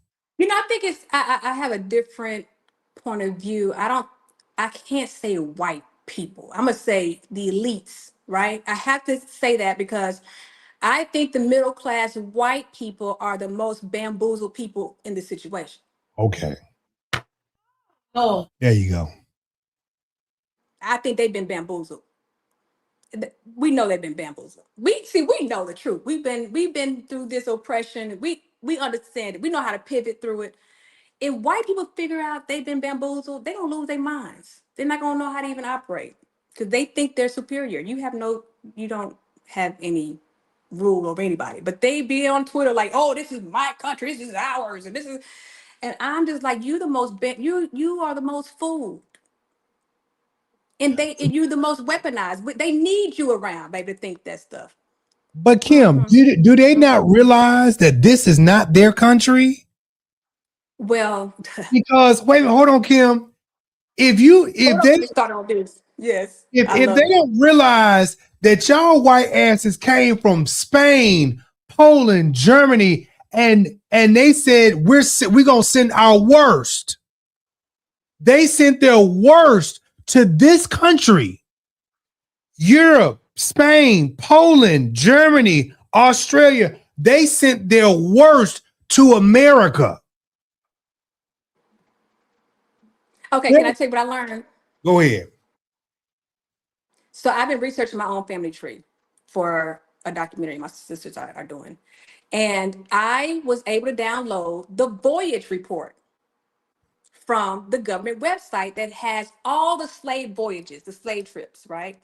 I think it's I have a different point of view. I can't say white people. I'm gonna say the elites, right? I have to say that because I think the middle class white people are the most bamboozled people in the situation. Okay. Oh, There you go. I think they've been bamboozled. We know they've been bamboozled. We know the truth. We've been through this oppression. We understand it. We know how to pivot through it. If white people figure out they've been bamboozled, they're gonna lose their minds. They're not gonna know how to even operate because they think they're superior. You don't have any rule over anybody. But they be on Twitter like, "Oh, this is my country. This is ours," and I'm just like, you are the most fooled, and you're the most weaponized. But they need you around, baby, to think that stuff. But Kym, do they not realize that this is not their country? Well, Because wait, hold on, Kym. If hold on, let me start on this. Yes, I if love they it. don't realize that y'all white asses came from Spain, Poland, Germany, and they said we're gonna send our worst. They sent their worst to this country. Europe, Spain, Poland, Germany, Australia. They sent their worst to America. Okay, can I tell you what I learned? Go ahead. So I've been researching my own family tree for a documentary my sisters are doing. And I was able to download the voyage report from the government website that has all the slave voyages, the slave trips, right?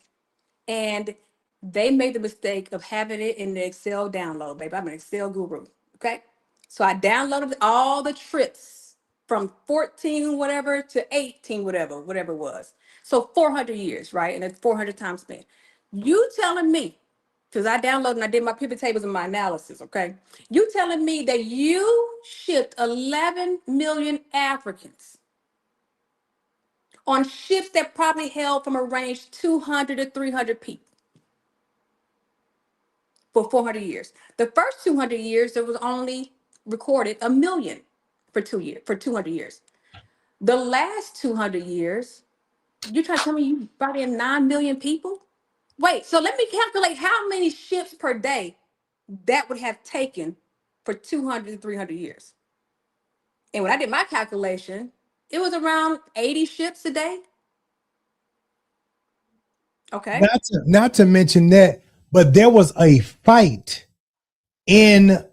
And they made the mistake of having it in the Excel download, baby. I'm an Excel guru. Okay. So I downloaded all the trips from 14 whatever to 18 whatever it was. So 400 years, right? And it's 400 times spent. You telling me because I downloaded and I did my pivot tables and my analysis, okay? You telling me that you shipped 11 million Africans on ships that probably held from a range 200 to 300 people for 400 years. The first 200 years, there was only recorded a million for 200 years. The last 200 years, you trying to tell me you brought in 9 million people? Wait, so let me calculate how many ships per day that would have taken for 200 to 300 years. And when I did my calculation, it was around 80 ships a day. Okay. Not to mention that, but there was a fight in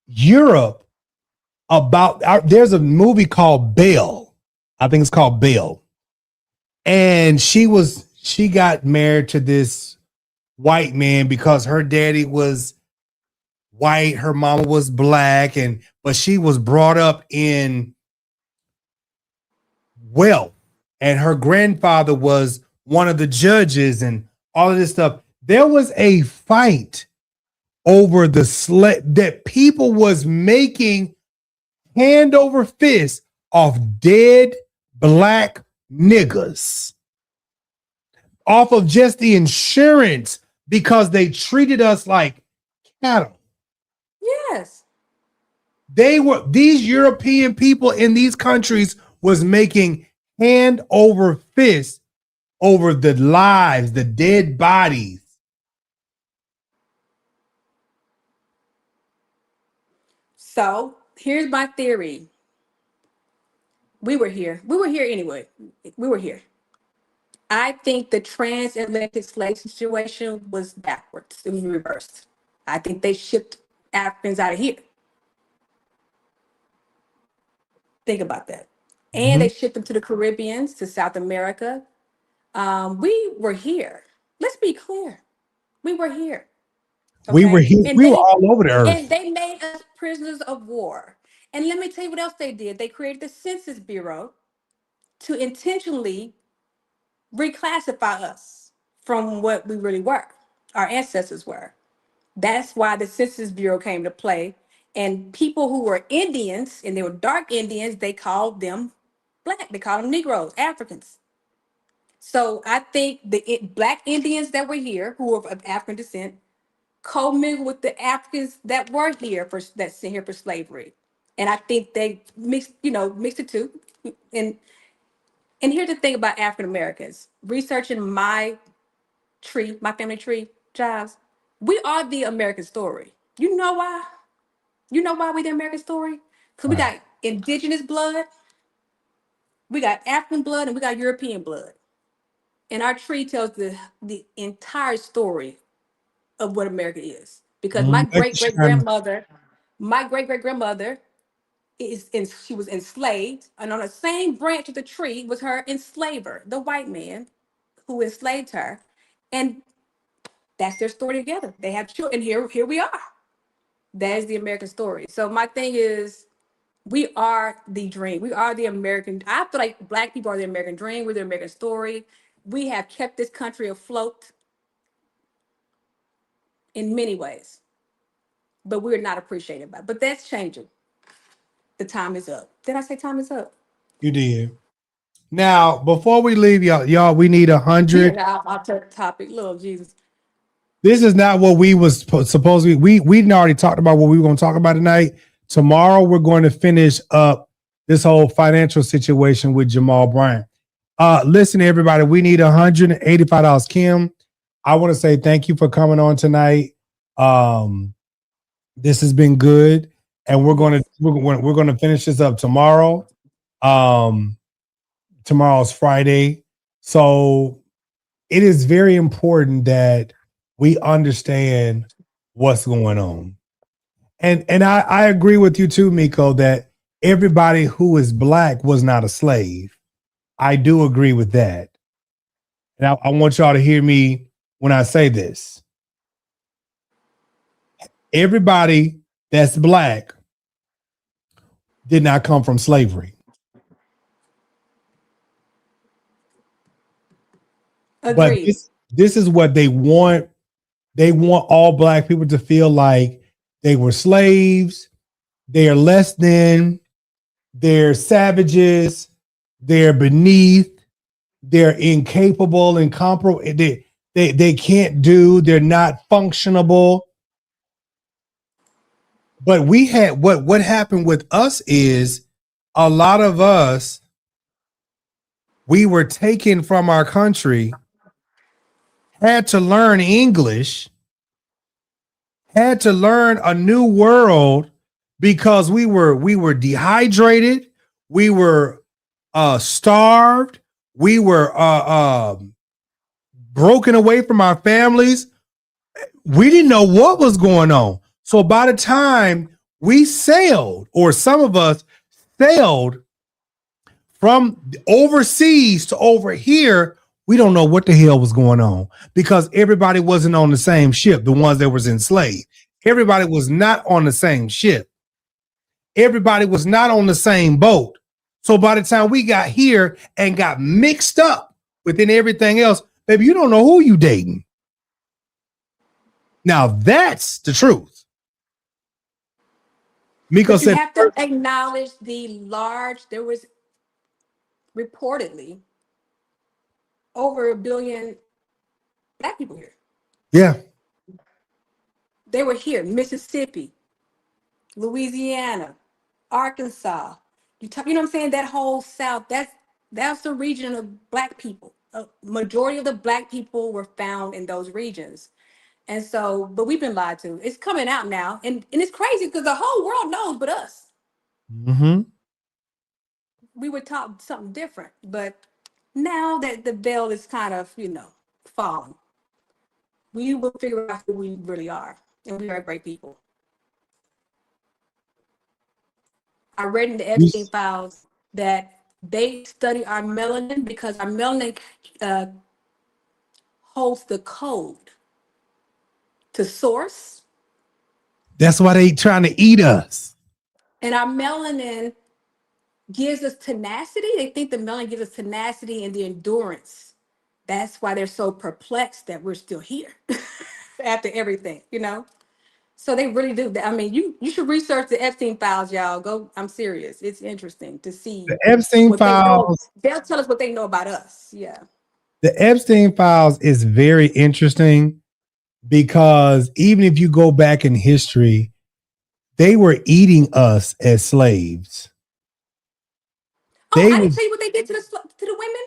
Europe about there's a movie called Belle. I think it's called Belle. And she got married to this white man because her daddy was white, her mama was black, but she was brought up in wealth, and her grandfather was one of the judges and all of this stuff. There was a fight over the that people was making hand over fist off dead black niggas off of just the insurance because they treated us like cattle. Yes. These European people in these countries was making hand over fist over the lives, the dead bodies. So here's my theory. We were here. We were here anyway. We were here. I think the transatlantic slave situation was backwards. It was reversed. I think they shipped Africans out of here. Think about that. And they shipped them to the Caribbeans, to South America. We were here. Let's be clear. We were here. We were here. And we were all over the earth. And they made us prisoners of war. And let me tell you what else they did. They created the Census Bureau to intentionally reclassify us from what we really were, our ancestors were. That's why the Census Bureau came to play. And people who were Indians, and they were dark Indians, they called them black. They called them Negroes, Africans. So I think the black Indians that were here, who were of African descent, co-mingled with the Africans that were here that's here for slavery. And I think they mixed the two. And here's the thing about African Americans. Researching my family tree, Jives, we are the American story. You know why? You know why we the American story? Because we got indigenous blood, we got African blood, and we got European blood. And our tree tells the entire story of what America is. Because my great great grandmother she was enslaved, and on the same branch of the tree was her enslaver, the white man who enslaved her, and that's their story together. They have children. And here we are. That is the American story. So my thing is, we are the dream. We are the American. I feel like black people are the American dream. We're the American story. We have kept this country afloat in many ways, but we're not appreciated by it. But that's changing. The time is up. Did I say time is up? You did. Now, before we leave, y'all, we need 100. Yeah, I'll take the topic. Lord Jesus. This is not what we was supposed to be. We'd already talked about what we were going to talk about tonight. Tomorrow, we're going to finish up this whole financial situation with Jamal Bryant. Listen, everybody, we need $185. Kym, I want to say thank you for coming on tonight. This has been good, and we're going to finish this up tomorrow. Tomorrow's Friday, so it is very important that we understand what's going on. And I agree with you too, Miko, that everybody who is black was not a slave. I do agree with that. And I want y'all to hear me when I say this. Everybody that's black did not come from slavery. Agreed. But this is what they want They want all black people to feel like they were slaves, they are less than, they're savages, they're beneath, they're incapable, incomparable. They can't do, they're not functionable. But we had what happened with us is a lot of us, we were taken from our country, had to learn English, had to learn a new world because we were dehydrated, we were starved, we were broken away from our families. We didn't know what was going on. So by the time we sailed, or some of us sailed from overseas to over here, we don't know what the hell was going on because everybody wasn't on the same ship. The ones that was enslaved, everybody was not on the same ship. Everybody was not on the same boat. So by the time we got here and got mixed up within everything else, baby, you don't know who you dating. Now that's the truth. Miko But you said, have to acknowledge there was reportedly over 1 billion black people here. yeah, They were here, Mississippi, Louisiana, Arkansas. You know what I'm saying? That whole South, that's the region of black people. A majority of the black people were found in those regions. And so, but we've been lied to. It's coming out now. And it's crazy because the whole world knows but us. mm-hmm. We were taught something different. But now that the veil is kind of, falling, we will figure out who we really are. And we are great people. I read in the Epstein files that they study our melanin because our melanin holds the code to source. That's why they trying to eat us. And our melanin gives us tenacity. They think the melanin gives us tenacity and the endurance. That's why they're so perplexed that we're still here after everything, So they really do. I mean, you should research the Epstein files, y'all. Go. I'm serious. It's interesting to see The Epstein what they know. files. They'll tell us what they know about us. Yeah. The Epstein files is very interesting because even if you go back in history, they were eating us as slaves. Oh, I didn't tell you what they did to the women.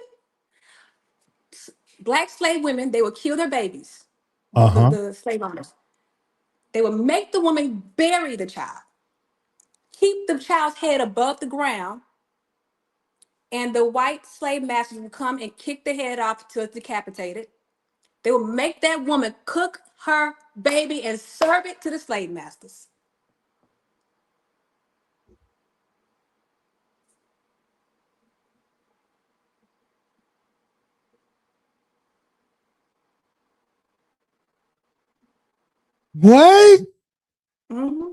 Black slave women, they would kill their babies. The slave owners. They would make the woman bury the child, keep the child's head above the ground, and the white slave masters would come and kick the head off until it's decapitated. They would make that woman cook her baby and serve it to the slave masters. What? Mm-hmm.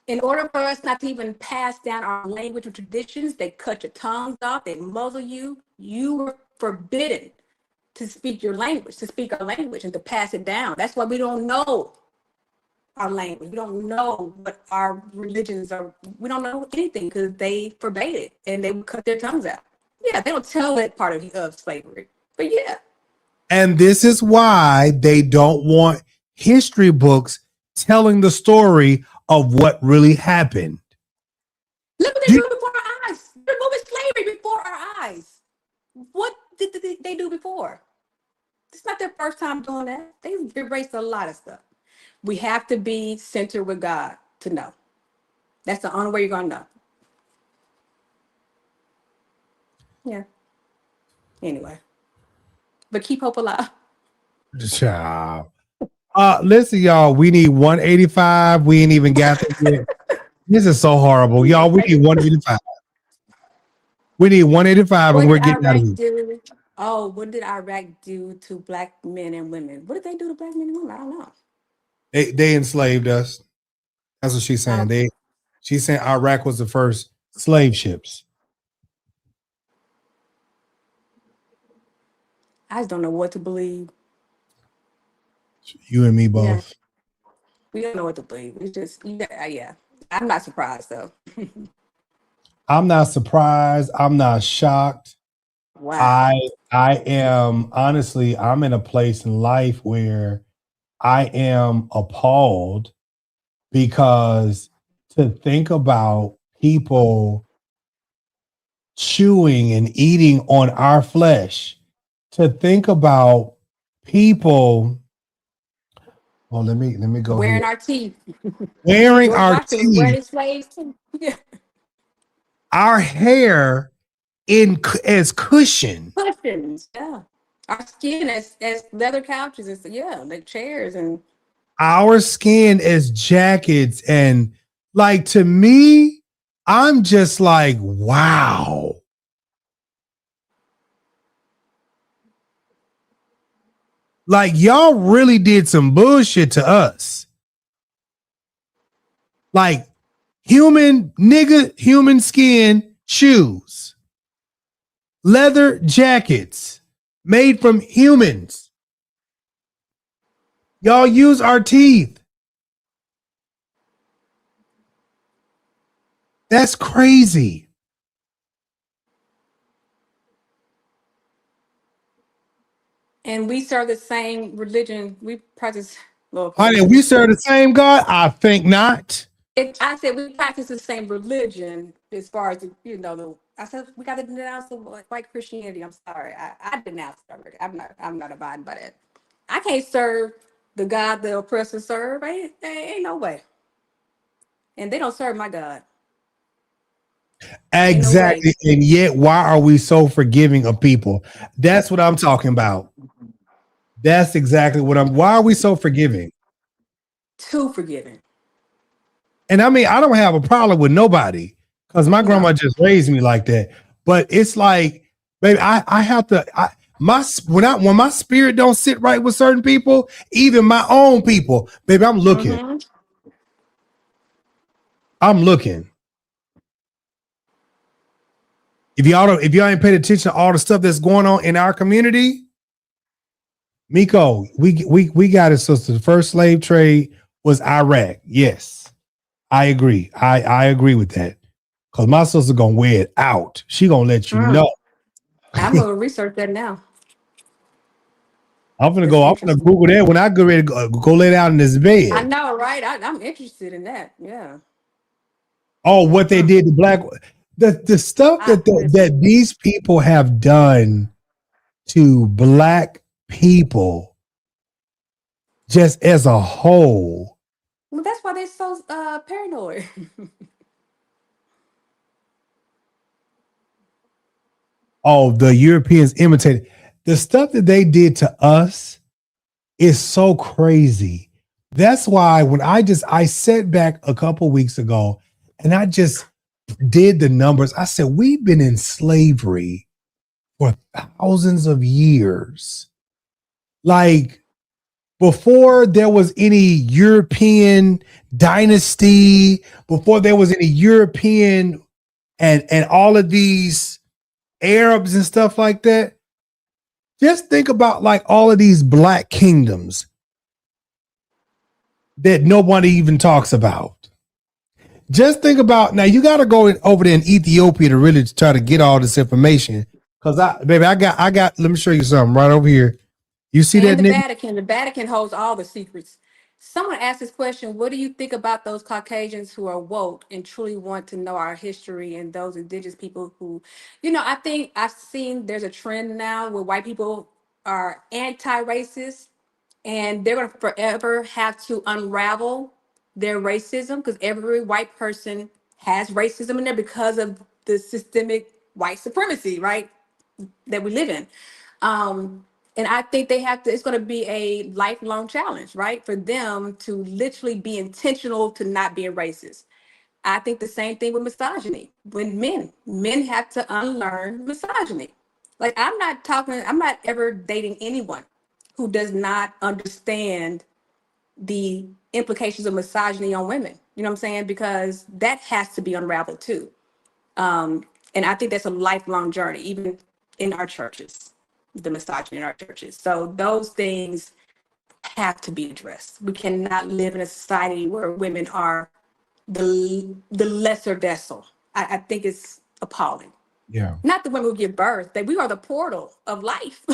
In order for us not to even pass down our language and traditions, they cut your tongues off, they muzzle you. You were forbidden to speak your language, to speak our language and to pass it down. That's why we don't know our language. We don't know what our religions are. We don't know anything because they forbade it and they would cut their tongues out. Yeah, they don't tell that part of slavery, but yeah. And this is why they don't want history books telling the story of what really happened. Look what they do before our eyes. They're moving slavery before our eyes. What did they do before? It's not their first time doing that. They've erased a lot of stuff. We have to be centered with God to know. That's the only way you're going to know. Yeah. Anyway. But keep hope alive. Child. Listen, y'all, we need 185. We ain't even got it yet. This is so horrible. Y'all, we need 185. We need 185 and we're getting out of here. What did Iraq do to black men and women? What did they do to black men and women? I don't know. They enslaved us. That's what she's saying. She's saying Iraq was the first slave ships. I just don't know what to believe. You and me Yeah, both. we don't know what to believe. It's just, yeah. I'm not surprised though. I'm not surprised. I'm not shocked. Wow. I am honestly, I'm in a place in life where I am appalled because to think about people chewing and eating on our flesh, to think about people, well, let me go here. Wearing our teeth. Wearing George our Washington was wearing teeth, his slaves too. Yeah. our hair as cushion. Cushions. Yeah. Our skin as leather couches and yeah, like chairs and Our skin as jackets. And like to me, I'm just like, wow. Like y'all really did some bullshit to us. Like human skin shoes, leather jackets made from humans. Y'all use our teeth. That's crazy. we serve the same religion. We practice well, Honey, we we serve the same God? I think not. I said we practice the same religion as far as I said we got to denounce the white Christianity. I'm sorry, I denounce it already. I'm not abiding by that. I can't serve the God the oppressor serve. Ain't no way. And they don't serve my God. Ain't no way. Exactly. And yet, why are we so forgiving of people? That's what I'm talking about. That's exactly what why are we so forgiving? Too forgiving. And I mean, I don't have a problem with nobody because my grandma No. just raised me like that. But it's like, baby, I have to when my spirit don't sit right with certain people, even my own people, baby, I'm looking. Mm-hmm. I'm looking. If y'all ain't paid attention to all the stuff that's going on in our community, Miko, we got it, sister. The first slave trade was Iraq. Yes, I agree. I agree with that. Cause my sister gonna wear it out. She gonna let you know. I'm gonna research that now. I'm gonna That's go. I'm gonna interesting. Google that when I get ready to go lay down in this I bed. know, right? I'm interested in that. Yeah. Oh, what they did to black, the stuff that Listen. these people have done to black people, just as a whole. Well, that's why they're so paranoid. Oh, the Europeans imitated the stuff that they did to us is so crazy. That's why when I sat back a couple weeks ago and I just did the numbers. I said we've been in slavery for thousands of years. Like before there was any European dynasty, before there was any European and all of these Arabs and stuff like that. Just think about like all of these black kingdoms that nobody even talks about. Just think about now. You got to go over there in Ethiopia to really try to get all this information. Cause I got. Let me show you something right over here. You see that, And the nigga? Vatican. The Vatican holds all the secrets. Someone asked this question: what do you think about those Caucasians who are woke and truly want to know our history, and those indigenous people who, I think I've seen there's a trend now where white people are anti-racist and they're going to forever have to unravel their racism because every white person has racism in there because of the systemic white supremacy, right? That we live in. And I think they have to, it's going to be a lifelong challenge, right? For them to literally be intentional to not being racist. I think the same thing with misogyny. When men have to unlearn misogyny. Like I'm not ever dating anyone who does not understand the implications of misogyny on women. You know what I'm saying? Because that has to be unraveled too. And I think that's a lifelong journey, even in our churches, the misogyny in our churches. So those things have to be addressed. We cannot live in a society where women are the lesser vessel. I think it's appalling. Yeah, Not the women who give birth, that we are the portal of life.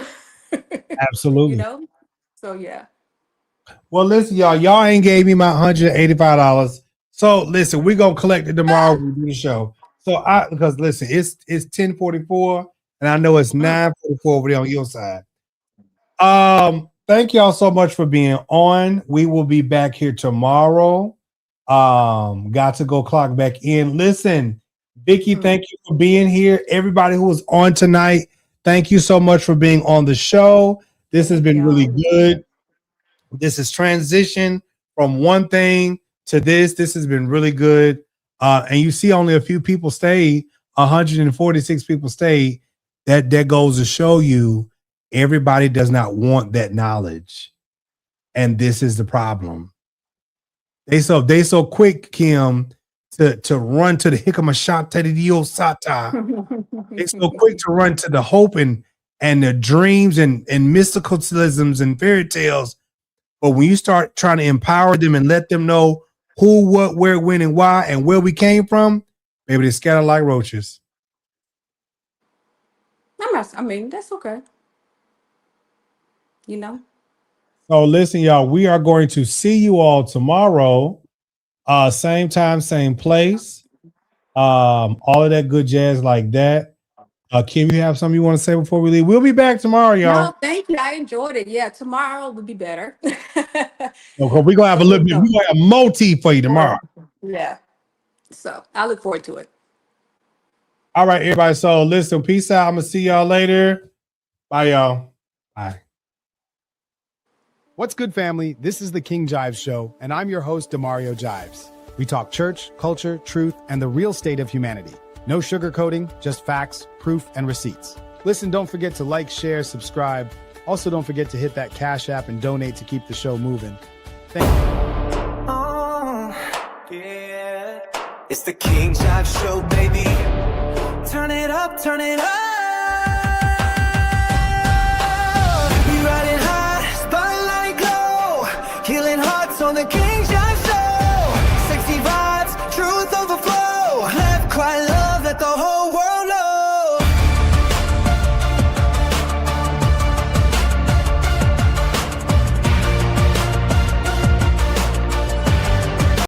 You absolutely. know? So yeah. Well, listen, y'all ain't gave me my $185. So listen, we're gonna collect it tomorrow when we do the show. So because listen, it's 10:44 and I know it's 9:44 over there on your side. Thank y'all so much for being on. We will be back here tomorrow. Got to go clock back in. Listen, Vicky, thank you for being here. Everybody who was on tonight, thank you so much for being on the show. This has been really good. This is transition from one thing to this. This has been really good. And you see only a few people stayed, 146 people stayed. That goes to show you everybody does not want that knowledge. And this is the problem. They so quick, Kym, to run to the hikamashata the sata. They so quick to run to the hope and the dreams and mysticalisms and fairy tales. But when you start trying to empower them and let them know who, what, where, when, and why, and where we came from, maybe they scatter like roaches. I mean, that's okay. You know? So listen, y'all, we are going to see you all tomorrow. Same time, same place. All of that good jazz like that. Kym, you have something you want to say before we leave? We'll be back tomorrow, y'all. No, thank you. I enjoyed it. Yeah, tomorrow will be better. We're gonna have a little bit, we're gonna have multi for you tomorrow. Yeah. So I look forward to it. All right, everybody. So listen, peace out. I'm gonna see y'all later. Bye, y'all. Bye. What's good, family? This is the King Jives Show, and I'm your host, Demario Jives. We talk church, culture, truth, and the real state of humanity. No sugarcoating, just facts, proof, and receipts. Listen, don't forget to like, share, subscribe. Also, don't forget to hit that Cash App and donate to keep the show moving. Thank you. Oh, yeah. It's the King Jives Show, baby. Turn it up, turn it up. We riding high, spotlight glow. Healing hearts on the